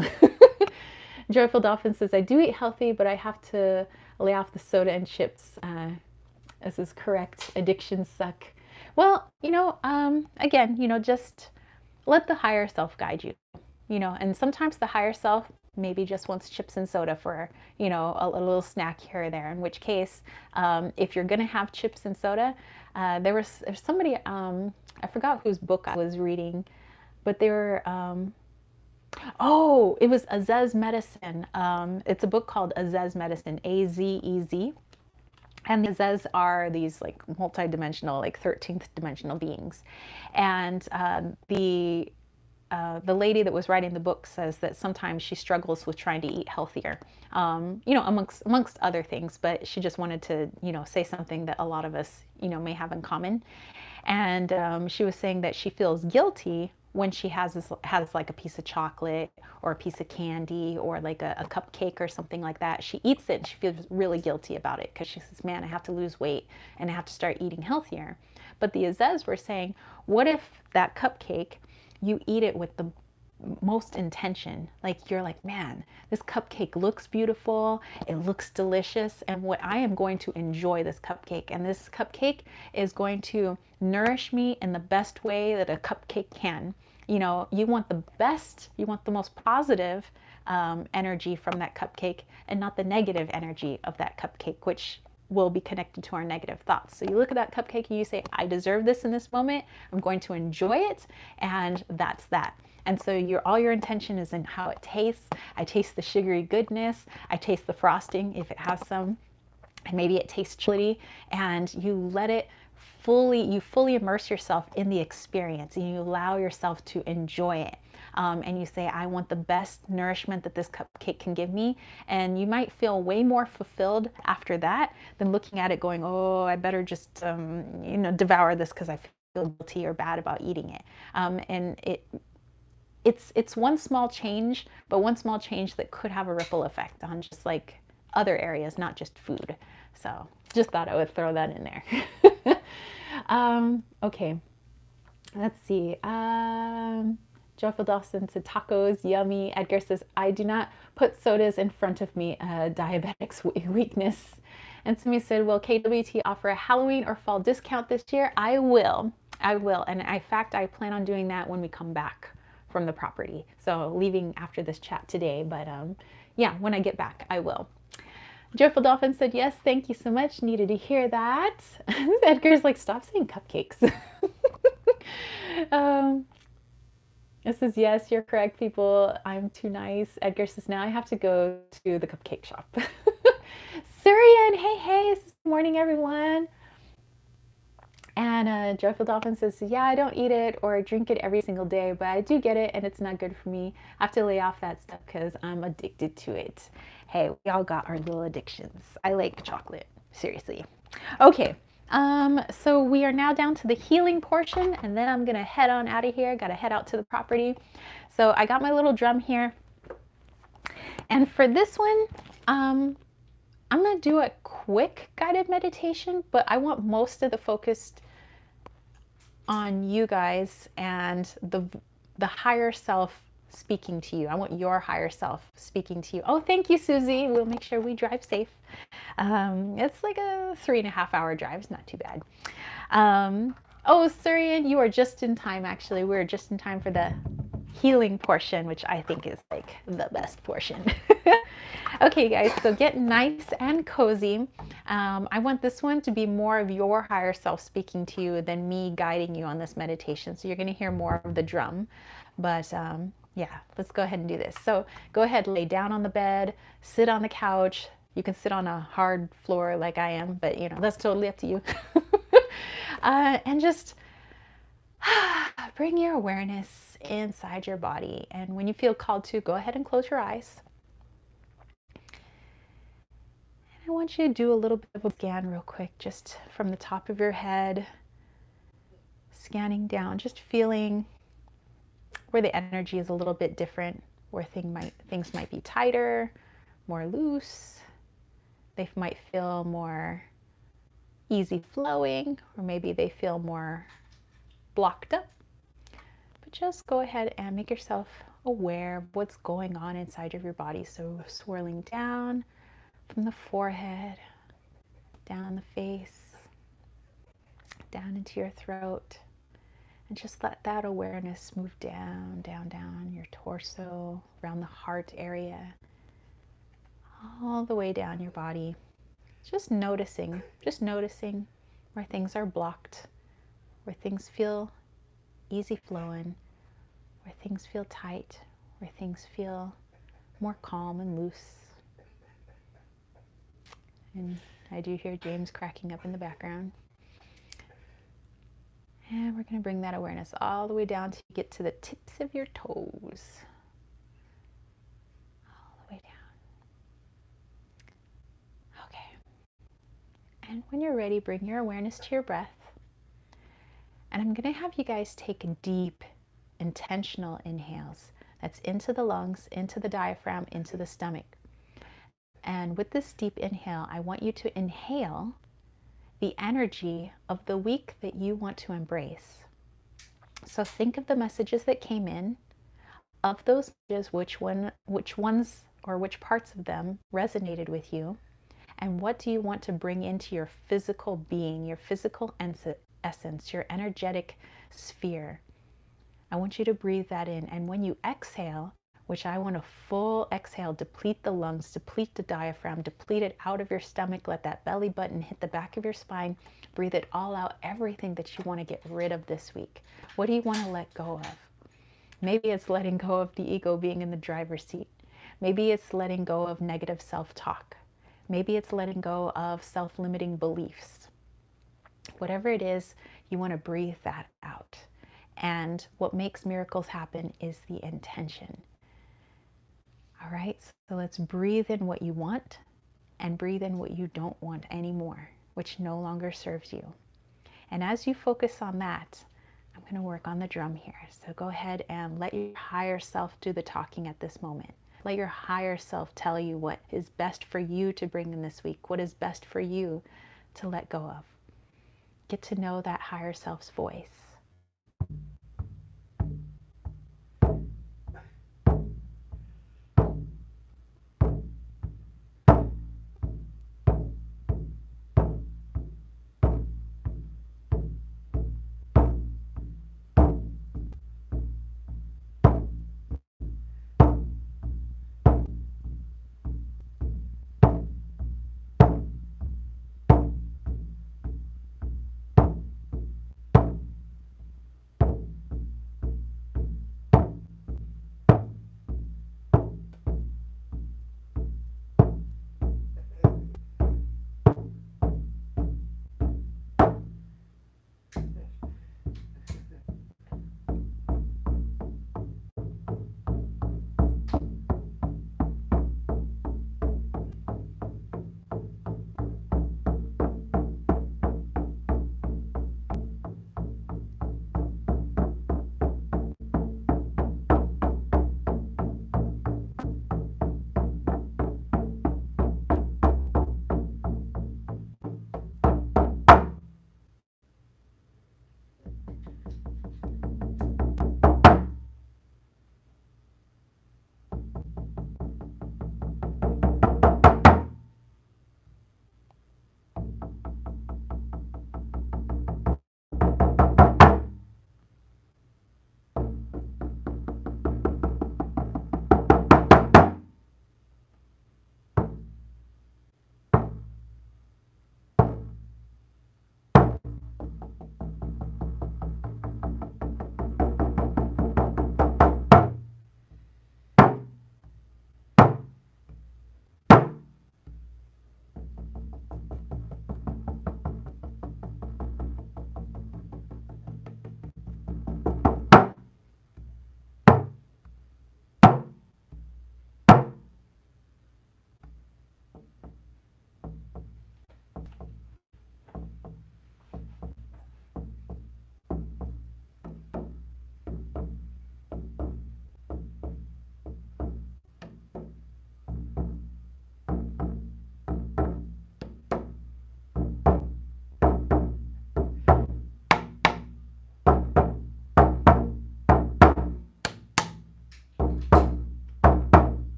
Joyful Dolphin says, I do eat healthy, but I have to lay off the soda and chips. This is correct. Addictions suck. Well, again, just let the higher self guide you, and sometimes the higher self maybe just wants chips and soda for, a little snack here or there, in which case, if you're going to have chips and soda, there's somebody, I forgot whose book I was reading, but they were, it was Azez Medicine. It's a book called Azez Medicine, Azez. And the Azez are these like multi-dimensional, like 13th dimensional beings. And the lady that was writing the book says that sometimes she struggles with trying to eat healthier, amongst other things, but she just wanted to, say something that a lot of us, may have in common. And she was saying that she feels guilty when she has like a piece of chocolate or a piece of candy or like a cupcake or something like that. She eats it and she feels really guilty about it because she says, man, I have to lose weight and I have to start eating healthier. But the Azez were saying, what if that cupcake, you eat it with the most intention? Like, you're like, man, this cupcake looks beautiful, it looks delicious, and what I am going to enjoy this cupcake, and this cupcake is going to nourish me in the best way that a cupcake can. You want the best, you want the most positive energy from that cupcake, and not the negative energy of that cupcake, which will be connected to our negative thoughts. So you look at that cupcake and you say, I deserve this in this moment. I'm going to enjoy it. And that's that. And so all your intention is in how it tastes. I taste the sugary goodness. I taste the frosting if it has some. And maybe it tastes chili. And you let it you fully immerse yourself in the experience and you allow yourself to enjoy it. And you say, I want the best nourishment that this cupcake can give me. And you might feel way more fulfilled after that than looking at it going, oh, I better just, devour this because I feel guilty or bad about eating it. And it's one small change, but one small change that could have a ripple effect on just like other areas, not just food. So just thought I would throw that in there. Okay, let's see. Joyful Dawson said tacos, yummy. Edgar says, I do not put sodas in front of me, diabetic's weakness. And Simi said, will KWT offer a Halloween or fall discount this year? I will. And in fact, I plan on doing that when we come back from the property. So leaving after this chat today, but yeah, when I get back, I will. Joyful Dolphin said, yes, thank you so much. Needed to hear that. Edgar's like, stop saying cupcakes. This is, yes, you're correct, people. I'm too nice. Edgar says, now I have to go to the cupcake shop. Syrian, hey, good morning, everyone. And Joyful Dolphin says, yeah, I don't eat it or drink it every single day, but I do get it and it's not good for me. I have to lay off that stuff because I'm addicted to it. Hey, we all got our little addictions. I like chocolate, seriously. Okay, so we are now down to the healing portion, and then I'm gonna head on out of here. Gotta head out to the property. So I got my little drum here. And for this one, I'm gonna do a quick guided meditation, but I want most of the focus on you guys and the higher self speaking to you. I want your higher self speaking to you. Oh, thank you, Susie. We'll make sure we drive safe. It's like a 3.5 hour drive. It's not too bad. Oh, Surian, you are just in time, actually. We're just in time for the healing portion, which I think is like the best portion. Okay, guys, so get nice and cozy. I want this one to be more of your higher self speaking to you than me guiding you on this meditation. So you're going to hear more of the drum. But yeah, let's go ahead and do this. So go ahead, lay down on the bed, sit on the couch. You can sit on a hard floor like I am, but you know, that's totally up to you. And just bring your awareness inside your body. And when you feel called to, go ahead and close your eyes. I want you to do a little bit of a scan real quick, just from the top of your head, scanning down, just feeling where the energy is a little bit different, where things might be tighter, more loose. They might feel more easy flowing, or maybe they feel more blocked up. But just go ahead and make yourself aware of what's going on inside of your body. So swirling down from the forehead, down the face, down into your throat, and just let that awareness move down, down, down your torso, around the heart area, all the way down your body. Just noticing where things are blocked, where things feel easy flowing, where things feel tight, where things feel more calm and loose. And I do hear James cracking up in the background. And we're going to bring that awareness all the way down to get to the tips of your toes. All the way down. Okay. And when you're ready, bring your awareness to your breath. And I'm going to have you guys take deep, intentional inhales. That's into the lungs, into the diaphragm, into the stomach. And with this deep inhale, I want you to inhale the energy of the week that you want to embrace. So think of the messages that came in. Of those messages, which ones or which parts of them resonated with you, and what do you want to bring into your physical being, your physical essence, your energetic sphere. I want you to breathe that in, and when you exhale, which I want a full exhale, deplete the lungs, deplete the diaphragm, deplete it out of your stomach, let that belly button hit the back of your spine, breathe it all out, everything that you want to get rid of this week. What do you want to let go of? Maybe it's letting go of the ego being in the driver's seat. Maybe it's letting go of negative self-talk. Maybe it's letting go of self-limiting beliefs. Whatever it is, you want to breathe that out. And what makes miracles happen is the intention. All right, so let's breathe in what you want and breathe in what you don't want anymore, which no longer serves you. And as you focus on that, I'm going to work on the drum here. So go ahead and let your higher self do the talking at this moment. Let your higher self tell you what is best for you to bring in this week, what is best for you to let go of. Get to know that higher self's voice.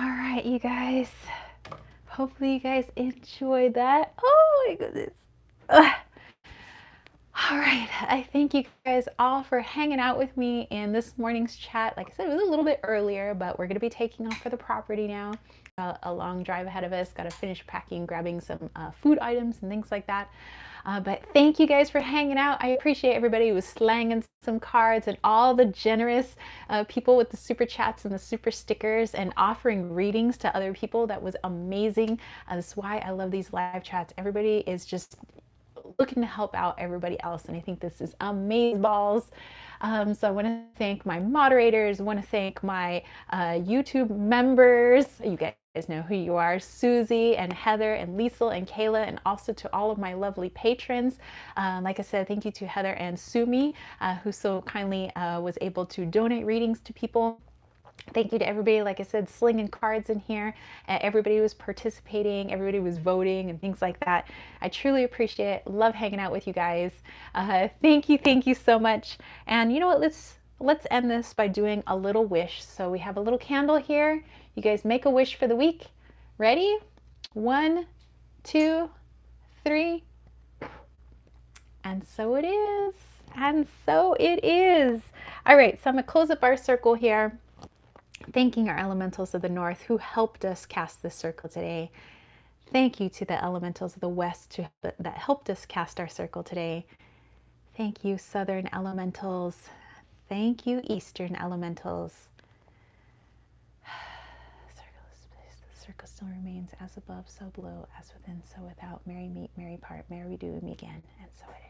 All right, you guys. Hopefully you guys enjoyed that. Oh my goodness. Ugh. All right, I thank you guys all for hanging out with me in this morning's chat. Like I said, it was a little bit earlier, but we're going to be taking off for the property now. A long drive ahead of us. Got to finish packing, grabbing some food items and things like that. But thank you guys for hanging out. I appreciate everybody who was slanging some cards and all the generous people with the super chats and the super stickers and offering readings to other people. That was amazing. That's why I love these live chats. Everybody is just looking to help out everybody else, and I think this is amazing balls. So I want to thank my moderators. I want to thank my YouTube members. You guys know who you are: Susie and Heather and Lisa and Kayla, and also to all of my lovely patrons. Like I said, thank you to Heather and Sumi, who so kindly was able to donate readings to people. Thank you to everybody, like I said, slinging cards in here. Everybody was participating, everybody was voting and things like that. I truly appreciate it. Love hanging out with you guys. Thank you so much. And you know what, let's end this by doing a little wish. So we have a little candle here. You guys make a wish for the week. Ready? 1, 2, 3. And so it is. And so it is. All right, so I'm gonna close up our circle here, thanking our elementals of the north who helped us cast this circle today. Thank you to the elementals of the west that helped us cast our circle today. Thank you, southern elementals. Thank you, eastern elementals. The circle still remains as above, so below, as within, so without. Merry meet, merry part, merry we do meet again, and so it is.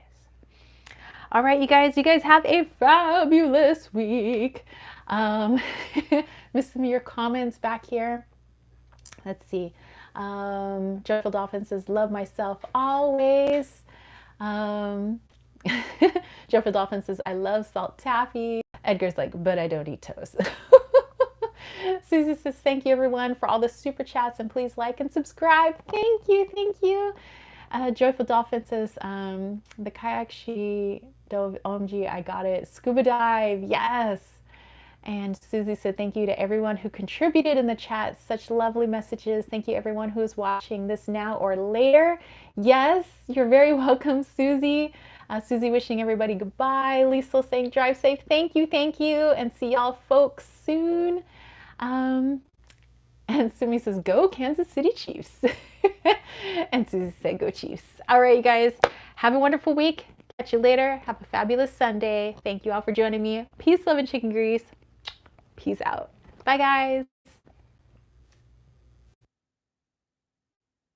All right, you guys have a fabulous week. Miss some of your comments back here. Let's see. Joyful Dolphin says, love myself always. Joyful Dolphin says, I love salt taffy. Edgar's like, but I don't eat toast. Susie says, thank you everyone for all the super chats, and please like and subscribe. Thank you. Joyful Dolphin says, the kayak she dove, OMG, I got it. Scuba dive, yes. And Susie said, thank you to everyone who contributed in the chat. Such lovely messages. Thank you everyone who is watching this now or later. Yes, you're very welcome, Susie. Susie wishing everybody goodbye. Lisa saying drive safe. Thank you. And see y'all folks soon. And Sumi says, go Kansas City Chiefs. And Susie said, go Chiefs. All right, you guys, have a wonderful week. Catch you later. Have a fabulous Sunday. Thank you all for joining me. Peace, love, and chicken grease. Peace out. Bye, guys.